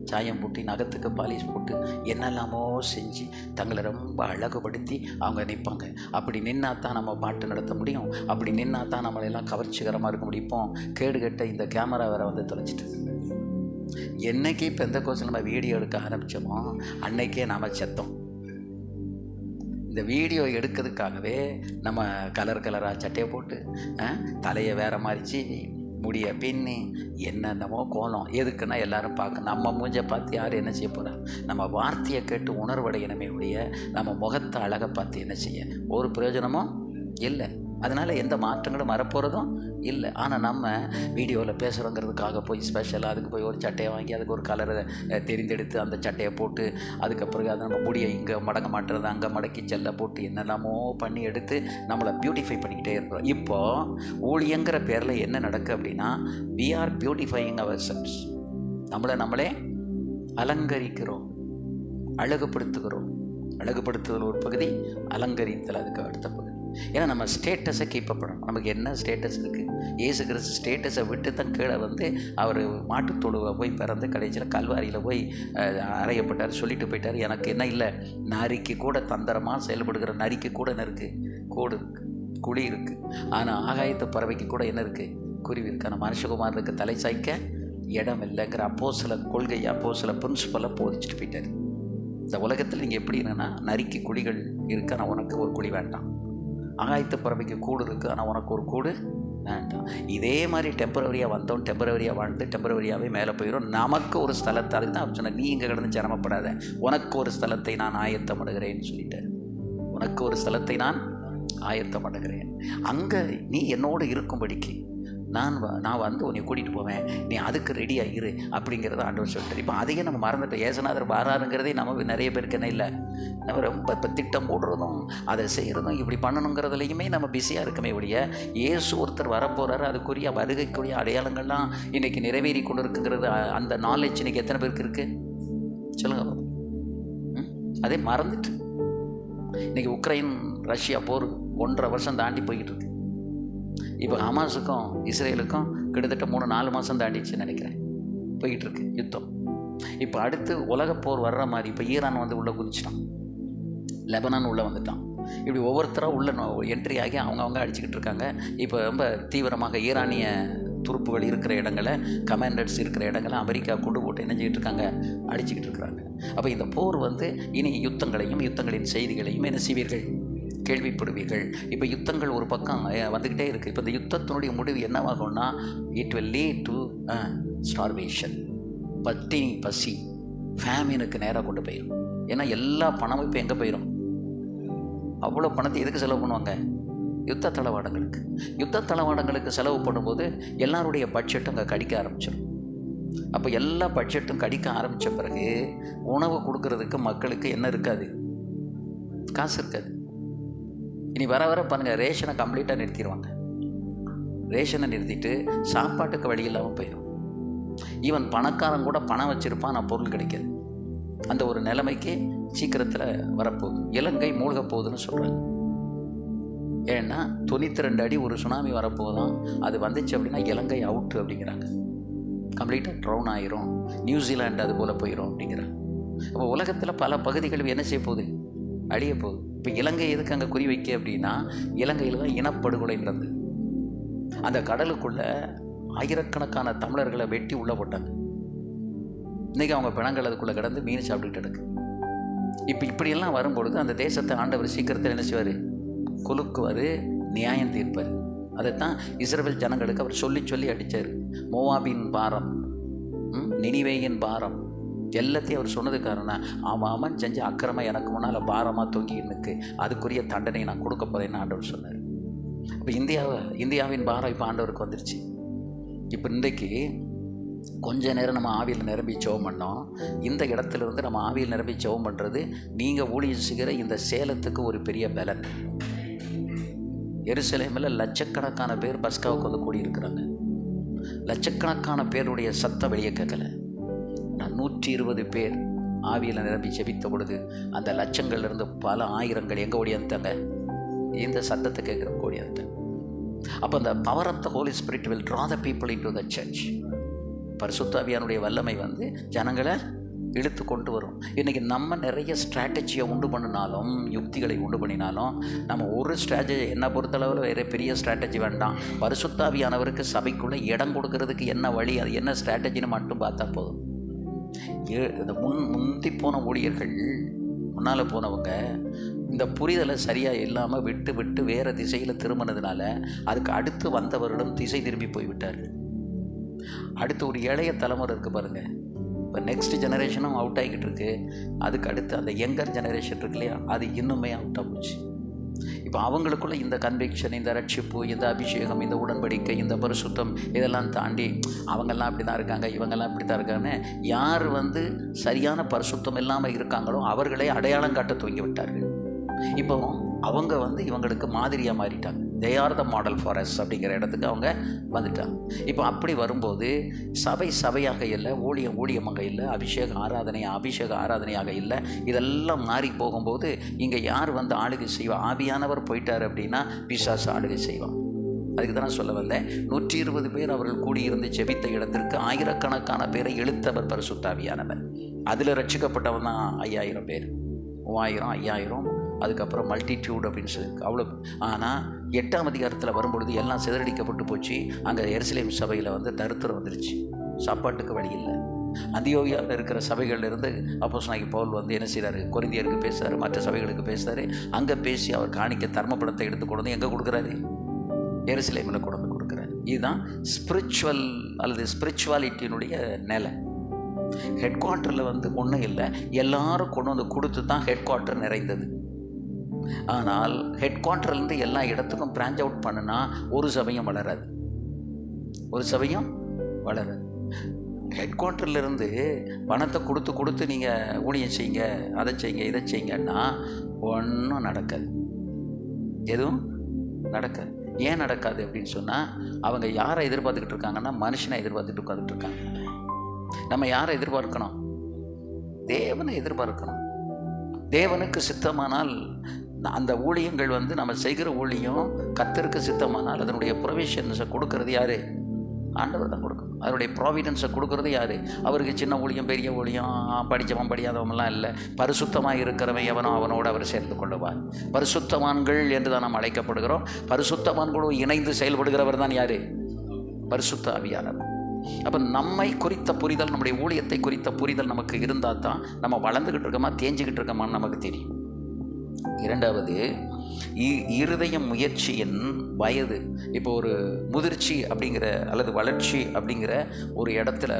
A: சாயம் போட்டு, நகத்துக்கு பாலிஷ் போட்டு, என்னெல்லாமோ செஞ்சு தங்களை ரொம்ப அழகுபடுத்தி அவங்க நிற்பாங்க. அப்படி நின்னா தான் நம்ம பாட்டு நடத்த முடியும், அப்படி நின்னா தான் நம்மளெல்லாம் கவர்ச்சிகரமாக இருக்க முடியும். இப்போ கேடுகட்ட இந்த கேமரா வேறு வந்து தொலைச்சிட்டு, என்னைக்கு பெந்தகோஸ்து நம்ம வீடியோ எடுக்க ஆரம்பித்தோமோ அன்னைக்கே நாம் செத்தோம். இந்த வீடியோ எடுக்கிறதுக்காகவே நம்ம கலராக சட்டையை போட்டு, தலையை வேறு மாதிரி சீவி, முடிய பின்னி, என்னென்னமோ கோலம். எதுக்குன்னா எல்லாரும் பார்க்க, நம்ம மூஞ்சை பார்த்து யார் என்ன செய்ய போகிறா? நம்ம வார்த்தையை கேட்டு உணர்வடையணுமே ஒழிய நம்ம முகத்தை அழகை பார்த்து என்ன செய்ய ஒரு பிரயோஜனமும் இல்லை. அதனால் எந்த மாற்றங்களும் வரப்போகிறதும் இல்லை. ஆனால் நம்ம வீடியோவில் பேசுகிறோங்கிறதுக்காக போய் ஸ்பெஷலாக அதுக்கு போய் ஒரு சட்டையை வாங்கி அதுக்கு ஒரு கலரை தெரிந்தெடுத்து அந்த சட்டையை போட்டு, அதுக்கப்புறம் அதை நம்ம முடியை இங்கே மடங்க மாட்டுறது, அங்கே மடக்கி செல்ல போட்டு, என்னெல்லாமோ பண்ணி எடுத்து நம்மளை பியூட்டிஃபை பண்ணிக்கிட்டே இருக்கிறோம். இப்போது ஊழியங்கிற பேரில் என்ன நடக்குது அப்படின்னா, we are beautifying ourselves. நம்மளே அலங்கரிக்கிறோம், அழகுபடுத்துகிறோம். அழகுபடுத்துதல் ஒரு பகுதி, அலங்கரித்தல் அதுக்கு அடுத்த பகுதி. ஏன்னா நம்ம ஸ்டேட்டஸை கீப்பப் பண்ணணும். நமக்கு என்ன ஸ்டேட்டஸ் இருக்குது? இயேசு கிறிஸ்து ஸ்டேட்டஸை விட்டு தான் கீழே வந்து அவர் மாட்டுத்தொழுவை போய் பிறந்து கடைசியில் கல்வாரியில் போய் அறையப்பட்டார், சொல்லிட்டு போயிட்டார். எனக்கு என்ன இல்லை, நரிக்கு கூட தந்திரமாக செயல்படுகிற நரிக்கு கூட என்ன இருக்குது? கோடு இருக்குது, குழி இருக்குது. ஆனால் ஆகாயத்து பறவைக்கு கூட என்ன இருக்குது? குருவி இருக்குது. ஆனால் மனுஷகுமாரனுக்கு தலை சாய்க்க இடம் இல்லைங்கிற சில கொள்கை, சில பிரின்சிபலை போதிச்சுட்டு போயிட்டார். இந்த உலகத்தில் நீங்கள் எப்படி என்னென்னா, நரிக்கு குழிகள் இருக்குது, ஆனால் உனக்கு ஒரு குழி வேண்டாம். ஆகாயத்து பறவைக்கு கூடு இருக்குது, ஆனால் உனக்கு ஒரு கூடு வேண்டாம். இதே மாதிரி டெம்பரவரியாக வந்தோம், டெம்பரவரியாக வாழ்ந்து டெம்பரவரியாகவே மேலே போயிடும். நமக்கு ஒரு ஸ்தலத்தை, அதுக்கு தான் சொன்னேன், நீ இங்கே கிடந்து சிரமப்படாத, உனக்கு ஒரு ஸ்தலத்தை நான் ஆயத்தப்படுகிறேன்னு சொல்லிட்டேன். உனக்கு ஒரு ஸ்தலத்தை நான் ஆயத்தப்படுகிறேன், அங்கே நீ என்னோடு இருக்கும்படிக்கு நான் வந்து உன்னை கூட்டிகிட்டு போவேன், நீ அதுக்கு ரெடியாக இரு அப்படிங்கிறத ஆண்டவர் சொல்லிட்டார். இப்போ அதையே நம்ம மறந்துட்டோம். ஏசுநாதர் வராருங்கிறதே நம்ம நிறைய பேருக்கு என்ன இல்லை, நம்ம ரொம்ப இப்போ திட்டம் போடுறதும் அதை செய்கிறதும் இப்படி பண்ணணுங்கிறதுலையுமே நம்ம பிஸியாக இருக்கமே ஒழிய, இயேசு ஒருத்தர் வரப்போகிறாரு, அதுக்குரிய வருகைக்குரிய அடையாளங்கள்லாம் இன்றைக்கி நிறைவேறி கொண்டு இருக்குங்கிறது அந்த நாலேஜ் இன்றைக்கி எத்தனை பேருக்கு இருக்குது சொல்லுங்க. அதே மறந்துட்டு இன்றைக்கி உக்ரைன் ரஷ்யா போர் 1.5 வருஷம் தாண்டி போய்கிட்டு இருக்கு. இப்போ ஹமாஸுக்கும் இஸ்ரேலுக்கும் கிட்டத்தட்ட 3-4 மாதம் தாண்டிச்சுன்னு நினைக்கிறேன் போய்கிட்டு இருக்கு யுத்தம். இப்போ அடுத்து உலகப்போர் வர்ற மாதிரி இப்போ ஈரான் வந்து உள்ளே குதிச்சிட்டான், லெபனான் உள்ளே வந்துட்டான். இப்படி ஒவ்வொருத்தராக உள்ள என்ட்ரி ஆகி அவங்க அடிச்சுக்கிட்டு இருக்காங்க. இப்போ ரொம்ப தீவிரமாக ஈரானிய துருப்புகள் இருக்கிற இடங்களை, கமாண்டர்ஸ் இருக்கிற இடங்களை அமெரிக்கா கொண்டு போட்டு என்ன செஞ்சுட்டு இருக்காங்க, அடிச்சுக்கிட்டு இருக்கிறாங்க. அப்போ இந்த போர் வந்து இனி யுத்தங்களையும் யுத்தங்களின் செய்திகளையும் என்ன செய்வீர்கள், கேள்விப்படுவீர்கள். இப்போ யுத்தங்கள் ஒரு பக்கம் வந்துக்கிட்டே இருக்குது. இப்போ இந்த யுத்தத்தினுடைய முடிவு என்னவாகும்னா, it will lead to starvation, பசி, ஃபேமினுக்கு நேராக கொண்டு போயிடும். ஏன்னா எல்லா பணமும் இப்போ எங்கே போயிடும், அவ்வளோ பணத்தை எதுக்கு செலவு பண்ணுவாங்க, யுத்த தளவாடங்களுக்கு. யுத்த தளவாடங்களுக்கு செலவு பண்ணும்போது எல்லாருடைய பட்ஜெட்டும் அங்கே கடிக்க ஆரம்பிச்சிடும். அப்போ எல்லா பட்ஜெட்டும் கடிக்க ஆரம்பித்த பிறகு உணவு கொடுக்கறதுக்கு மக்களுக்கு என்ன இருக்காது, காசு இருக்காது. இனி வர வர பாருங்கள், ரேஷனை கம்ப்ளீட்டாக நிறுத்திடுவாங்க. ரேஷனை நிறுத்திட்டு சாப்பாட்டுக்கு வழி இல்லாமல் போயிடும். ஈவன் பணக்காரன் கூட பணம் வச்சுருப்பான், நான் பொருள் கிடைக்காது. அந்த ஒரு நிலைமைக்கு சீக்கிரத்தில் வரப்போகுது. இலங்கை மூழ்க போகுதுன்னு சொல்கிறாங்க. ஏன்னா 92 அடி ஒரு சுனாமி வரப்போதான், அது வந்துச்சு அப்படின்னா இலங்கை அவுட்டு அப்படிங்கிறாங்க. கம்ப்ளீட்டாக ட்ரவுன் ஆயிரும், நியூசிலாண்டு அது போல் போயிடும் அப்படிங்கிறாங்க. அப்போ உலகத்தில் பல பகுதிகள் என்ன செய்ய போகுது, அழிய போகுது. இப்போ இலங்கை எதுக்கு அங்கே குறி வைக்க அப்படின்னா, இலங்கையில் தான் இனப்படுகொலை நடந்தது. அந்த கடலுக்குள்ளே ஆயிரக்கணக்கான தமிழர்களை வெட்டி உள்ளே போட்டாங்க. இன்றைக்கி அவங்க பிணங்கள் அதுக்குள்ளே கிடந்து மீன் சாப்பிட்டுக்கிட்டு இருக்கு. இப்போ இப்படியெல்லாம் வரும்பொழுது அந்த தேசத்தை ஆண்டவர் சீக்கிரத்தில் என்ன செய்வார், குலுக்குவார், நியாயம் தீர்ப்பார். அதைத்தான் இஸ்ரவேல் ஜனங்களுக்கு அவர் சொல்லி சொல்லி அடித்தார். மோவாபின் பாரம், நினிவேயின் பாரம், எல்லாத்தையும் அவர் சொன்னது காரணம், அவன் செஞ்ச அக்கிரமம் எனக்கு முன்னால் பாரமாக தொங்கினுக்கு, அதுக்குரிய தண்டனை நான் கொடுக்க போகிறேன்னு ஆண்டவர் சொன்னார். இப்போ இந்தியாவின் பாரம் இப்போ ஆண்டவருக்கு வந்துருச்சு. இப்போ இன்றைக்கு கொஞ்ச நேரம் நம்ம ஆவியில் நிரம்பி ஜெபம் பண்ணோம். இந்த இடத்துல இருந்து நம்ம ஆவியில் நிரம்பி ஜெபம் பண்ணுறது, நீங்கள் ஊழியம் செய்கிற இந்த சேலத்துக்கு ஒரு பெரிய பலன். எருசலேமில் லட்சக்கணக்கான பேர் பஸ்காவுக்கு வந்து கூடியிருக்கிறாங்க. லட்சக்கணக்கான பேருடைய சத்தம் வெளியே கேட்கலை. நான் 120 பேர் ஆவியில் நிரம்பி ஜெபித்த பொழுது அந்த லட்சங்கள்லேருந்து பல ஆயிரங்கள் எங்கே ஓடியாந்தாங்க, இந்த சத்தத்தை கேட்குற ஓடியாந்தாங்க. அப்போ அந்த power of the Holy Spirit will draw the people into the church. பரிசுத்த ஆவியானுடைய வல்லமை வந்து ஜனங்களை இழுத்து கொண்டு வரும். இன்றைக்கி நம்ம நிறைய ஸ்ட்ராட்டஜியை உண்டு பண்ணினாலும், யுக்திகளை உண்டு பண்ணினாலும், நம்ம ஒரு ஸ்ட்ராட்டஜி என்ன பொறுத்தளவில் வேறு பெரிய ஸ்ட்ராட்டஜி வேண்டாம். பரிசுத்த ஆவியானவருக்கு சபைக்குள்ளே இடம் கொடுக்கறதுக்கு என்ன வழி, அது என்ன ஸ்ட்ராட்டஜின்னு மட்டும் பார்த்தா போதும். இந்த முந்தி போன ஊழியர்கள், முன்னால் போனவங்க இந்த புரிதலை சரியாக இல்லாமல் விட்டு வேறு திசையில் திரும்பினதுனால அதுக்கு அடுத்து வந்தவர்களும் திசை திரும்பி போய்விட்டார்கள். அடுத்து ஒரு இளைய தலைமுறை இருக்குது பாருங்கள். இப்போ நெக்ஸ்ட் ஜெனரேஷனும் அவுட் ஆகிக்கிட்டு இருக்கு. அதுக்கு அடுத்து அந்த யங்கர் ஜெனரேஷன் இருக்கு இல்லையா, அது இன்னுமே அவுட்டாக போச்சு. இப்போ அவங்களுக்குள்ள இந்த கன்விக்ஷன், இந்த ரட்சிப்பு, இந்த அபிஷேகம், இந்த உடன்படிக்கை, இந்த பரிசுத்தம், இதெல்லாம் தாண்டி அவங்கெல்லாம் அப்படி தான் இருக்காங்க, இவங்கெல்லாம் இப்படி தான் இருக்காங்கன்னு யார் வந்து சரியான பரிசுத்தம் இல்லாமல் இருக்காங்களோ அவர்களே அடையாளம் காட்ட துவங்கி விட்டார்கள். இப்போ அவங்க வந்து இவங்களுக்கு மாதிரியாக மாறிட்டாங்க. They are the model for us அப்படிங்கிற இடத்துக்கு அவங்க வந்துட்டாங்க. இப்போ அப்படி வரும்போது சபையாக இல்லை, ஊழியமாக இல்லை, அபிஷேக ஆராதனையாக இல்லை, இதெல்லாம் மாறி போகும்போது இங்கே யார் வந்து ஆளுகை செய்வா? ஆவியானவர் போயிட்டார் அப்படின்னா பிசாசு ஆளுகை செய்வான். அதுக்கு தான் சொல்ல வந்தேன். 120 பேர் அவர்கள் கூடியிருந்து ஜெபித்த இடத்திற்கு ஆயிரக்கணக்கான பேரை இழுத்தவர் பரிசுத்த ஆவியானவர். அதில் ரட்சிக்கப்பட்டவன் தான் 5000 பேர், 3000, 5000, அதுக்கப்புறம் மல்டிடியூட் அப்படின்னு சொல்லியிருக்கு. அவ்வளோ. ஆனால் 8ஆம் அதிகாரத்தில் வரும்பொழுது எல்லாம் சிதறடிக்கப்பட்டு போச்சு. அங்கே எருசலேம் சபையில் வந்து தரித்திரம் வந்துருச்சு, சாப்பாட்டுக்கு வழி இல்லை. அந்தியோகியாவில் இருக்கிற சபைகளிலிருந்து அப்போஸ்தலனாகிய பவுல் வந்து என்ன செய்கிறாரு, கொரிந்தியருக்கு பேசுகிறாரு, மற்ற சபைகளுக்கு பேசுகிறாரு. அங்கே பேசி அவர் காணிக்க தர்மபடத்தை எடுத்து கொண்டு வந்து எங்கே கொடுக்குறாரு, எருசலேமில் கொண்டு வந்து கொடுக்குறாரு. இதுதான் ஸ்பிரிச்சுவல் அல்லது ஸ்பிரிச்சுவாலிட்டியினுடைய நிலை. ஹெட் குவார்ட்டரில் வந்து ஒன்றும் இல்லை, எல்லாரும் கொண்டு வந்து கொடுத்து தான் ஹெட் குவார்ட்டர் நிறைந்தது. ஆனால் ஹெட் குவார்ட்டர்லேருந்து எல்லா இடத்துக்கும் பிரான்ச் அவுட் பண்ணுனா ஒரு சபையும் வளராது. ஒரு சபையும் வளராது. ஹெட் குவார்ட்டர்லேருந்து பணத்தை கொடுத்து நீங்கள் ஊழியம் செய்யுங்க, அதை செய்யுங்க, இதை செய்யுங்கன்னா ஒன்றும் நடக்காது, எதுவும் நடக்காது. ஏன் நடக்காது அப்படின்னு சொன்னால், அவங்க யாரை எதிர்பார்த்துக்கிட்டு இருக்காங்கன்னா மனுஷனை எதிர்பார்த்துட்டு உட்காந்துட்டு இருக்காங்க. நம்ம யாரை எதிர்பார்க்கணும்? தேவனை எதிர்பார்க்கணும். தேவனுக்கு சித்தமானால் அந்த ஊழியங்கள் நம்ம செய்கிற ஊழியம் கர்த்தருக்கு சித்தமானால் அதனுடைய ப்ரொவிஷன்ஸை கொடுக்கறது யார்? ஆண்டவர் தான் கொடுக்கணும். அதனுடைய ப்ராவிடன்ஸை கொடுக்கறது யார்? அவருக்கு சின்ன ஊழியம் பெரிய ஊழியம் படித்தவன் படியாதவன்லாம் இல்லை. பரிசுத்தமாக இருக்கிறவன் எவனோ அவனோடு அவர் சேர்ந்து கொள்ளுவார். பரிசுத்தவான்கள் என்று தான் நாம் அழைக்கப்படுகிறோம். பரிசுத்தவான்களோடு இணைந்து செயல்படுகிறவர் தான் யார்? பரிசுத்த ஆவியானவர். அப்போ நம்மை குறித்த புரிதல், நம்முடைய ஊழியத்தை குறித்த புரிதல் நமக்கு இருந்தால் தான் நம்ம வளர்ந்துக்கிட்டு இருக்கோமா தேஞ்சிக்கிட்டு இருக்கோமான்னு நமக்கு தெரியும். இரண்டாவது, இருதய முயற்சியின் வயது. இப்போ ஒரு முதிர்ச்சி அப்படிங்கிற அல்லது வளர்ச்சி அப்படிங்கிற ஒரு இடத்துல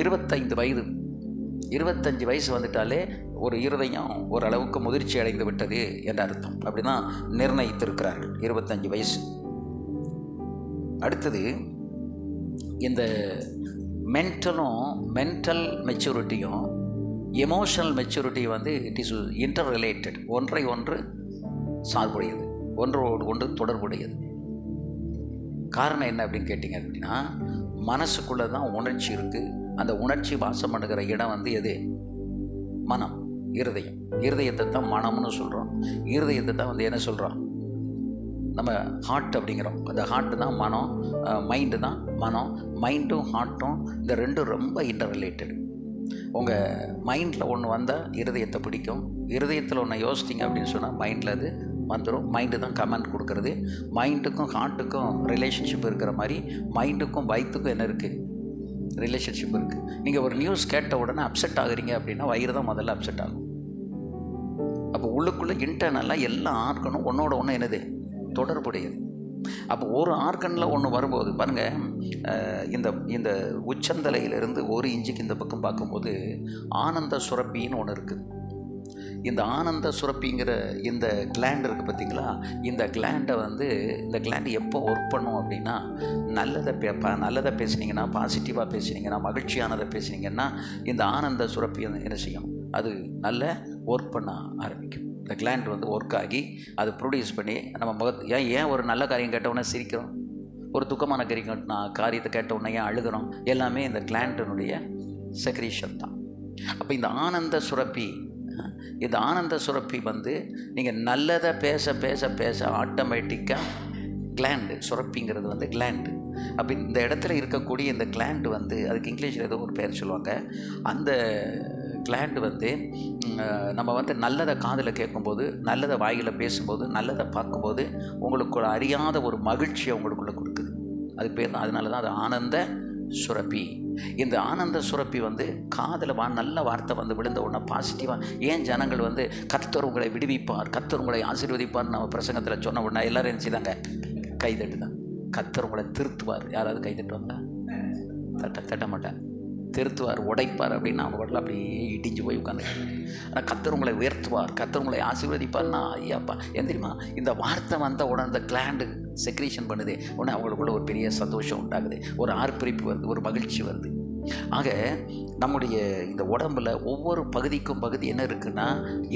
A: 25 வயது, 25 வயசு வந்துட்டாலே ஒரு இருதயம் ஓரளவுக்கு முதிர்ச்சி அடைந்து விட்டது என்ற அர்த்தம். அப்படி தான் நிர்ணயித்திருக்கிறார்கள், 25 வயசு. அடுத்தது, இந்த மென்டல் மெச்சூரிட்டியும் emotional maturity it is interrelated, ஒன்றை ஒன்று சார்புடையது, ஒன்றோடு ஒன்று தொடர்புடையது. காரணம் என்ன அப்படின்னு கேட்டிங்க அப்படின்னா, மனசுக்குள்ளே தான் உணர்ச்சி இருக்குது. அந்த உணர்ச்சி வாசம் பண்ணுகிற இடம் எது? மனம், இருதயம். இருதயத்தை தான் மனம்னு சொல்கிறோம். இருதயத்தை தான் என்ன சொல்கிறோம்? நம்ம ஹார்ட் அப்படிங்கிறோம். அந்த ஹார்ட்டு தான் மனம், மைண்டு தான் மனம். மைண்டும் ஹார்ட்டும் இந்த ரெண்டும் ரொம்ப இன்டர் ரிலேட்டடு. உங்கள் மைண்டில் ஒன்று வந்தால் இருதயத்தை பிடிக்கும். இருதயத்தில் ஒன்று யோசிச்சிங்க அப்படின்னு சொன்னால் மைண்டில் அது வந்துடும். மைண்டு தான் கமெண்ட் கொடுக்கறது. மைண்டுக்கும் ஹார்ட்டுக்கும் ரிலேஷன்ஷிப் இருக்கிற மாதிரி மைண்டுக்கும் வயிற்றுக்கும் என்ன இருக்குது? ரிலேஷன்ஷிப் இருக்குது. நீங்கள் ஒரு நியூஸ் கேட்ட உடனே அப்செட் ஆகுறீங்க அப்படின்னா வயிறு தான் முதல்ல அப்செட் ஆகும். அப்போ உள்ளுக்குள்ளே இன்டர்னலாக எல்லா ஆர்கனும் ஒன்றோட ஒன்று என்னது? தொடர்புடையது. அப்போ ஒரு ஆர்கனில் ஒன்று வரும்போது பாருங்கள், இந்த உச்சந்தலையிலிருந்து 1 இன்ச்சுக்கு இந்த பக்கம் பார்க்கும்போது ஆனந்த சுரப்பின்னு ஒன்று இருக்குது. இந்த ஆனந்த சுரப்பிங்கிற இந்த கிளாண்ட் இருக்குது பார்த்தீங்களா? இந்த கிளாண்டை இந்த கிளாண்டு எப்போ ஒர்க் பண்ணும் அப்படின்னா, நல்லதை பேசுனீங்கன்னா, பாசிட்டிவாக பேசுனீங்கன்னா, மகிழ்ச்சியானதை பேசுனீங்கன்னா இந்த ஆனந்த சுரப்பி என்ன செய்யும்? அது நல்ல ஒர்க் பண்ண ஆரம்பிக்கும். இந்த கிளாண்ட் ஒர்க் ஆகி அதை ப்ரொடியூஸ் பண்ணி நம்ம ஏன் ஒரு நல்ல காரியம் கேட்டவுடனே சிரிக்கிறோம், ஒரு துக்கமான காரியத்தை கேட்டவுடனே ஏன் அழுகிறோம்? எல்லாமே இந்த கிளாண்டினுடைய செக்ரீஷன் தான். அப்போ இந்த ஆனந்த சுரப்பி நீங்கள் நல்லதை பேச ஆட்டோமேட்டிக்காக கிளாண்டு சுரப்பிங்கிறது கிளாண்டு. அப்போ இந்த இடத்துல இருக்கக்கூடிய இந்த கிளாண்டு அதுக்கு இங்கிலீஷில் ஏதோ ஒரு பேர் சொல்லுவாங்க. அந்த கிளாண்டு நம்ம நல்லதை காதில் கேட்கும்போது, நல்லதை வாயில் பேசும்போது, நல்லதை பார்க்கும்போது உங்களுக்குள்ள அறியாத ஒரு மகிழ்ச்சியை உங்களுக்குள்ளே கொடுக்குது. அது பேர் தான், அதனால தான் அது ஆனந்த சுரப்பி. இந்த ஆனந்த சுரப்பி காதில் நல்ல வார்த்தை விழுந்த உடனே பாசிட்டிவாக. ஏன் ஜனங்கள் கர்த்தர் உங்களை விடுவிப்பார், கர்த்தர் உங்களை ஆசீர்வதிப்பார் நம்ம பிரசங்கத்தில் சொன்ன உடனே எல்லோரும் என்ன செய்தாங்க? கைதட்டு தான். கர்த்தர் உங்களை திருத்துவார். யாராவது கைதட்டுவாங்க? தட்ட மாட்டேன். திருத்துவார், உடைப்பார் அப்படின்னு அவங்க பாட்டில் அப்படியே இடிஞ்சு போய் உட்காந்து. ஆனால் கர்த்தர் உங்களை உயர்த்துவார், கர்த்தர் உங்களை ஆசீர்வதிப்பார்னா, ஐயாப்பா ஏன் தெரியுமா? இந்த வார்த்தை வந்த உடனே அந்த கிளாண்டு செக்ரீஷன் பண்ணுது. உடனே அவங்களுக்குள்ள ஒரு பெரிய சந்தோஷம் உண்டாகுது, ஒரு ஆர்ப்பரிப்பு வருது, ஒரு மகிழ்ச்சி வருது. ஆக நம்முடைய இந்த உடம்பில் ஒவ்வொரு பகுதிக்கும் பகுதி என்ன இருக்குன்னா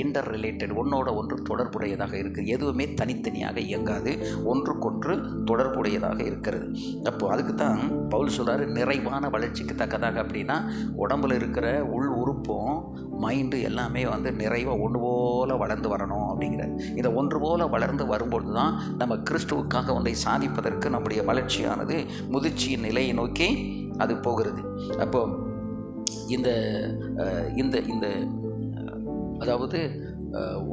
A: இன்டர் ரிலேட்டட், ஒன்றோட ஒன்று தொடர்புடையதாக இருக்குது. எதுவுமே தனித்தனியாக இயங்காது, ஒன்றுக்கொன்று தொடர்புடையதாக இருக்கிறது. அப்போது அதுக்கு தான் பவுல் சொல்கிறார், நிறைவான வளர்ச்சிக்கு தக்கதாக. அப்படின்னா உடம்பில் இருக்கிற உள் உறுப்பும் மைண்டு எல்லாமே நிறைவாக ஒன்று போல் வளர்ந்து வரணும் அப்படிங்கிற. இதை ஒன்று போல் வளர்ந்து வரும்பொழுது தான் நம்ம கிறிஸ்துவுக்காக ஒன்றை சாதிப்பதற்கு நம்முடைய வளர்ச்சியானது முதிர்ச்சியின் நிலையை நோக்கி அது போகிறது. அப்போ இந்த இந்த இந்த அதாவது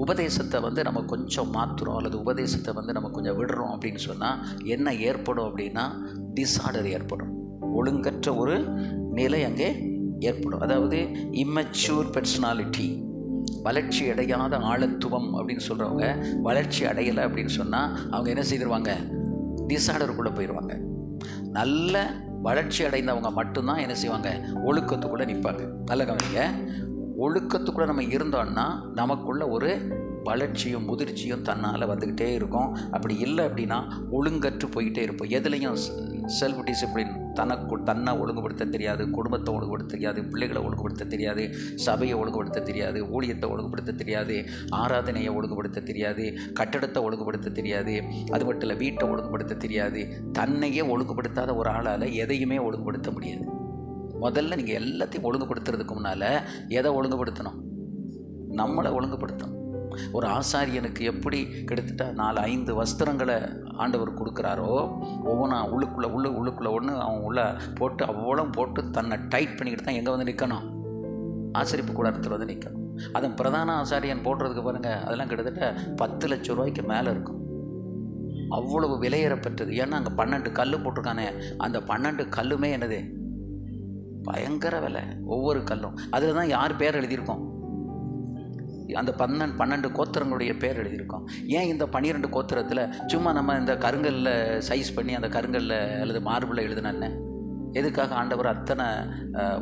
A: உபதேசத்தை நம்ம கொஞ்சம் மாற்றுறோம் அல்லது உபதேசத்தை நம்ம கொஞ்சம் விடுறோம் அப்படின்னு சொன்னால் என்ன ஏற்படும் அப்படின்னா டிஸார்டர் ஏற்படும். ஒழுங்கற்ற ஒரு நிலை அங்கே ஏற்படும். அதாவது இம்மெச்சூர் பர்சனாலிட்டி, வளர்ச்சி அடையாத ஆழத்துவம் அப்படின்னு சொல்கிறவங்க வளர்ச்சி அடையலை அப்படின்னு சொன்னால் அவங்க என்ன செய்திருவாங்க? டிஸார்டருக்குள்ளே போயிடுவாங்க. நல்ல வளர்ச்சி அடைந்தவங்க மட்டும்தான் என்ன செய்வாங்க? ஒழுக்கத்துக்குள்ளே நிற்பாங்க. நல்ல கவனிங்க, ஒழுக்கத்துக்குள்ளே நம்ம இருந்தோம்னா நமக்குள்ள ஒரு வளர்ச்சியும் முதிர்ச்சியும் தன்னால் வந்துக்கிட்டே இருக்கும். அப்படி இல்லை அப்படின்னா ஒழுங்கற்று போய்கிட்டே இருப்போம். எதுலேயும் செல்ஃப் டிசிப்ளின், தன்னை ஒழுங்குபடுத்த தெரியாது, குடும்பத்தை ஒழுங்குபடுத்த தெரியாது, பிள்ளைகளை ஒழுங்குபடுத்த தெரியாது, சபையை ஒழுங்குபடுத்த தெரியாது, ஊழியத்தை ஒழுங்குபடுத்த தெரியாது, ஆராதனையை ஒழுங்குபடுத்த தெரியாது, கட்டடத்தை ஒழுங்குபடுத்த தெரியாது, அது மட்டும் இல்லை வீட்டை ஒழுங்குபடுத்த தெரியாது. தன்னையே ஒழுங்குபடுத்தாத ஒரு ஆளால் எதையுமே ஒழுங்குபடுத்த முடியாது. முதல்ல நீங்கள் எல்லாத்தையும் ஒழுங்குபடுத்துறதுக்கு முன்னால் எதை ஒழுங்குபடுத்தணும்? நம்மளை ஒழுங்குபடுத்தணும். ஒரு ஆசாரியனுக்கு எப்படி கிட்டத்தட்ட 4-5 வஸ்திரங்களை ஆண்டவர் கொடுக்குறாரோ, ஒவ்வொன்றா உள்ளுக்குள்ளே ஒன்று அவன் உள்ளே போட்டு அவ்வளோ போட்டு தன்னை டைட் பண்ணிக்கிட்டு தான் எங்கே வந்து நிற்கணும்? ஆசரிப்பு கூடாரத்தில் வந்து நிற்கணும். அதன் பிரதான ஆசாரியன் போடுறதுக்கு பாருங்கள், அதெல்லாம் கிட்டத்தட்ட 10 லட்சம் ரூபாய்க்கு மேலே இருக்கும். அவ்வளவு விலையேறப்பட்டது. ஏன்னா அங்கே 12 கல் போட்டிருக்கானே, அந்த 12 கல்லுமே என்னது? பயங்கர விலை. ஒவ்வொரு கல்லும் அதில் தான் யார் பேர் எழுதியிருக்கோம்? அந்த 12 கோத்திரங்களுடைய பேர் எழுதியிருக்கோம். ஏன் இந்த 12 கோத்திரத்தில் சும்மா நம்ம இந்த கருங்கல்ல சைஸ் பண்ணி அந்த கருங்கல்ல அல்லது மார்பிளில் எழுதுனேன்னு எதுக்காக ஆண்டவர் அத்தனை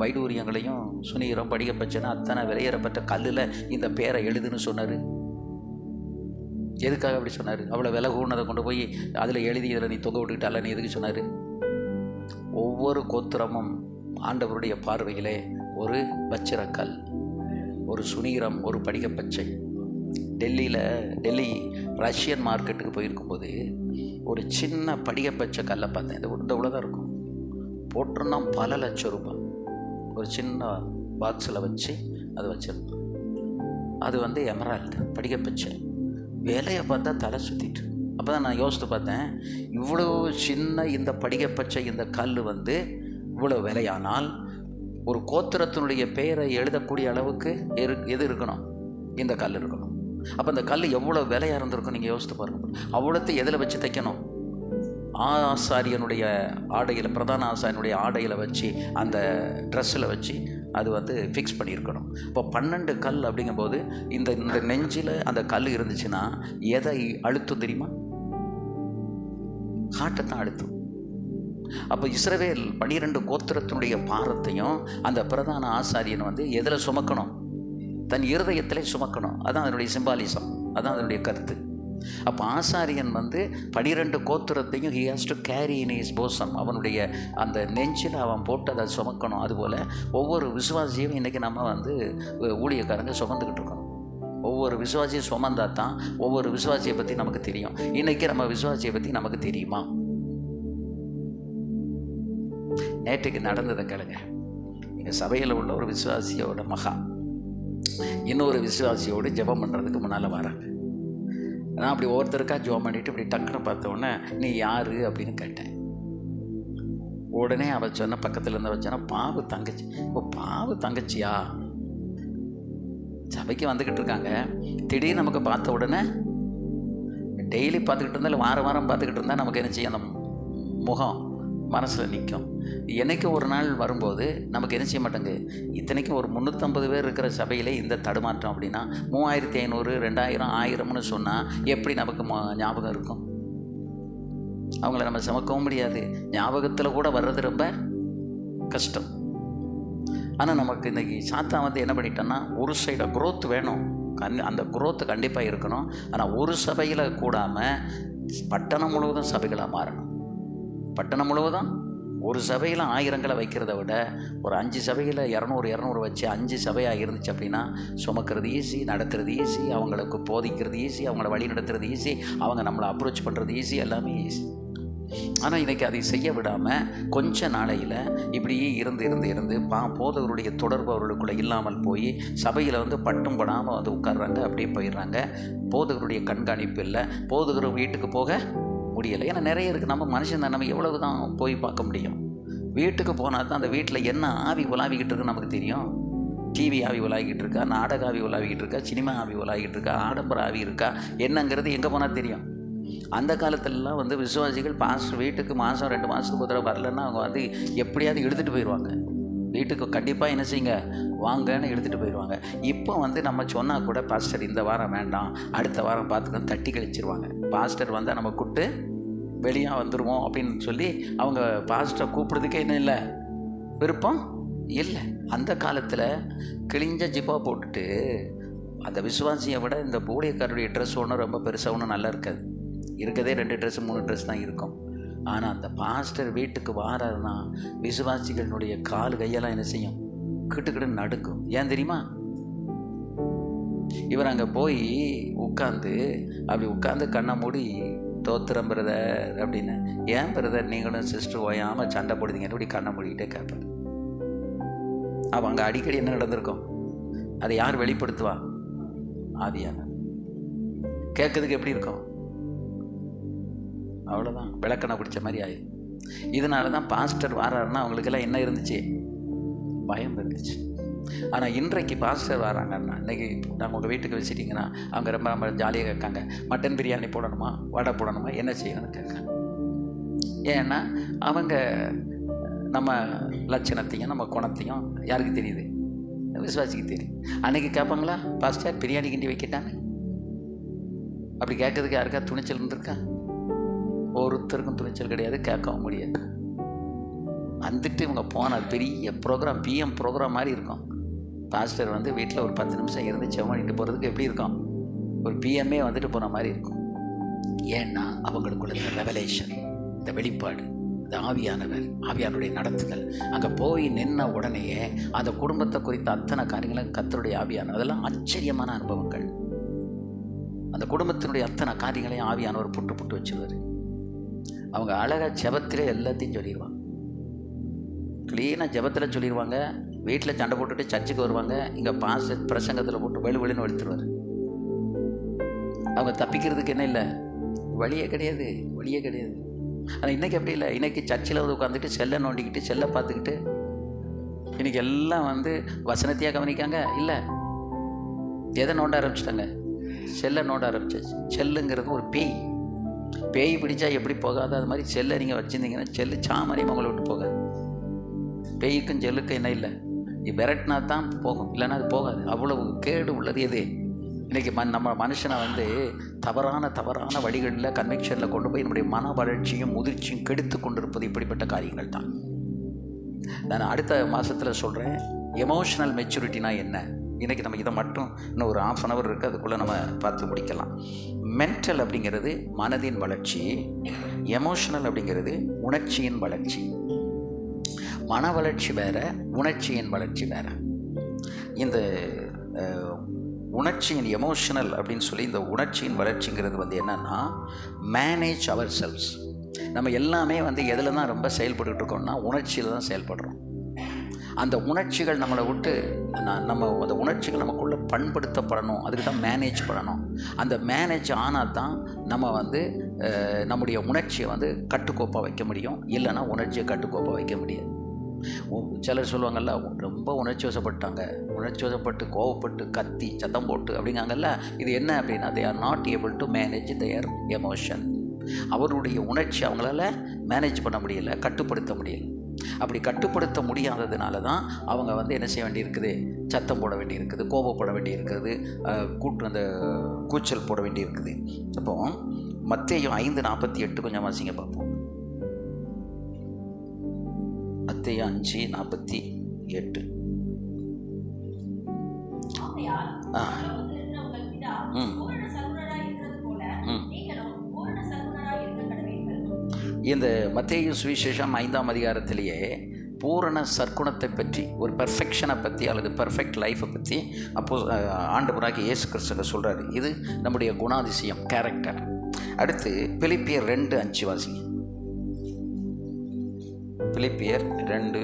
A: வைடூரியங்களையும் சுனீரம் படிக்கப்பச்சனை அத்தனை விலையேறப்பட்ட கல்லில் இந்த பேரை எழுதுன்னு சொன்னார்? எதுக்காக அப்படி சொன்னார்? அவ்வளோ விலை கூடதை கொண்டு போய் அதில் எழுதி இதில் நீ தொங்க விட்டுக்கிட்டு அல்ல, நீ எதுக்கு சொன்னார்? ஒவ்வொரு கோத்திரமும் ஆண்டவருடைய பார்வையிலே ஒரு வச்சிரக்கல், ஒரு சுனீரம், ஒரு படிகப்பச்சை. டெல்லி ரஷ்யன் மார்க்கெட்டுக்கு போயிருக்கும்போது ஒரு சின்ன படிகப்பச்சை கல்லை பார்த்தேன். இந்த இவ்வளோதான் இருக்கும், போட்டிருந்தா பல லட்சம் ரூபாய். ஒரு சின்ன பாக்ஸில் வச்சு அதை வச்சிருந்தோம். அது வந்து எமரால்டு படிகப்பச்சை. விலையை பார்த்தா தலை சுற்றிட்டு. அப்போ தான் நான் யோசித்து பார்த்தேன், இவ்வளோ சின்ன இந்த படிகப்பச்சை இந்த கல் வந்து இவ்வளோ விலையானால் ஒரு கோத்திரத்தினுடைய பெயரை எழுதக்கூடிய அளவுக்கு எது இருக்கணும்? இந்த கல் இருக்கணும். அப்போ அந்த கல் எவ்வளோ விலையாக இருந்திருக்கும் நீங்கள் யோசித்து பாருங்கள். அவ்வளோத்தை எதில் வச்சு தைக்கணும்? ஆசாரியனுடைய ஆடையில், பிரதான ஆசாரியனுடைய ஆடையில் வச்சு, அந்த ட்ரெஸ்ஸில் வச்சு அது வந்து ஃபிக்ஸ் பண்ணியிருக்கணும். இப்போ 12 கல் அப்படிங்கும்போது இந்த நெஞ்சில் அந்த கல் இருந்துச்சுன்னா எதை அழுத்தும் தெரியுமா? ஹார்ட்டை தான் அழுத்தும். அப்போ இஸ்ரவேல் 12 கோத்திரத்தினுடைய பாரத்தையும் அந்த பிரதான ஆசாரியன் வந்து எதில் சுமக்கணும்? தன் இருதயத்திலே சுமக்கணும். அதான் அதனுடைய சிம்பாலிசம், அதான் அதனுடைய கருத்து. அப்போ ஆசாரியன் வந்து 12 கோத்திரத்தையும் he has to carry in his bosom, அவனுடைய அந்த நெஞ்சில் அவன் போட்டு அதை சுமக்கணும். அதுபோல் ஒவ்வொரு விசுவாசியும் இன்றைக்கி நம்ம வந்து ஊழியக்காரங்க சுமந்துக்கிட்டு இருக்கணும். ஒவ்வொரு விசுவாசியும் சுமந்தா தான் ஒவ்வொரு விசுவாசியை பற்றி நமக்கு தெரியும். இன்றைக்கி நம்ம விசுவாசியை பற்றி நமக்கு தெரியுமா? நேற்றுக்கு நடந்ததை கேளுங்க. எங்கள் சபையில் உள்ள ஒரு விசுவாசியோட மகா இன்னொரு விசுவாசியோடு ஜெபம் பண்ணுறதுக்கு முன்னால் வராங்க. நான் அப்படி ஒவ்வொருத்தருக்கா ஜெபம் பண்ணிவிட்டு இப்படி டக்குன்னு பார்த்தோன்னே, நீ யார் அப்படின்னு கேட்டேன். உடனே அவள் சொன்ன, பக்கத்தில் இருந்து வச்சோன்னா, பாவு தங்கச்சி. இப்போ பாவு தங்கச்சியா? சபைக்கு வந்துக்கிட்டு இருக்காங்க. திடீர்னு நமக்கு பார்த்த உடனே டெய்லி பார்த்துக்கிட்டு இருந்தாலும் வாரம் பார்த்துக்கிட்டு இருந்தால் நமக்கு என்ன செய்யும்? அந்த முகம் மனசில் நிற்கும். என்னைக்கு ஒரு நாள் வரும்போது நமக்கு என்ன செய்ய மாட்டேங்க. இத்தனைக்கும் ஒரு 350 பேர் இருக்கிற சபையிலே இந்த தடுமாற்றம் அப்படின்னா 3500, 2000, 1000ன்னு சொன்னால் எப்படி நமக்கு ஞாபகம் இருக்கும்? அவங்கள நம்ம சுமக்கவும் முடியாது. ஞாபகத்தில் கூட வர்றது ரொம்ப கஷ்டம். ஆனால் நமக்கு இன்றைக்கி சாத்தா வந்து என்ன பண்ணிட்டோன்னா, ஒரு சைடாக குரோத் வேணும், அந்த குரோத்து கண்டிப்பாக இருக்கணும். ஆனால் ஒரு சபையில் கூடாமல் பட்டணம் முழுவதும் சபைகளாக மாறணும். பட்டணம் முழுவதும் ஒரு சபையில் 1000ங்களை வைக்கிறத விட ஒரு 5 சபையில் 200 வச்சு 5 சபையாக இருந்துச்சு அப்படின்னா சுமக்கிறது ஈஸி, நடத்துறது ஈஸி, அவங்களுக்கு போதிக்கிறது ஈஸி, அவங்கள வழி நடத்துறது ஈஸி, அவங்க நம்மளை அப்ரோச் பண்ணுறது ஈஸி, எல்லாமே ஈஸி. ஆனால் இன்றைக்கி அதை செய்ய விடாமல் கொஞ்ச நாளையில் இப்படியே இருந்து போதகருடைய தொடர்பு அவர்களுக்குள்ளே இல்லாமல் போய் சபையில் வந்து பட்டும் படாமல் வந்து உட்கார்றாங்க, அப்படியே போயிடுறாங்க. போதகருடைய கண்காணிப்பு இல்லை, போதகர் வீட்டுக்கு போக முடியலை. ஏன்னா நிறைய இருக்குது. நம்ம மனுஷன் தான், நம்ம எவ்வளவு தான் போய் பார்க்க முடியும்? வீட்டுக்கு போனால் தான் அந்த வீட்டில் என்ன ஆவி உலாவிக்கிட்டு இருக்குன்னு நமக்கு தெரியும். டிவி ஆவி உலாவிக்கிட்டு இருக்கா, நாடக ஆவி உலாவிக்கிட்டு இருக்கா, சினிமா ஆவி உலாவிக்கிட்டு இருக்கா, ஆடம்பர ஆவி இருக்கா, என்னங்கிறது எங்கே போனால் தெரியும். அந்த காலத்திலலாம் வந்து விசுவாசிகள் பாஸ்டர் வீட்டுக்கு மாதம் 2 மாதத்துக்கு ஒரு தடவை வரலன்னா அவங்க வந்து எப்படியாவது எடுத்துகிட்டு போயிடுவாங்க. வீட்டுக்கு கண்டிப்பாக என்ன செய்யுங்க, வாங்கன்னு எடுத்துகிட்டு போயிடுவாங்க. இப்போ வந்து நம்ம சொன்னால் கூட பாஸ்டர் இந்த வாரம் வேண்டாம், அடுத்த வாரம் பார்த்துக்கணும், தட்டி கழிச்சிருவாங்க. பாஸ்டர் வந்தால் நம்ம கூப்பிட்டு வெளியே வந்துடுவோம் அப்படின்னு சொல்லி அவங்க பாஸ்டரை கூப்பிடுறதுக்கே என்ன இல்லை, விருப்பம் இல்லை. அந்த காலத்தில் கிழிஞ்ச ஜிப்பா போட்டுட்டு அந்த விசுவாசியை விட இந்த ஊழியக்காரருடைய ட்ரெஸ் ஒன்றும் ரொம்ப பெருசாக ஒன்றும் நல்லா இருக்காது. இருக்கதே 2 ட்ரெஸ் 3 ட்ரெஸ் தான் இருக்கும். ஆனால் அந்த பாஸ்டர் வீட்டுக்கு வாராருன்னா விசுவாசிகளுடைய கால் கையெல்லாம் என்ன செய்யும்? கிட்டுக்கிட்டு நடுக்கும். ஏன் தெரியுமா? இவர் அங்கே போய் உட்காந்து கண்ணை மூடி தோத்திரம் பிரதர் அப்படின்னு, ஏன் பிரதர் நீங்களும் சிஸ்டர் ஓயாமல் சண்டை போடுதீங்கன்னு இப்படி கண்ணை மூடிக்கிட்டே கேட்பார். அப்போ அங்கே அடிக்கடி என்ன நடந்திருக்கும்? அதை யார் வெளிப்படுத்துவா? ஆவியான. கேட்கறதுக்கு எப்படி இருக்கும்? அவ்வளோதான், விளக்கணை பிடிச்ச மாதிரி ஆயிடும். இதனால தான் பாஸ்டர் வராருன்னா அவங்களுக்கெல்லாம் என்ன இருந்துச்சு? பயம் இருந்துச்சு. ஆனால் இன்றைக்கு பாஸ்டர் வராங்கன்னா, இன்றைக்கி நாங்கள் உங்கள் வீட்டுக்கு வச்சுட்டிங்கன்னா அவங்க ரொம்ப ஜாலியாக கேட்காங்க, மட்டன் பிரியாணி போடணுமா, வடை போடணுமா, என்ன செய்யணும்னு கேட்காங்க. ஏன்னா அவங்க நம்ம லட்சணத்தையும் நம்ம குணத்தையும் யாருக்கு தெரியுது? விசுவாசிக்கு தெரியும். அன்றைக்கி கேட்பாங்களா பாஸ்டர் பிரியாணி கிண்டி வைக்கிட்டான்னு? அப்படி கேட்கறதுக்கு யாருக்கா துணிச்சல் இருந்திருக்கா? ஒருத்தருக்கும் துணிச்சல் கிடையாது, கேட்கவும் முடியாது. வந்துட்டு இவங்க போன பெரிய ப்ரோக்ராம், பிஎம் ப்ரோக்ராம் மாதிரி இருக்கும். பாஸ்டர் வந்து வீட்டில் ஒரு 10 நிமிஷம் இருந்து செவனிட்டு போகிறதுக்கு எப்படி இருக்கும்? ஒரு பிஎம்ஏ வந்துட்டு போன மாதிரி இருக்கும். ஏன்னா அவங்களுக்குள்ள இந்த ரெவலேஷன், இந்த வெளிப்பாடு, இந்த ஆவியானுடைய நடத்துதல். அங்கே போய் நின்ன உடனேயே அந்த குடும்பத்தை குறித்த அத்தனை காரியங்களும் கர்த்தருடைய ஆவியான, அதெல்லாம் ஆச்சரியமான அனுபவங்கள். அந்த குடும்பத்தினுடைய அத்தனை காரியங்களையும் ஆவியானவர் புட்டு வச்சுருவார். அவங்க அழகாக ஜெபத்திலே எல்லாத்தையும் சொல்லிடுவாங்க. க்ளீனாக ஜெபத்தில் சொல்லிடுவாங்க. வீட்டில் சண்டை போட்டுட்டு சர்ச்சுக்கு வருவாங்க. இங்கே பிரசங்கத்தில் போட்டு வெளுன்னு எடுத்துருவார். அவங்க தப்பிக்கிறதுக்கு என்ன இல்லை? வழியே கிடையாது. ஆனால் இன்றைக்கி அப்படி இல்லை. இன்றைக்கி சர்ச்சில் வந்து உட்காந்துட்டு செல்லை நோண்டிக்கிட்டு செல்லை பார்த்துக்கிட்டு இன்றைக்கி எல்லாம் வந்து வசனத்தையாக கவனிக்காங்க. இல்லை, எதை நோண்ட ஆரம்பிச்சிட்டாங்க? செல்லை நோண்ட ஆரம்பிச்சாச்சு. செல்லுங்கிறது ஒரு பேய் பிடிச்சா எப்படி போகாது, அது மாதிரி செல்லை நீங்கள் வச்சுருந்தீங்கன்னா செல்லு சாமரியம் உங்களை விட்டு போகாது. பேய்க்கும் செல்லுக்கும் என்ன இல்லை? விரட்டினா தான் போகும், இல்லைன்னா அது போகாது. அவ்வளவு கேடு உள்ளது எது? இன்றைக்கி நம்ம மனுஷனை வந்து தவறான வழிகளில் கன்வெக்ஷனில் கொண்டு போய் நம்முடைய மன வளர்ச்சியும் முதிர்ச்சியும் கெடுத்து கொண்டிருப்பது இப்படிப்பட்ட காரியங்கள் தான். நான் அடுத்த மாதத்தில் சொல்கிறேன் எமோஷனல் மெச்சூரிட்டினா என்ன. இன்றைக்கி நம்ம இதை மட்டும் இன்னும் ஒரு 1/2 hour இருக்குது, அதுக்குள்ளே நம்ம பார்த்து முடிக்கலாம். மென்டல் அப்படிங்கிறது மனதின் வளர்ச்சி, எமோஷனல் அப்படிங்கிறது உணர்ச்சியின் வளர்ச்சி. மன வளர்ச்சி வேறு, உணர்ச்சியின் வளர்ச்சி வேறு. இந்த உணர்ச்சியின் எமோஷனல் அப்படின்னு சொல்லி, இந்த உணர்ச்சியின் வளர்ச்சிங்கிறது வந்து என்னென்னா மேனேஜ் அவர் செல்ஸ். நம்ம எல்லாமே வந்து எதில் தான் ரொம்ப செயல்பட்டுக்கிட்டு இருக்கோம்னா உணர்ச்சியில் தான் செயல்படுறோம். அந்த உணர்ச்சிகள் நம்மளை விட்டு நம்ம அந்த உணர்ச்சிகள் நமக்குள்ளே பண்படுத்தப்படணும். அதுக்கு தான் மேனேஜ் பண்ணணும். அந்த மேனேஜ் ஆனால் தான் நம்ம வந்து நம்முடைய உணர்ச்சியை வந்து கட்டுக்கோப்பாக வைக்க முடியும். இல்லைன்னா உணர்ச்சியை கட்டுக்கோப்பாக வைக்க முடியாது. சிலர் சொல்லுவாங்கள்ல, ரொம்ப உணர்ச்சி வசப்பட்டு கோவப்பட்டு கத்தி சத்தம் போட்டு அப்படிங்காங்கல்ல. இது என்ன அப்படின்னா, they are not able to manage their emotion. அவருடைய உணர்ச்சி அவங்களால மேனேஜ் பண்ண முடியல, கட்டுப்படுத்த முடியல. அப்படி கட்டுப்படுத்த முடியாததுனால தான் அவங்க வந்து என்ன செய்ய வேண்டியிருக்குது? சத்தம் போட வேண்டியிருக்குது, கோபப்பட வேண்டியிருக்குது, அந்த கூச்சல் போட வேண்டியிருக்குது. அப்போ மத்தேயு 5:48 கொஞ்சம் வாசிங்க பார்ப்போம். மத்தேயு 5:48. இந்த மத்தேயு சுவிசேஷம் 5ஆம் அதிகாரத்திலேயே பூரண சற்குணத்தை பற்றி, ஒரு பெர்ஃபெக்ஷனை பற்றி அல்லது பெர்ஃபெக்ட் லைஃப்பை பற்றி அப்போ ஆண்டவராகிய இயேசு கிறிஸ்து சொல்கிறாரு. இது நம்முடைய குணாதிசயம், கேரக்டர். அடுத்து பிலிப்பியர் 2:5 வாசிங்க. பிலிப்பியர் 2.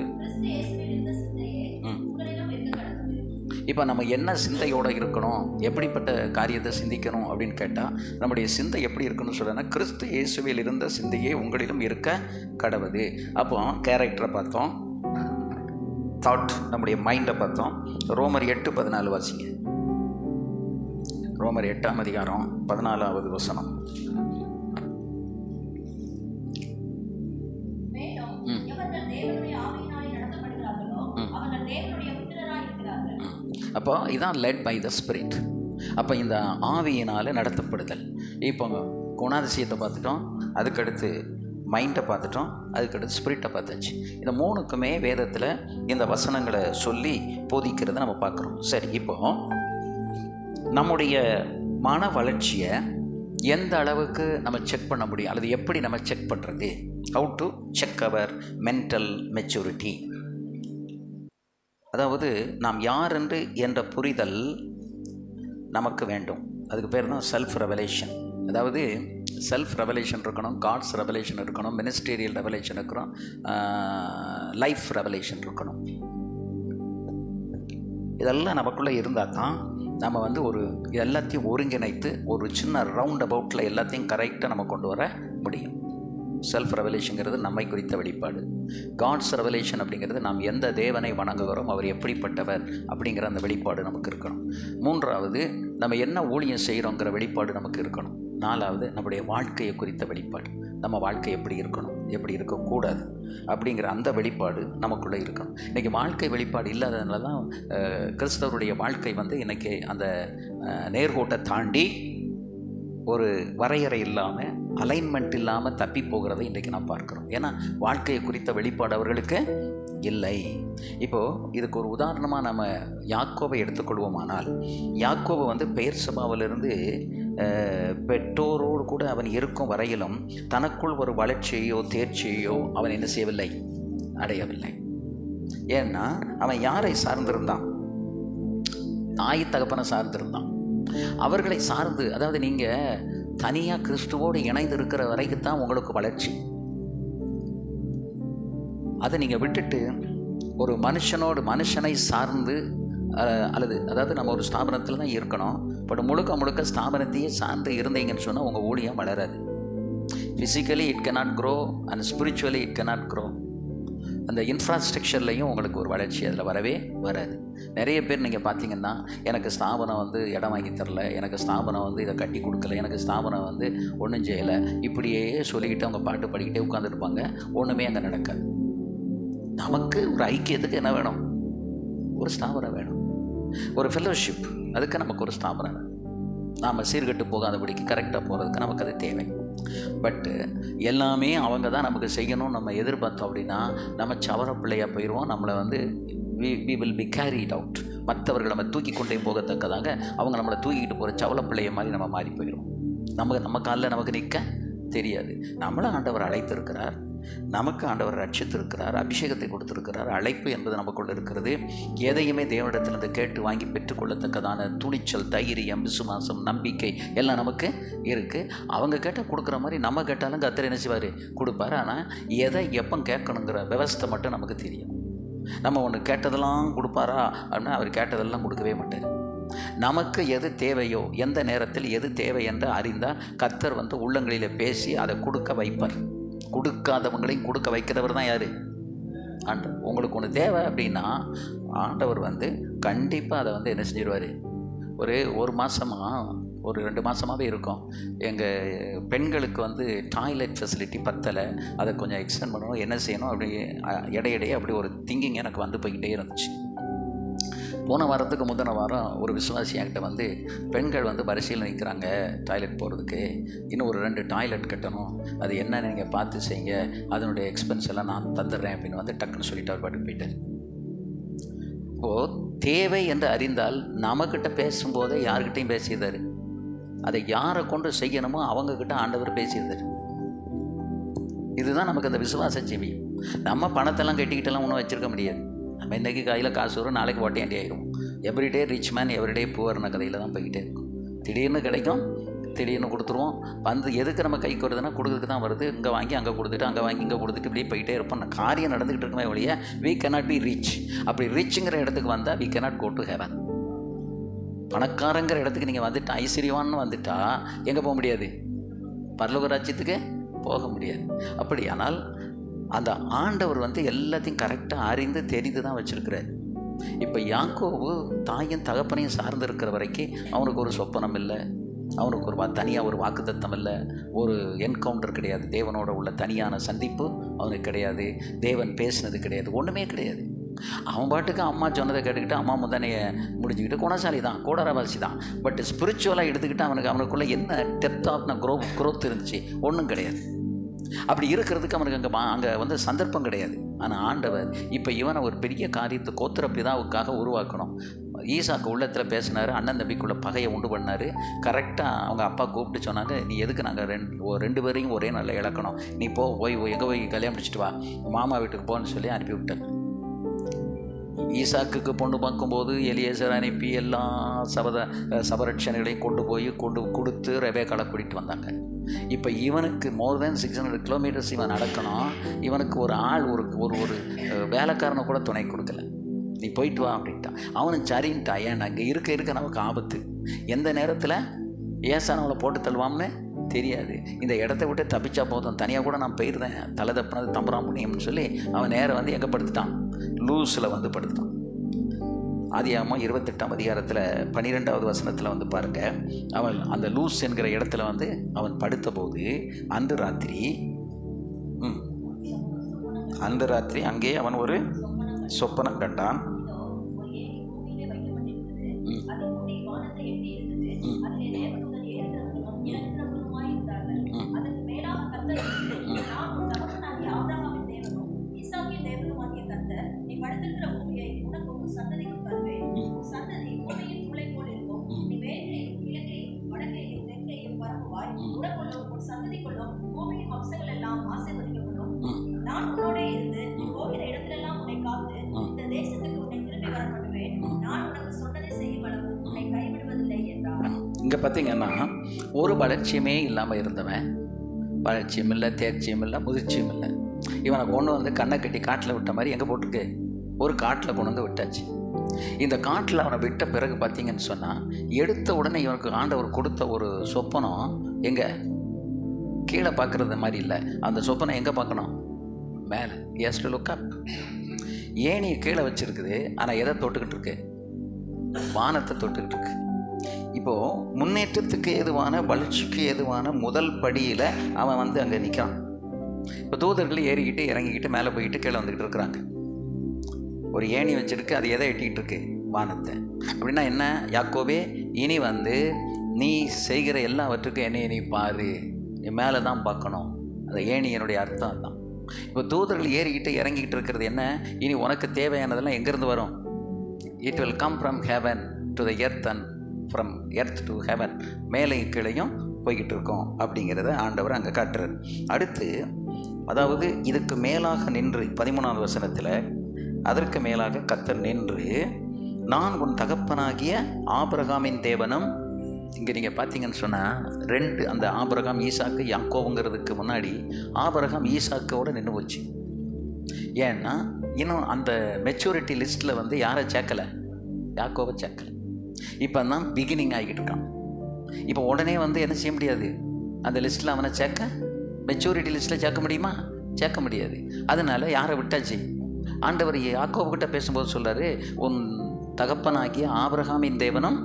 A: இப்போ நம்ம என்ன சிந்தையோடு இருக்கணும், எப்படிப்பட்ட காரியத்தை சிந்திக்கணும் அப்படின்னு கேட்டால், நம்முடைய சிந்தை எப்படி இருக்குன்னு சொல்கிறேன்னா, கிறிஸ்து இயேசுவில் இருந்த சிந்தையே உங்களிலும் இருக்க கடவுது. அப்போ கேரக்டரை பார்த்தோம், தாட், நம்முடைய மைண்டை பார்த்தோம். ரோமர் 8:14 வாசிங்க. ரோமர் 8ஆம் அதிகாரம் 14வது வசனம். அப்போ இதான் லெட் பை த ஸ்பிரிட். அப்போ இந்த ஆவியினால் நடத்தப்படுதல். இப்போ குணாதிசயத்தை பார்த்துட்டோம், அதுக்கடுத்து மைண்டை பார்த்துட்டோம், அதுக்கடுத்து ஸ்பிரிட்டை பார்த்தாச்சு. இந்த 3க்குமே வேதத்தில் இந்த வசனங்களை சொல்லி போதிக்கிறத நம்ம பார்க்குறோம். சரி, இப்போ நம்முடைய மன வளர்ச்சியை எந்த அளவுக்கு நம்ம செக் பண்ண முடியும், அல்லது எப்படி நம்ம செக் பண்ணுறது? How to check our mental maturity? அதாவது நாம் யார் என்று என்ற புரிதல் நமக்கு வேண்டும். அதுக்கு பேர் தான் செல்ஃப் ரெவலேஷன். அதாவது செல்ஃப் ரெவலேஷன் இருக்கணும், காட்ஸ் ரெவலேஷன் இருக்கணும், மினிஸ்டீரியல் ரெவலேஷன் இருக்கணும், லைஃப் ரெவலேஷன் இருக்கணும். இதெல்லாம் நமக்குள்ளே இருந்தால் தான் நம்ம வந்து ஒரு எல்லாத்தையும் ஒருங்கிணைத்து ஒரு சின்ன ரவுண்ட் அபவுட்டில் எல்லாத்தையும் கரெக்டாக நம்ம கொண்டு வர முடியும். செல்ஃப் ரெவலேஷனுங்கிறது நம்மை குறித்த வெளிப்பாடு. காட்ஸ் ரெவலேஷன் அப்படிங்கிறது நாம் எந்த தேவனை வணங்குகிறோம், அவர் எப்படிப்பட்டவர் அப்படிங்கிற அந்த வெளிப்பாடு நமக்கு இருக்கணும். மூன்றாவது, நம்ம என்ன ஊழியம் செய்கிறோங்கிற வெளிப்பாடு நமக்கு இருக்கணும். நாலாவது, நம்முடைய வாழ்க்கையை குறித்த வெளிப்பாடு. நம்ம வாழ்க்கை எப்படி இருக்கணும், எப்படி இருக்கக்கூடாது அப்படிங்கிற அந்த வெளிப்பாடு நமக்குள்ளே இருக்கணும். இன்றைக்கி வாழ்க்கை வெளிப்பாடு இல்லாததுனால தான் கிறிஸ்தவருடைய வாழ்க்கை வந்து இன்றைக்கி அந்த நேர்கோட்டை தாண்டி ஒரு வரையறை இல்லாமல், அலைன்மெண்ட் இல்லாமல் தப்பி போகிறதை இன்றைக்கி நான் பார்க்குறோம். ஏன்னா வாழ்க்கையை குறித்த வெளிப்பாடு அவர்களுக்கு இல்லை. இப்போது இதுக்கு ஒரு உதாரணமாக நம்ம யாக்கோபை எடுத்துக்கொள்வோமானால், யாக்கோபு வந்து பெயர்சபாவிலிருந்து பெற்றோரோடு கூட அவன் இருக்கும் வரையிலும் தனக்குள் ஒரு வளர்ச்சியையோ தேர்ச்சியையோ அவன் என்ன செய்யவில்லை, அடையவில்லை. ஏன்னா அவன் யாரை சார்ந்திருந்தான்? தாய் தகப்பனை சார்ந்திருந்தான். அவர்களை சார்ந்து, அதாவது நீங்கள் தனியாக கிறிஸ்துவோடு இணைந்து இருக்கிற வரைக்கும் தான் உங்களுக்கு வளர்ச்சி. அதை நீங்கள் விட்டுட்டு ஒரு மனுஷனை சார்ந்து அல்லது அதாவது நம்ம ஒரு ஸ்தாபனத்தில் தான் இருக்கணும், பட் முழுக்க முழுக்க ஸ்தாபனத்தையே சார்ந்து இருந்தீங்கன்னு சொன்னால் உங்கள் ஊழியம் வளராது. Physically it cannot grow and spiritually it cannot grow. அந்த இன்ஃப்ராஸ்ட்ரக்சர்லையும் உங்களுக்கு ஒரு வளர்ச்சி அதில் வரவே வராது. நிறைய பேர் நீங்கள் பார்த்தீங்கன்னா, எனக்கு ஸ்தாபனம் வந்து இடம் வாங்கி தரல, எனக்கு ஸ்தாபனம் வந்து இதை கட்டி கொடுக்கல, எனக்கு ஸ்தாபனம் வந்து ஒன்றும் செய்யலை, இப்படியே சொல்லிக்கிட்டு அவங்க பாட்டு படிக்கிட்டே உட்காந்துருப்பாங்க. ஒன்றுமே அங்கே நடக்காது. நமக்கு ஒரு ஐக்கியத்துக்கு என்ன வேணும்? ஒரு ஸ்தாபனம் வேணும், ஒரு ஃபெல்லோஷிப். அதுக்கு நமக்கு ஒரு ஸ்தாபனம் வேணும். நாம் சீர்கட்டு போகாதபடிக்கு கரெக்டாக போகிறதுக்கு நமக்கு அது தேவை. பட்டு எல்லாமே அவங்க தான் நமக்கு செய்யணும்னு நம்ம எதிர்பார்த்தோம் அப்படின்னா நம்ம சவர பிள்ளையாக போயிடுவோம். நம்மளை வந்து we will be carried out. மற்றவர்கள் நம்ம தூக்கி கொண்டே போகத்தக்கதாக அவங்க நம்மளை தூக்கிக்கிட்டு போகிற சவல பிள்ளைய மாதிரி நம்ம மாறி போயிடுவோம். நம்ம காலில் நமக்கு நிற்க தெரியாது. நம்மளை ஆண்டவர் அழைத்திருக்கிறார், நமக்கு ஆண்டவர் ரட்சித்திருக்கிறார், அபிஷேகத்தை கொடுத்திருக்கிறார். அழைப்பு என்பது நமக்குள்ள இருக்கிறது. எதையுமே தேவனிடத்திலிருந்து கேட்டு வாங்கி பெற்றுக்கொள்ளத்தக்கதான துணிச்சல், தைரியம், விசுவாசம், நம்பிக்கை எல்லாம் நமக்கு இருக்குது. அவங்க கேட்டால் கொடுக்குற மாதிரி நம்ம கேட்டாலும் கர்த்தர் என்ன செய்வார்? கொடுப்பார். ஆனால் எதை எப்போ கேட்கணுங்கிற விவஸ்தை மட்டும் நமக்கு தெரியும். நம்ம ஒன்று கேட்டதெல்லாம் கொடுப்பாரா அப்படின்னா அவர் கேட்டதெல்லாம் கொடுக்கவே மாட்டார். நமக்கு எது தேவையோ, எந்த நேரத்தில் எது தேவை என்று அறிந்தால் கர்த்தர் வந்து உள்ளங்களில் பேசி அதை கொடுக்க வைப்பார். கொடுக்காதவங்களையும் கொடுக்க வைக்கிறவர் தான் யார்? ஆண்டவர். உங்களுக்கு ஒன்று தேவை அப்படின்னா ஆண்டவர் வந்து கண்டிப்பாக அதை வந்து என்ன செஞ்சிடுவார். ஒரு மாதமாக ஒரு 2 மாதமாகவே இருக்கும். எங்கள் பெண்களுக்கு வந்து டாய்லெட் ஃபெசிலிட்டி பத்தலை, அதை கொஞ்சம் எக்ஸ்டெண்ட் பண்ணணும், என்ன செய்யணும் அப்படி இடையிடையே அப்படி ஒரு திங்கிங் எனக்கு வந்து போய்கிட்டே இருந்துச்சு. போன வாரத்துக்கு முந்தின வாரம் ஒரு விசுவாசி என்கிட்ட வந்து, பெண்கள் வந்து வரிசையில் நிற்கிறாங்க டாய்லெட் போகிறதுக்கு, இன்னும் ஒரு 2 டாய்லெட் கட்டணும், அது என்னன்னு நீங்கள் பார்த்து செய்யுங்க, அதனுடைய எக்ஸ்பென்ஸ் எல்லாம் நான் தந்துடுறேன் அப்படின்னு வந்து டக்குன்னு சொல்லிட்டு அவர் பாட்டுக்கு போயிட்டார். இப்போது தேவை என்று அறிந்தால் நம்மக்கிட்ட பேசும்போதே யார்கிட்டையும் பேசியிருந்தார். அதை யாரை கொண்டு செய்யணுமோ அவங்கக்கிட்ட ஆண்டவர் பேசியிருந்தார். இதுதான் நமக்கு அந்த விசுவாச செவி. நம்ம பணத்தெல்லாம் கட்டிக்கிட்டெல்லாம் ஒன்றும் வச்சுருக்க முடியாது. நம்ம இன்றைக்கி கையில் காசு வரும், நாளைக்கு ஓட்டையாண்டி ஆகிடும். எவ்ரிடே ரிச் மேன் எவ்ரிடே புவர்ன கதையில் தான் போய்கிட்டே இருக்கும். திடீர்னு கிடைக்கும், திடீர்னு கொடுத்துருவோம். வந்து எதுக்கு நம்ம கைக்கு வருதுன்னா கொடுக்குறதுக்கு தான் வருது. இங்கே வாங்கி அங்கே கொடுத்துட்டு, அங்கே வாங்கி இங்கே கொடுத்துட்டு இப்படியே போயிட்டே இருப்போம். காரியம் நடந்துக்கிட்டு இருக்குமே ஒழிய we cannot be rich. அப்படி ரிச்சுங்கிற இடத்துக்கு வந்தால் we cannot go to heaven. பணக்காரங்கிற இடத்துக்கு நீங்கள் வந்துட்டு ஐஸ்வர்யவான்னு வந்துட்டா எங்கே போக முடியாது? பரலோக ராஜ்யத்துக்கு போக முடியாது. அப்படியானால் அந்த ஆண்டவர் வந்து எல்லாத்தையும் கரெக்டாக அறிந்து தெரிந்து தான் வச்சுருக்கிறார். இப்போ யாக்கோபு தாயும் தகப்பனையும் சார்ந்து இருக்கிற வரைக்கும் அவனுக்கு ஒரு சொப்பனம் இல்லை, அவனுக்கு ஒரு தனியாக ஒரு வாக்குத்தத்தம் இல்லை, ஒரு என்கவுண்டர் கிடையாது, தேவனோட உள்ள தனியான சந்திப்பு அவனுக்கு கிடையாது, தேவன் பேசினது கிடையாது, ஒன்றுமே கிடையாது. அவன் பாட்டுக்கு அம்மா சொன்னதை கேட்டுக்கிட்டு அம்மா முந்தானையை முடிஞ்சுக்கிட்டு குணசாலி தான், கூடரவாசி தான். பட் ஸ்பிரிச்சுவலாக எடுத்துக்கிட்டு அவனுக்குள்ளே என்ன டெப்த் ஆஃப் க்ரோத் இருந்துச்சு? ஒன்றும் கிடையாது. அப்படி இருக்கிறதுக்கு அவனுக்கு அங்கே வந்து சந்தர்ப்பம் கிடையாது. ஆனால் ஆண்டவர் இப்போ இவனை ஒரு பெரிய காரியத்தை கோத்திர பிதாவுக்காக உருவாக்கணும். ஈசாக்கு உள்ளத்தில் பேசினார், அண்ணன் தம்பிக்குள்ள பகையை உண்டு பண்ணார். கரெக்டாக அவங்க அப்பா கூப்பிட்டு சொன்னாங்க, நீ எதுக்கு நாங்கள் ரெண்டு பேரையும் ஒரே நாளில் இழக்கணும், நீ போய் எங்கே போய் கல்யாணம் முடிச்சுட்டு வா, மாமா வீட்டுக்கு போன்னு சொல்லி அனுப்பி விட்டாங்க. ஈசாக்குக்கு பொண்ணு பார்க்கும்போது எலியேசர் அனுப்பி எல்லா சபரட்சணைகளையும் கொண்டு போய் கொடுத்து ரெபேக்காளை கூட்டிகிட்டு வந்தாங்க. இப்போ இவனுக்கு மோர் தேன் 600 கிலோமீட்டர்ஸ் இவன் நடக்கணும். இவனுக்கு ஒரு ஆள் ஒரு வேலைக்காரனை கூட துணை கொடுக்கல. நீ போயிட்டு வா அப்படின்ட்டான். அவனும் சரின்ட்டா. ஏன்னா அங்கே இருக்க நமக்கு ஆபத்து, எந்த நேரத்தில் ஏசானவளை போட்டு தள்ளுவான்னு தெரியாது. இந்த இடத்த விட்டு தப்பிச்சா போதும், தனியாக கூட நான் போயிருந்தேன், தலை தப்புனது தம்புறான் முடியும்னு சொல்லி அவன் நேரம் வந்து எங்கே படுத்துட்டான், லூஸில் வந்து படுத்துட்டான். ஆதியாகமம் 28ஆம் அதிகாரத்தில் 12வது வசனத்தில் வந்து பாருங்கள், அவன் அந்த லூஸ் என்கிற இடத்துல வந்து அவன் படுத்த போது அன்று ராத்திரி அங்கே அவன் ஒரு சொப்பனம் கண்டான். இங்கே பார்த்தீங்கன்னா ஒரு வளர்ச்சியுமே இல்லாமல் இருந்தவன், வளர்ச்சியும் இல்லை, தேர்ச்சியும் இல்லை, முதிர்ச்சியும் இல்லை. இவனை கொண்டு வந்து கண்ணை கட்டி காட்டில் விட்ட மாதிரி எங்கே போட்டிருக்கு, ஒரு காட்டில் கொண்டு வந்து விட்டாச்சு. இந்த காட்டில் அவனை விட்ட பிறகு பார்த்தீங்கன்னு சொன்னால், எடுத்த உடனே இவனுக்கு ஆண்டவர் கொடுத்த ஒரு சொப்பனம் எங்கே கீழே பார்க்குறது மாதிரி இல்லை. அந்த சொப்பனம் எங்கே பார்க்கணும், மேலே. Yes to look up. ஏணியை கீழே வச்சுருக்குது, ஆனால் எதை தொட்டுக்கிட்டு இருக்கு, வானத்தை தொட்டுக்கிட்டு இருக்கு. இப்போது முன்னேற்றத்துக்கு ஏதுவான, வளர்ச்சிக்கு ஏதுவான முதல் படியில் அவன் வந்து அங்கே நிற்கான். இப்போ தூதர்கள் ஏறிக்கிட்டு இறங்கிக்கிட்டு மேலே போய்கிட்டு கீழே வந்துக்கிட்டு இருக்கிறாங்க. ஒரு ஏணி வச்சுருக்கு, அது எதை எட்டிக்கிட்டு இருக்கு, வானத்தை. அப்படின்னா என்ன, யாக்கோபே இனி வந்து நீ செய்கிற எல்லாவற்றுக்கும் என்னை நீ பாரு, நீ மேலே தான் பார்க்கணும். அந்த ஏணி என்னுடைய அர்த்தம் தான். இப்போ தூதர்கள் ஏறிக்கிட்டு இறங்கிக்கிட்டு இருக்கிறது என்ன, இனி உனக்கு தேவையானதெல்லாம் எங்கேருந்து வரும், it will come from heaven to the earth and from earth to heaven, மேலே கீழையும் போய்கிட்டு இருக்கோம் அப்படிங்கிறத ஆண்டவர் அங்கே காட்டுறார். அடுத்து அதாவது இதுக்கு மேலாக நின்று 13வது வசனத்தில், அதற்கு மேலாக கர்த்தர் நின்று, நான் உன் தகப்பனாகிய ஆபிரகாமின் தேவனும். இங்கே நீங்கள் பார்த்தீங்கன்னு சொன்னால் ரெண்டு, அந்த ஆபிரகாம் ஈசாக்கு யாக்கோவுங்கிறதுக்கு முன்னாடி ஆபிரகாம் ஈசாக்கோடு நின்று போச்சு. ஏன்னா இன்னும் அந்த மெச்சூரிட்டி லிஸ்ட்டில் வந்து யாரை சேர்க்கலை, யாக்கோவை சேர்க்கலை. இப்போ தான் பிகினிங் ஆகிக்கிட்டு இருக்கான். இப்போ உடனே வந்து என்ன செய்ய முடியாது, அந்த லிஸ்ட்டில் அவனை சேர்க்க, மெச்சூரிட்டி லிஸ்ட்டில் சேர்க்க முடியுமா, சேர்க்க முடியாது. அதனால யாரை விட்டாச்சு, ஆண்டவர் யாக்கோபுக்கிட்ட பேசும்போது சொல்கிறாரு, உன் தகப்பனாகிய ஆபிரகாமின் தேவனும்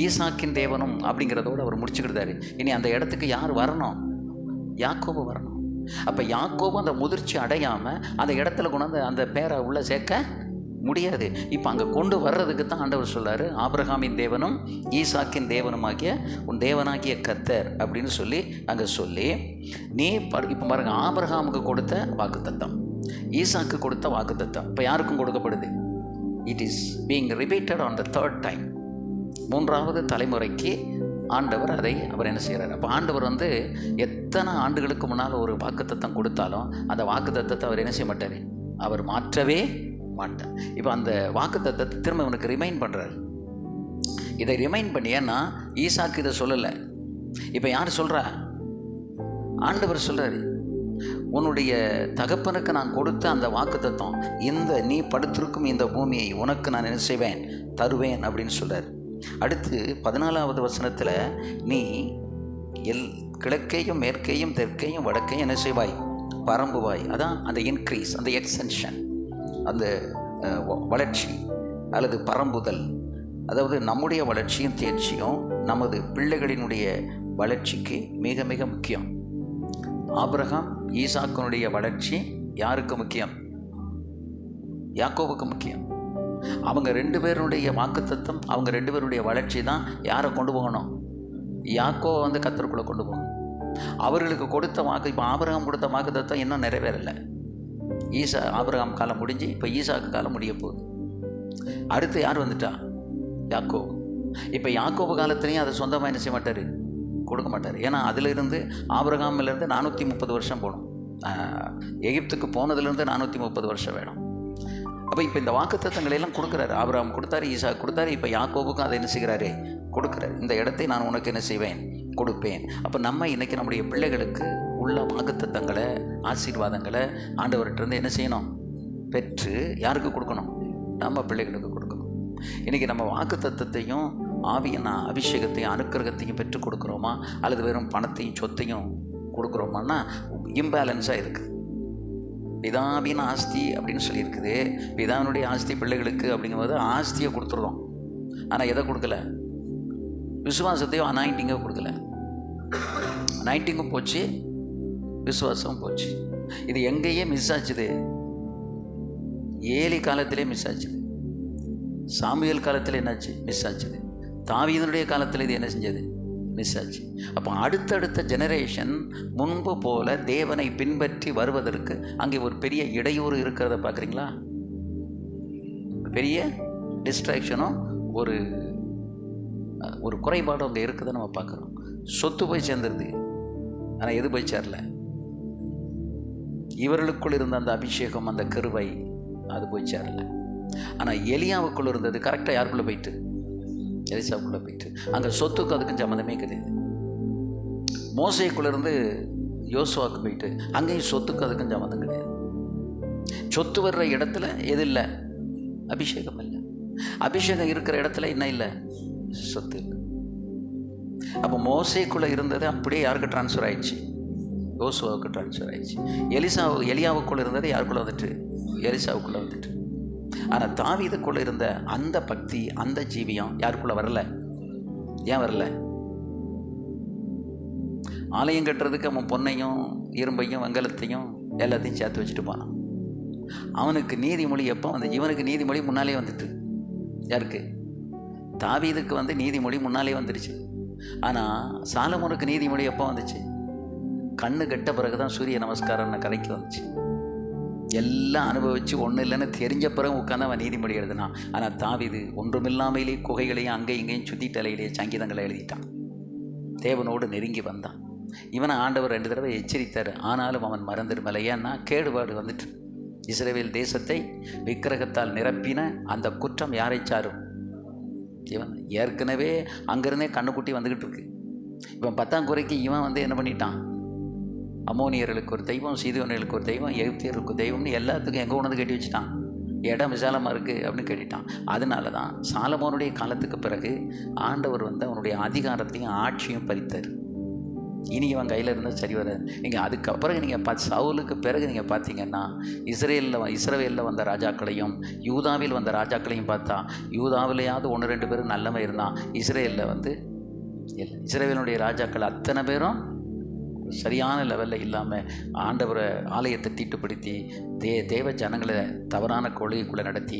A: ஈசாக்கின் தேவனும் அப்படிங்கிறதோடு அவர் முடிச்சுக்கிட்டாரு. இனி அந்த இடத்துக்கு யார் வரணும், யாக்கோபு வரணும். அப்போ யாக்கோபு அந்த முதிர்ச்சி அடையாமல் அந்த இடத்துல கொண்டு வந்து அந்த பேரை உள்ளே சேர்க்க முடியாது. இப்போ அங்கே கொண்டு வர்றதுக்கு தான் ஆண்டவர் சொல்கிறார், ஆபிரகாமின் தேவனும் ஈசாக்கின் தேவனுமாகிய உன் தேவனாகிய கர்த்தர் அப்படின்னு சொல்லி அங்கே சொல்லி, நீ இப்போ பாருங்கள், ஆபிரகாமுக்கு கொடுத்த வாக்குத்தத்தம், ஈசாக்கு கொடுத்த வாக்குத்தத்தம் இப்போ யாருக்கும் கொடுக்கப்படுது. It is being repeated on the third time. மூன்றாவது தலைமுறைக்கு ஆண்டவர் அவர் என்ன செய்கிறார். அப்போ ஆண்டவர் வந்து எத்தனை ஆண்டுகளுக்கு முன்னால் ஒரு வாக்குத்தத்தம் கொடுத்தாலும் அந்த வாக்குத்தத்தத்தை அவர் என்ன செய்ய மாட்டார், அவர் மாற்றவே மாட்டார். இப்போ அந்த வாக்குத்தத்தத்தை திரும்ப இவனுக்கு ரிமைண்ட் பண்ணுறாரு. இதை ரிமைண்ட் பண்ணி, ஏன்னா ஈசாக்கு இதை சொல்லலை, இப்போ யார் சொல்கிறா, ஆண்டவர் சொல்கிறாரு, உன்னுடைய தகப்பனுக்கு நான் கொடுத்த அந்த வாக்குத்தத்தம், இந்த நீ படுத்திருக்கும் இந்த பூமியை உனக்கு நான் என்ன செய்வேன், தருவேன் அப்படின்னு சொல்கிறார். அடுத்து 14வது வசனத்தில், நீ கிழக்கையும் மேற்கையும் தெற்கையும் வடக்கையும் என்ன செய்வாய், பரம்புவாய். அதான் அந்த இன்க்ரீஸ், அந்த எக்ஸ்டென்ஷன், அந்த வளர்ச்சி அல்லது பரம்புதல். அதாவது நம்முடைய வளர்ச்சியும் தேர்ச்சியும் நமது பிள்ளைகளினுடைய வளர்ச்சிக்கு மிக மிக முக்கியம். ஆபிரகாம் ஈசாக்கினுடைய வளர்ச்சி யாருக்கு முக்கியம், யாக்கோபுக்கு முக்கியம். அவங்க ரெண்டு பேருடைய வாக்குத்தத்தம், அவங்க ரெண்டு பேருடைய வளர்ச்சி தான் யாரை கொண்டு போகணும், யாக்கோவை வந்து கர்த்தருக்குள்ளே கொண்டு போகணும். அவர்களுக்கு கொடுத்த வாக்கு, இப்போ ஆபிரகாம் கொடுத்த வாக்குத்தத்தம் இன்னும் நிறைவேறலை. ஆபிரகாம் காலம் முடிஞ்சு இப்போ ஈசாக்கு காலம் முடிய போகுது. அடுத்து யார் வந்துட்டா, யாக்கோபு. இப்போ யாக்கோபு காலத்துலேயும் அதை சொந்தமாக என்ன செய்ய மாட்டார், கொடுக்க மாட்டார். ஏன்னா அதிலிருந்து ஆபிரகாமிலிருந்து 430 வருஷம் போகணும். எகிப்துக்கு போனதுலேருந்து 430 வருஷம் வேணும். அப்போ இப்போ இந்த வாக்குத்தத்தங்களையெல்லாம் கொடுக்குறாரு. ஆபிரகாம் கொடுத்தாரு, ஈசாக்கு கொடுத்தாரு, இப்போ யாக்கோபுக்கும் அதை என்ன செய்கிறாரு, கொடுக்குறாரு. இந்த இடத்தை நான் உனக்கு என்ன செய்வேன், கொடுப்பேன். அப்போ நம்ம இன்றைக்கி நம்முடைய பிள்ளைகளுக்கு உள்ள வாக்குத்தத்தங்களை, ஆசீர்வாதங்களை ஆண்டவர்கிட்டருந்து என்ன செய்யணும், பெற்று யாருக்கு கொடுக்கணும், நம்ம பிள்ளைகளுக்கு கொடுக்கணும். இன்றைக்கி நம்ம வாக்குத்தத்தத்தையும் ஆவியான அபிஷேகத்தையும் அனுக்கிரகத்தையும் பெற்றுக் கொடுக்குறோமா, அல்லது வெறும் பணத்தையும் சொத்தையும் கொடுக்குறோமான்னா இம்பேலன்ஸாக இருக்குது. பிதாவின் ஆஸ்தி அப்படின்னு சொல்லியிருக்குது. பிதாவினுடைய ஆஸ்தி பிள்ளைகளுக்கு அப்படிங்கும்போது ஆஸ்தியை கொடுத்துருறோம். ஆனால் எதை கொடுக்கல, விசுவாசத்தையும் அனாயிண்டிங்கோ கொடுக்கல. அனாயிண்டிங்கும் போச்சு, விசுவாசமும் போச்சு. இது எங்கேயே மிஸ் ஆச்சுது, ஏலி காலத்திலே மிஸ் ஆச்சுது, சாமுவேல் காலத்தில் என்னாச்சு, மிஸ் ஆச்சுது, தாவீதுடைய காலத்தில் இது என்ன செஞ்சது, மிஸ் ஆச்சு. அப்போ அடுத்தடுத்த ஜெனரேஷன் முன்பு போல தேவனை பின்பற்றி வருவதற்கு அங்கே ஒரு பெரிய இடையூறு இருக்கிறத பார்க்குறீங்களா? பெரிய டிஸ்ட்ராக்ஷனும் ஒரு ஒரு குறைபாடும் அங்கே இருக்குதை நம்ம பார்க்குறோம். சொத்து போய் சேர்ந்துருது, ஆனால் எது போய் சேரல, இவர்களுக்குள் இருந்த அந்த அபிஷேகம், அந்த கிருபை அது போய் சேரல. ஆனால் எலியாவுக்குள்ள இருந்தது கரெக்டாக யாருக்குள்ளே போயிட்டு, எலிசாவுக்குள்ளே போயிட்டு. அங்கே சொத்துக்கு அதுக்கும் சம்மந்தமே கிடையாது. மோசேக்குள்ளேருந்து யோசுவாவுக்கு போயிட்டு அங்கேயும் சொத்துக்கு அதுக்கும் சம்மந்தம் கிடையாது. சொத்து வர்ற இடத்துல எது இல்லை, அபிஷேகம் இல்லை. அபிஷேகம் இருக்கிற இடத்துல என்ன இல்லை, சொத்து இல்லை. அப்போ மோசேக்குள்ளே இருந்தது அப்படியே யாருக்கு ட்ரான்ஸ்ஃபர் ஆயிடுச்சு, யோசுவாவுக்கு ட்ரான்ஸ்ஃபர் ஆயிடுச்சு. எலியாவுக்குள்ளே இருந்தது யாருக்குள்ளே வந்துட்டு, எலிசாவுக்குள்ளே வந்துட்டு. ஆனால் தாவீதுக்குள்ளே இருந்த அந்த பக்தி, அந்த ஜீவியம் யாருக்குள்ளே வரல. ஏன் வரல? ஆலயம் கட்டுறதுக்கு அவன் பொன்னையும் இரும்பையும் வெங்கலத்தையும் எல்லாத்தையும் சேர்த்து வச்சுட்டு போனான். அவனுக்கு நீதிமொழி எப்போ வந்து, இவனுக்கு நீதிமொழி முன்னாலே வந்துட்டு. யாருக்கு? தாவீதுக்கு வந்து நீதிமொழி முன்னாலே வந்துடுச்சு. ஆனால் சாலமோனுக்கு நீதிமொழி எப்போ வந்துச்சு? கண்ணு கெட்ட பிறகு தான் சூரிய நமஸ்காரம்னு கதைக்கு வந்துச்சு. எல்லாம் அனுபவித்து ஒன்றும் இல்லைன்னு தெரிஞ்ச பிறகு உட்காந்து அவன் நீதிமொழி எழுதினான். ஆனால் தாவீது ஒன்றுமில்லாமலே குகைகளையும் அங்கேயும் இங்கேயும் சுற்றி தலையிலேயே சங்கீதங்களை எழுதிட்டான். தேவனோடு நெருங்கி வந்தான். இவனை ஆண்டவர் 2 தடவை எச்சரித்தார். ஆனாலும் அவன் மறந்துடுமலை. ஏன்னா கேடுபாடு வந்துட்டு. இஸ்ரவேல் தேசத்தை விக்கிரகத்தால் நிரப்பின அந்த குற்றம் யாரை சாரும்? இவன் ஏற்கனவே அங்கேருந்தே கண்ணுக்குட்டி வந்துக்கிட்டு இருக்கு. இவன் 10ஆம் குறைக்கு இவன் வந்து என்ன பண்ணிட்டான், அமோனியர்களுக்கு ஒரு தெய்வம், சீதோனியர்களுக்கு ஒரு தெய்வம், எகிப்தியர்களுக்கு தெய்வம்னு எல்லாத்துக்கும் எங்கே உணர்ந்து கட்டி வச்சுட்டான். இடம் விசாலமாக இருக்குது அப்படின்னு கேட்டுட்டான். அதனால தான் சாலமோனுடைய காலத்துக்கு பிறகு ஆண்டவர் வந்து அவனுடைய அதிகாரத்தையும் ஆட்சியும் பறித்தார். இனி இவன் கையில் இருந்தால் சரி வராது. நீங்கள் அதுக்கப்புறம் நீங்கள் சவுலுக்கு பிறகு நீங்கள் பார்த்தீங்கன்னா இஸ்ரவேலில் வந்த ராஜாக்களையும் யூதாவில் வந்த ராஜாக்களையும் பார்த்தா, யூதாவிலேயாவது 1-2 பேர் நல்லவன் இருந்தான். இஸ்ரேலில் வந்து இல்லை. இஸ்ரவேலுடைய ராஜாக்கள் அத்தனை பேரும் சரியான லெவலில் இல்லாமல் ஆண்டவரை ஆலயத்தை தீட்டுப்படுத்தி தேவ ஜனங்களை தவறான கொள்கைக்குள்ளே நடத்தி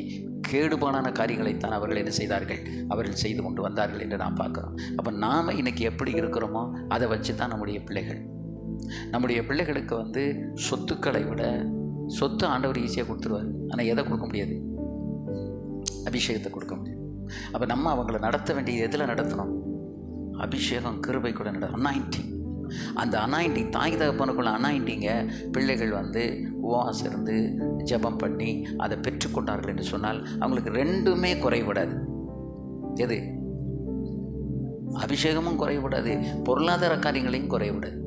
A: கேடுபாடான காரியங்களைத்தான் அவர்கள் என்ன செய்தார்கள், அவர்கள் செய்து கொண்டு வந்தார்கள் என்று நாம் பார்க்குறோம். அப்போ நாம் இன்றைக்கி எப்படி இருக்கிறோமோ அதை வச்சு தான் நம்முடைய பிள்ளைகளுக்கு வந்து சொத்துக்களை விட சொத்து ஆண்டவர் ஈஸியாக கொடுத்துருவார். ஆனால் எதை கொடுக்க முடியாது, அபிஷேகத்தை கொடுக்க முடியாது. அப்போ நம்ம அவங்கள நடத்த வேண்டியது எதில் நடத்தணும்? அபிஷேகம், கிருபை கூட நடத்தணும். அனாயிண்டிங். அந்த அனாயிண்டிங், தாய் தகப்பனுக்குள்ள அனாயிண்டிங்க பிள்ளைகள் வந்து உபவாசம் இருந்து ஜெபம் பண்ணி அதை பெற்றுக்கொண்டார்கள் என்று சொன்னால் அவங்களுக்கு 2மே குறைபடாது. எது? அபிஷேகமும் குறைபடாது, பொருளாதார காரியங்களையும் குறைபடாது.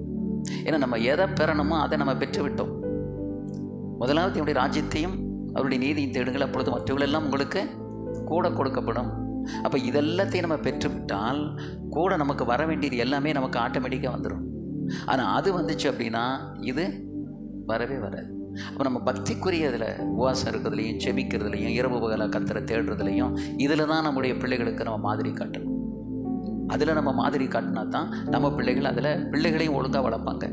A: ஏன்னா நம்ம எதை பெறணுமோ அதை நம்ம பெற்றுவிட்டோம். முதலாவது என்னுடைய ராஜ்யத்தையும் அவருடைய நீதியும் தேடுங்கள், அப்பொழுது மற்றவர்களெல்லாம் உங்களுக்கு கூட கொடுக்கப்படும். அப்போ இதெல்லாத்தையும் நம்ம பெற்றுவிட்டால் கூட நமக்கு வர வேண்டியது எல்லாமே நமக்கு ஆட்டோமேட்டிக்காக வந்துடும். ஆனால் அது வந்துச்சு அப்படின்னா இது வரவே வராது. அப்போ நம்ம பக்திக்குரிய இதில் உபவாசம் இருக்கிறதுலையும் செபிக்கிறதுலையும் இரவு பகல கத்தரை தேடுறதுலையும் இதில் தான் நம்முடைய பிள்ளைகளுக்கு நம்ம மாதிரி காட்டணும். அதில் நம்ம மாதிரி காட்டினா தான் நம்ம பிள்ளைகள் அதில் பிள்ளைகளையும் ஒழுங்காக வளர்ப்பாங்க.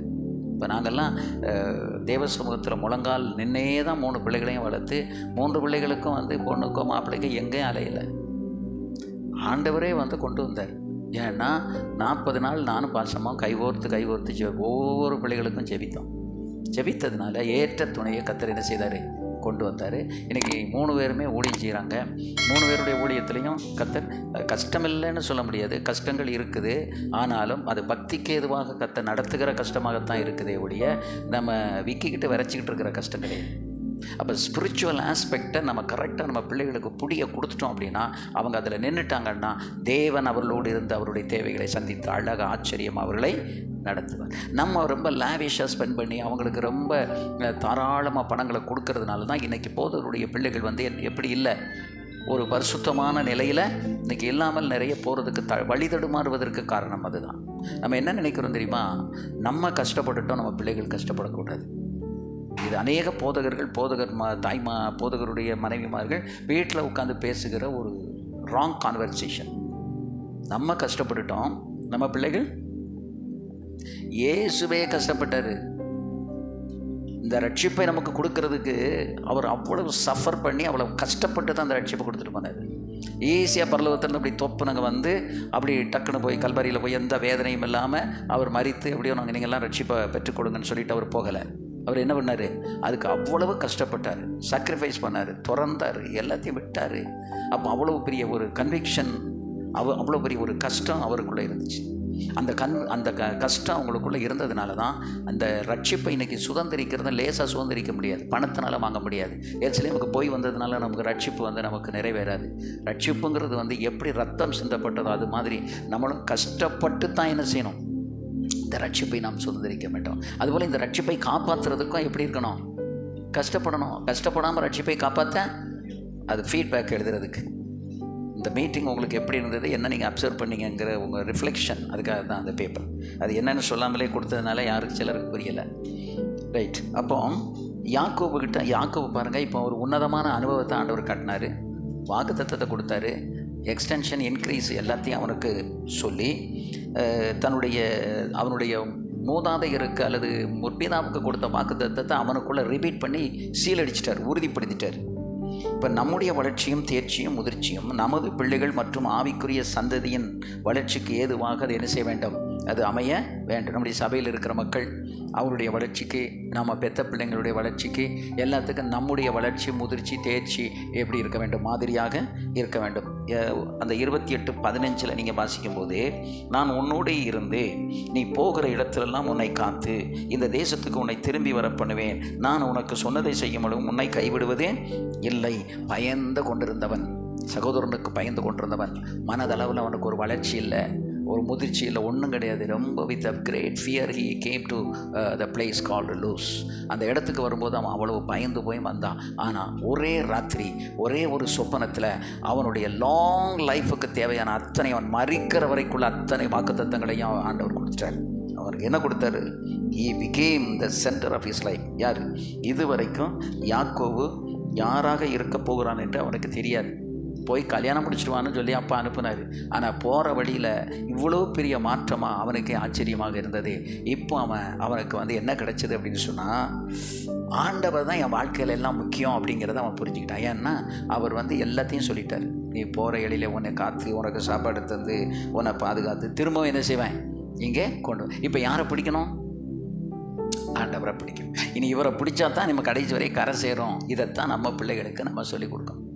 A: இப்போ நாங்கள்லாம் தேவ சமூகத்தில் முழங்கால் நின்னே தான் 3 பிள்ளைகளையும் வளர்த்து 3 பிள்ளைகளுக்கும் வந்து பொண்ணுக்கோ மாப்பிள்ளைக்கோ எங்கேயும் அலையில ஆண்டவரே வந்து கொண்டு வந்தார். ஏன்னா 40 நாள் நானும் பாசமாக கைகோர்த்து ஒவ்வொரு பிள்ளைகளுக்கும் ஜெபித்தோம். ஜெபித்ததுனால ஏற்ற துணையை கர்த்தர் என்ன செய்தார், கொண்டு வந்தார். இன்றைக்கி 3 பேருமே ஊழியம் செய்கிறாங்க. 3 பேருடைய ஊழியத்துலேயும் கர்த்தர் கஷ்டம் இல்லைன்னு சொல்ல முடியாது, கஷ்டங்கள் இருக்குது. ஆனாலும் அது பக்திக்கு ஏதுவாக கர்த்தர் நடத்துகிற கஷ்டமாகத்தான் இருக்குதே ஒழிய நம்ம விக்கிக்கிட்டு விரைச்சிக்கிட்டு இருக்கிற கஷ்டம் கிடையாது. அப்போ ஸ்பிரிச்சுவல் ஆஸ்பெக்டை நம்ம கரெக்டாக நம்ம பிள்ளைகளுக்கு புரிய கொடுத்துட்டோம் அப்படின்னா அவங்க அதில் நின்றுட்டாங்கன்னா தேவன் அவர்களோடு இருந்து அவருடைய தேவைகளை சந்தித்து அழகாக ஆச்சரியம் அவர்களை நடத்துவார். நம்ம ரொம்ப லேவிஷாக ஸ்பெண்ட் பண்ணி அவங்களுக்கு ரொம்ப தாராளமாக பணங்களை கொடுக்கறதுனால தான் இன்றைக்கி போதவருடைய பிள்ளைகள் வந்து எப்படி இல்லை, ஒரு பரிசுத்தமான நிலையில் இன்றைக்கி இல்லாமல் நிறைய போகிறதுக்கு வழிதடுமாறுவதற்கு காரணம் அதுதான். நம்ம என்ன நினைக்கிறோம் தெரியுமா, நம்ம கஷ்டப்பட்டுட்டோம், நம்ம பிள்ளைகள் கஷ்டப்படக்கூடாது. இது அநேக போதகர்கள் போதகருடைய மனைவிமார்கள் வீட்டில் உட்காந்து பேசுகிற ஒரு ராங் கான்வர்சேஷன். நம்ம கஷ்டப்பட்டுட்டோம், நம்ம பிள்ளைகள். இயேசுவே கஷ்டப்பட்டார். இந்த ரட்சிப்பை நமக்கு கொடுக்கறதுக்கு அவர் அவ்வளவு சஃபர் பண்ணி அவ்வளவு கஷ்டப்பட்டு தான் அந்த ரட்சிப்பை கொடுத்துட்டு போனார். ஈஸியாக பரலோகத்திலிருந்து அப்படி தொப்புனங்க வந்து அப்படி டக்குன்னு போய் கல்வாரியில் போய் எந்த வேதனையும் இல்லாமல் அவர் மரித்து எப்படியோ நாங்கள் நீங்கள்லாம் ரட்சிப்பை பெற்றுக் கொடுங்கன்னு சொல்லிட்டு அவர் போகலை. அவர் என்ன பண்ணார், அதுக்கு அவ்வளவு கஷ்டப்பட்டார், சாக்ரிஃபைஸ் பண்ணார், துறந்தார், எல்லாத்தையும் விட்டார். அப்போ அவ்வளோ பெரிய ஒரு கன்விக்ஷன், அவ்வளோ பெரிய ஒரு கஷ்டம் அவருக்குள்ளே இருந்துச்சு. அந்த கஷ்டம் அவங்களுக்குள்ளே இருந்ததுனால தான் அந்த ரட்சிப்பை இன்றைக்கி சுதந்திரிக்கிறத லேசாக சுதந்திரிக்க முடியாது, பணத்தினால வாங்க முடியாது. எருசலேமுக்கு போய் வந்ததுனால நமக்கு ரட்சிப்பு வந்து நமக்கு நிறைவேறாது. ரட்சிப்புங்கிறது வந்து எப்படி ரத்தம் சிந்தப்பட்டதோ அது மாதிரி நம்மளும் கஷ்டப்பட்டு தான் என்ன செய்யணும், இந்த ரட்சிப்பை நாம் சுதந்திரிக்க மாட்டோம். அதுபோல் இந்த ரட்சிப்பை காப்பாற்றுறதுக்கும் எப்படி இருக்கணும், கஷ்டப்படணும். கஷ்டப்படாமல் ரட்சிப்பை காப்பாற்ற அது ஃபீட்பேக் எழுதுறதுக்கு இந்த மீட்டிங் உங்களுக்கு எப்படி இருந்தது, என்ன நீங்கள் அப்சர்வ் பண்ணிங்கிற உங்கள் ரிஃப்ளெக்ஷன், அதுக்காக தான் அந்த பேப்பர். அது என்னென்னு சொல்லாமலே கொடுத்ததுனால யாருக்கு சிலருக்கு புரியலை, ரைட். அப்போ யாக்கோபு பாருங்கள், இப்போ ஒரு உன்னதமான அனுபவத்தை ஆண்டவர் காட்டினார், வாக்குத்தத்தத்தை கொடுத்தாரு, எக்ஸ்டென்ஷன் இன்க்ரீஸ் எல்லாத்தையும் அவனுக்கு சொல்லி அவனுடைய மூதாதையருக்கு அல்லது முற்பிதாவுக்கு கொடுத்த வாக்குத்தத்தத்தை அவனுக்குள்ளே ரிப்பீட் பண்ணி சீலடிச்சிட்டார், உறுதிப்படுத்திட்டார். இப்போ நம்முடைய வளர்ச்சியும் தேர்ச்சியும் முதிர்ச்சியும் நமது பிள்ளைகள் மற்றும் ஆவிக்குரிய சந்ததியின் வளர்ச்சிக்கு ஏதுவாக அது என்ன செய்ய வேண்டும், அது அமைய வேண்டும். நம்முடைய சபையில் இருக்கிற மக்கள் அவருடைய வளர்ச்சிக்கு, நம்ம பெற்ற பிள்ளைங்களுடைய வளர்ச்சிக்கு, எல்லாத்துக்கும் நம்முடைய வளர்ச்சி முதிர்ச்சி தேர்ச்சி எப்படி இருக்க வேண்டும், மாதிரியாக இருக்க வேண்டும். அந்த 28:15 நீங்கள் வாசிக்கும்போது, நான் உன்னோடு இருந்து நீ போகிற இடத்திலெல்லாம் உன்னை காத்து இந்த தேசத்துக்கு உன்னை திரும்பி வர பண்ணுவேன், நான் உனக்கு சொன்னதை செய்யும்பொழுது உன்னை கைவிடுவதே இல்லை. பயந்து கொண்டிருந்தவன், சகோதரனுக்கு பயந்து கொண்டிருந்தவன், மனதளவில் அவனுக்கு ஒரு வளர்ச்சி இல்லை, ஒரு முதிர்ச்சி இல்லை, ஒன்றும் கிடையாது. ரொம்ப with a great fear he came to the place called Luz. அந்த இடத்துக்கு வரும்போது அவன் அவ்வளவு பயந்து போய் வந்தான். ஆனால் ஒரே ராத்திரி ஒரே ஒரு சொப்பனத்தில் அவனுடைய லாங் லைஃபுக்கு தேவையான அத்தனை, அவன் மரிக்கிற வரைக்குள்ள அத்தனை வாக்குத்தத்தங்களையும் ஆண்டவர் கொடுத்துட்டார். அவருக்கு என்ன கொடுத்தாரு, he became the center of his life. யார், இதுவரைக்கும் யாக்கோபு யாராக இருக்க போகிறான் என்று அவனுக்கு தெரியாது. போய் கல்யாணம் முடிச்சிடுவான்னு சொல்லி அப்பா அனுப்புனார். ஆனால் போகிற வழியில் இவ்வளோ பெரிய மாற்றமாக அவனுக்கு ஆச்சரியமாக இருந்தது. இப்போ அவனுக்கு வந்து என்ன கிடைச்சது அப்படின்னு சொன்னால், ஆண்டவர் தான் என் வாழ்க்கையில் எல்லாம் முக்கியம் அப்படிங்கிறத அவன் புரிஞ்சுக்கிட்டான். ஏன்னா அவர் வந்து எல்லாத்தையும் சொல்லிட்டார், நீ போகிற இடையில உன்னை காத்து உனக்கு சாப்பாடு தந்து உன்னை பாதுகாத்து திரும்பவும் என்ன செய்வேன், இங்கே கொண்டு. இப்போ யாரை பிடிக்கணும், ஆண்டவரை பிடிக்கும். இனி இவரை பிடிச்சா தான் நம்ம கடைசி வரை கரை சேரும். இதைத்தான் நம்ம பிள்ளைகளுக்கு நம்ம சொல்லிக் கொடுக்கணும்.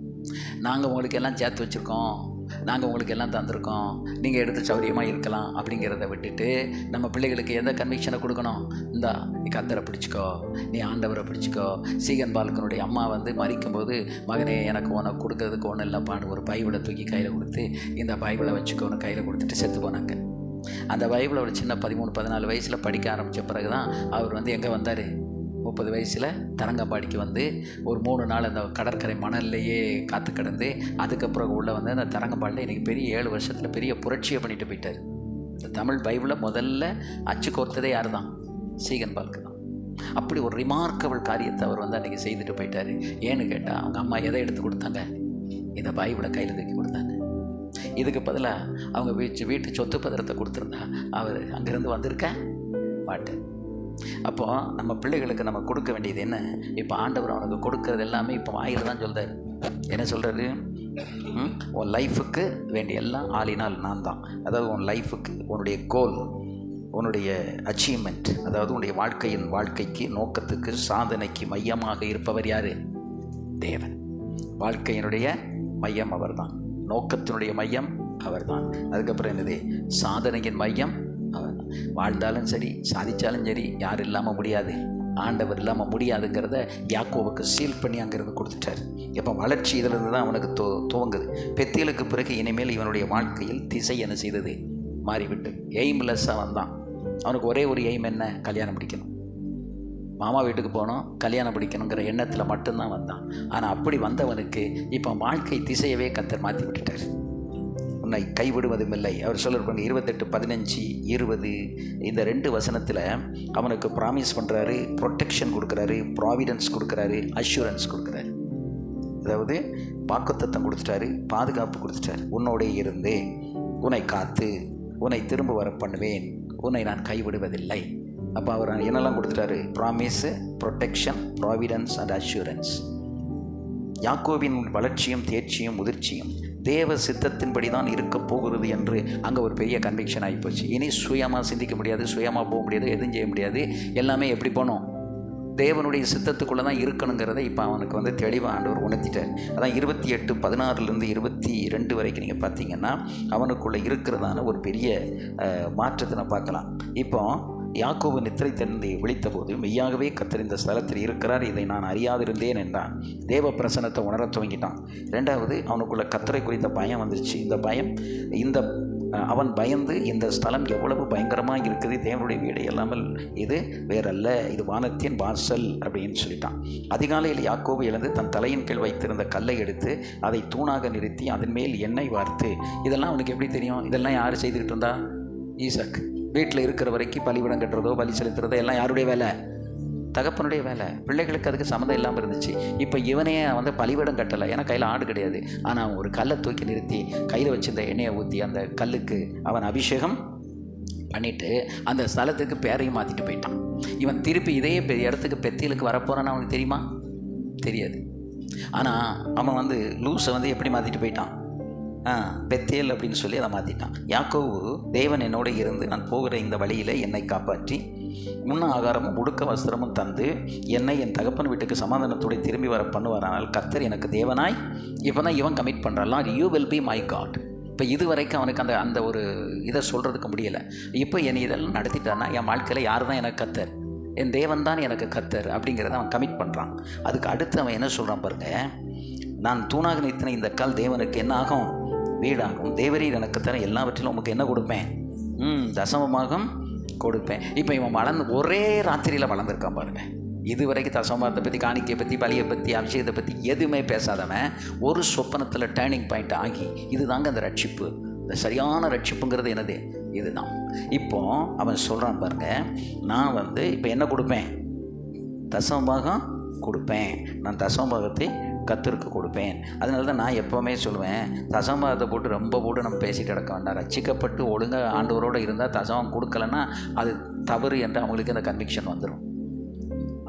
A: நாங்கள் உங்களுக்கு எல்லாம் சேர்த்து வச்சுருக்கோம், நாங்கள் உங்களுக்கு எல்லாம் தந்திருக்கோம், நீங்கள் எடுத்து சௌரியமாக இருக்கலாம் அப்படிங்கிறத விட்டுட்டு நம்ம பிள்ளைகளுக்கு எந்த கன்விக்ஷனை கொடுக்கணும், இந்தா நீ கர்த்தரை பிடிச்சிக்கோ, நீ ஆண்டவரை பிடிச்சிக்கோ. சீகன் பால்கனுடைய அம்மா வந்து மரிக்கும்போது, மகனே எனக்கு உனக்கு கொடுக்கறதுக்கு ஒன்றும் இல்லைப்பான்னு ஒரு பைபிளை தூக்கி கையில் கொடுத்து, இந்த பைபிளை வச்சுக்கோன்னு கையில் கொடுத்துட்டு செத்து போனாங்க. அந்த பைபிளை ஒரு சின்ன 13-14 வயசில் படிக்க ஆரம்பித்த பிறகு தான் அவர் வந்து எங்கே வந்தார், 30 வயசில் தரங்கம்பாடிக்கு வந்து ஒரு 3 நாள் அந்த கடற்கரை மணல்லையே காத்து கிடந்து, அதுக்கப்புறம் உள்ளே வந்து அந்த தரங்கம்பாடியில் இன்றைக்கி பெரிய 7 வருஷத்தில் பெரிய புரட்சியை பண்ணிட்டு போயிட்டார். இந்த தமிழ் பைபிளை முதல்ல அச்சு கோர்த்ததே யார் தான், சீகன் பால்க்கு தான். அப்படி ஒரு ரிமார்க்கபிள் காரியத்தை அவர் வந்து அன்றைக்கி செய்துட்டு போயிட்டார். ஏன்னு கேட்டால் அவங்க அம்மா எதை எடுத்து கொடுத்தாங்க, இந்த பைபிளை கையில் தூக்கி கொடுத்தாங்க. இதுக்கு பதிலாக அவங்க வீட்டு சொத்து பத்திரத்தை கொடுத்துருந்தா அவர் அங்கேருந்து வந்திருக்க மாட்டார். அப்போது நம்ம பிள்ளைகளுக்கு நம்ம கொடுக்க வேண்டியது என்ன, இப்போ ஆண்டவர் அவனுக்கு கொடுக்கறது எல்லாமே இப்போ வாயில் தான் சொல்கிறார். என்ன சொல்கிறாரு, உன் லைஃபுக்கு வேண்டிய எல்லாம் ஆளினால் நான் தான். அதாவது உன் லைஃபுக்கு, உன்னுடைய கோல், உன்னுடைய அச்சீவ்மெண்ட், அதாவது உன்னுடைய வாழ்க்கைக்கு நோக்கத்துக்கு சாதனைக்கு மையமாக இருப்பவர் யார், தேவன். வாழ்க்கையினுடைய மையம் அவர்தான், நோக்கத்தினுடைய மையம் அவர்தான். அதுக்கப்புறம் என்னது? சாதனையின் மையம் அவர்தான். வாழ்ந்தாலும் சரி, சாதிச்சாலும் சரி, யார் இல்லாமல் முடியாது, ஆண்டவர் இல்லாமல் முடியாதுங்கிறத யாக்கோவுக்கு சீல் பண்ணி அங்கிருந்து கொடுத்துட்டார். எப்போ வளர்ச்சி இதிலிருந்து தான் அவனுக்கு துவங்குது. பெத்தேலுக்கு பிறகு இனிமேல் இவனுடைய வாழ்க்கையில் திசை என்ன செய்தது? மாறிவிட்டு எய்ம்லெஸ்ஸாக வந்தான். அவனுக்கு ஒரே ஒரு எய்ம் என்ன? கல்யாணம் பிடிக்கணும், மாமா வீட்டுக்கு போனோம், கல்யாணம் பிடிக்கணுங்கிற எண்ணத்தில் மட்டும்தான் வந்தான். ஆனால் அப்படி வந்தவனுக்கு இப்போ வாழ்க்கை திசையவே கர்த்தர் மாற்றி விட்டுட்டார். உன்னை கைவிடுவதும் இல்லை. அவர் சொல்லிருப்பாங்க 28:15-20 இந்த 2 வசனத்தில் அவனுக்கு ப்ராமிஸ் பண்ணுறாரு, ப்ரொடெக்ஷன் கொடுக்குறாரு, ப்ராவிடன்ஸ் கொடுக்குறாரு, அஷூரன்ஸ் கொடுக்குறாரு. அதாவது வாக்குத்தத்தம் கொடுத்துட்டாரு, பாதுகாப்பு கொடுத்துட்டாரு. உன்னோடே இருந்து உன்னை காத்து உன்னை திரும்ப வர பண்ணுவேன், உன்னை நான் கைவிடுவதில்லை. அப்போ அவர் என்னெல்லாம் கொடுத்துட்டாரு? Promise, protection, providence and assurance. யாக்கோபின் வளர்ச்சியும் தேர்ச்சியும் முதிர்ச்சியும் தேவ சித்தத்தின்படி தான் இருக்க போகிறது என்று அங்கே ஒரு பெரிய கன்விக்ஷன் ஆகிப்போச்சு. இனி சுயமாக சிந்திக்க முடியாது, சுயமாக போக முடியாது, எதுவும் செய்ய முடியாது. எல்லாமே எப்படி போனோம்? தேவனுடைய சித்தத்துக்குள்ளே தான் இருக்கணுங்கிறத இப்போ அவனுக்கு தெளிவாக ஆண்டவர் உணர்த்திட்டார். அதான் 28:16 22 வரைக்கும் நீங்கள் பார்த்தீங்கன்னா அவனுக்குள்ளே இருக்கிறதான ஒரு பெரிய மாற்றத்தை நான் பார்க்கலாம். இப்போ யாக்கோபு நித்திரை தந்தை விழித்த போது மெய்யாகவே கர்த்தர் இந்த ஸ்தலத்தில் இருக்கிறார், இதை நான் அறியாதிருந்தேன் என்றான். தேவ பிரசன்னத்தை உணர துவங்கிட்டான். ரெண்டாவது, அவனுக்குள்ள கர்த்தரை குறித்த பயம் வந்துருச்சு. இந்த பயம் அவன் பயந்து இந்த ஸ்தலம் எவ்வளவு பயங்கரமாக இருக்குது, தேவனுடைய வீடு இல்லாமல் இது வேறல்ல, இது வானத்தின் வாசல் அப்படின்னு சொல்லிட்டான். அதிகாலையில் யாக்கோபு எழுந்து தன் தலையின் கீழ் வைத்திருந்த கல்லை எடுத்து அதை தூணாக நிறுத்தி அதன் மேல் எண்ணெய் வார்த்து, இதெல்லாம் அவனுக்கு எப்படி தெரியும்? இதெல்லாம் யார் செய்துக்கிட்டு இருந்தா? ஈசாக்கு. வீட்டில் இருக்கிற வரைக்கும் பலிபடம் கட்டுறதோ பலி செலுத்துறதோ எல்லாம் யாருடைய வேலை? தகப்பனுடைய வேலை. பிள்ளைகளுக்கு அதுக்கு சம்மந்தம் இல்லாமல் இருந்துச்சு. இப்போ இவனே பலிபடம் கட்டலை, ஏன்னா கையில் ஆடு கிடையாது. ஆனால் அவன் ஒரு கல்லை தூக்கி நிறுத்தி கையில் வச்சிருந்த எண்ணெயை ஊற்றி அந்த கல்லுக்கு அவன் அபிஷேகம் பண்ணிவிட்டு அந்த ஸ்தலத்துக்கு பேரையும் மாற்றிட்டு போயிட்டான். இவன் திருப்பி இதே இடத்துக்கு பெத்தேலுக்கு வரப்போகிறான்னு அவனுக்கு தெரியுமா? தெரியாது. ஆனால் அவன் லூஸை எப்படி மாற்றிட்டு போயிட்டான்? பெத்தேல் அப்படின்னு சொல்லி அதை மாற்றிட்டான். யாக்கோபு, தேவன் என்னோட இருந்து நான் போகிற இந்த வழியில் என்னை காப்பாற்றி முன்ன ஆகாரமும் உடுக்க வஸ்திரமும் தந்து என்னை என் தகப்பன் வீட்டுக்கு சமாதானத்தோடு திரும்பி வர பண்ணுவாரானால் கர்த்தர் எனக்கு தேவனாய். இப்போ தான் இவன் கமிட் பண்ணுறான், you will be my God. இப்போ இது வரைக்கும் அவனுக்கு அந்த ஒரு இதை சொல்கிறதுக்கு முடியலை. இப்போ என்னை இதெல்லாம் நடத்திட்டான்னா என் வாழ்க்கையில் யார் தான் எனக்கு கர்த்தர்? என் தேவன் தான் எனக்கு கர்த்தர் அப்படிங்கிறத அவன் கமிட் பண்ணுறான். அதுக்கு அடுத்து அவன் என்ன சொல்கிறான் பாருங்க, நான் தூணாக நிறுத்தின இந்த கல் தேவனுக்கு என்ன ஆகும்? வீடாகும். தேவரீர் எனக்கு தர எல்லாவற்றிலும் உமக்கு என்ன கொடுப்பேன்? தசமமாகம் கொடுப்பேன். இப்போ இவன் வளர்ந்து ஒரே ராத்திரியில் வளர்ந்துருக்கான் பாருங்க. இதுவரைக்கும் தசமத்தை பற்றி, காணிக்கையை பற்றி, பலியை பற்றி, அபிஷேகத்தை பற்றி எதுவுமே பேசாதவன் ஒரு சொப்பனத்தில் டேர்னிங் பாயிண்ட் ஆகி, இதுதாங்க அந்த ரட்சிப்பு. இந்த சரியான ரட்சிப்புங்கிறது என்னது? இதுதான். இப்போ அவன் சொல்கிறான் பாருங்க, நான் இப்போ என்ன கொடுப்பேன்? தசமபாகம் கொடுப்பேன். நான் தசமபாகத்தை கர்த்தருக்கு கொடுப்பேன். அதனால தான் நான் எப்போவுமே சொல்லுவேன், தசமபாகத்தை போட்டு நம்ம பேசிட்டு கிடக்க வேண்டாம். ரட்சிக்கப்பட்டு ஒழுங்காக ஆண்டவரோடு இருந்தால் தசமம் கொடுக்கலன்னா அது தவறு என்று அவங்களுக்கு அந்த கன்விக்ஷன் வந்துடும்.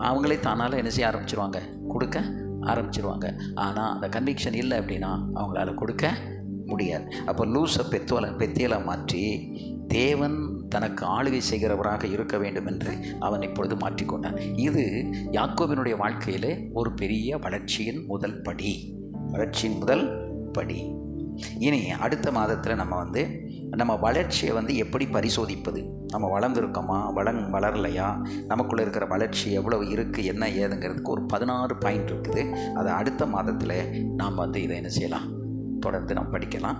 A: அவங்களே தானால என்ன செய்ய ஆரம்பிச்சிருவாங்க? கொடுக்க ஆரம்பிச்சிருவாங்க. ஆனால் அந்த கன்விக்ஷன் இல்லை அப்படின்னா அவங்களால கொடுக்க முடியாது. அப்போ லூஸை பெத்தேலை மாற்றி தேவன் தனக்கு ஆளுகை செய்கிறவராக இருக்க வேண்டும் என்று அவன் இப்பொழுது மாற்றிக்கொண்டான். இது யாக்கோபினுடைய வாழ்க்கையிலே ஒரு பெரிய வளர்ச்சியின் முதல் படி. இனி அடுத்த மாதத்தில் நம்ம வளர்ச்சியை எப்படி பரிசோதிப்பது? நம்ம வளர்ந்துருக்கோமா, வளரலையா, நமக்குள்ளே இருக்கிற வளர்ச்சி எவ்வளவு இருக்குது, என்ன ஏதுங்கிறதுக்கு ஒரு 16 பாயிண்ட் இருக்குது. அதை அடுத்த மாதத்தில் நாம் இதை என்ன செய்யலாம்? தொடர்ந்து நாம் படிக்கலாம்.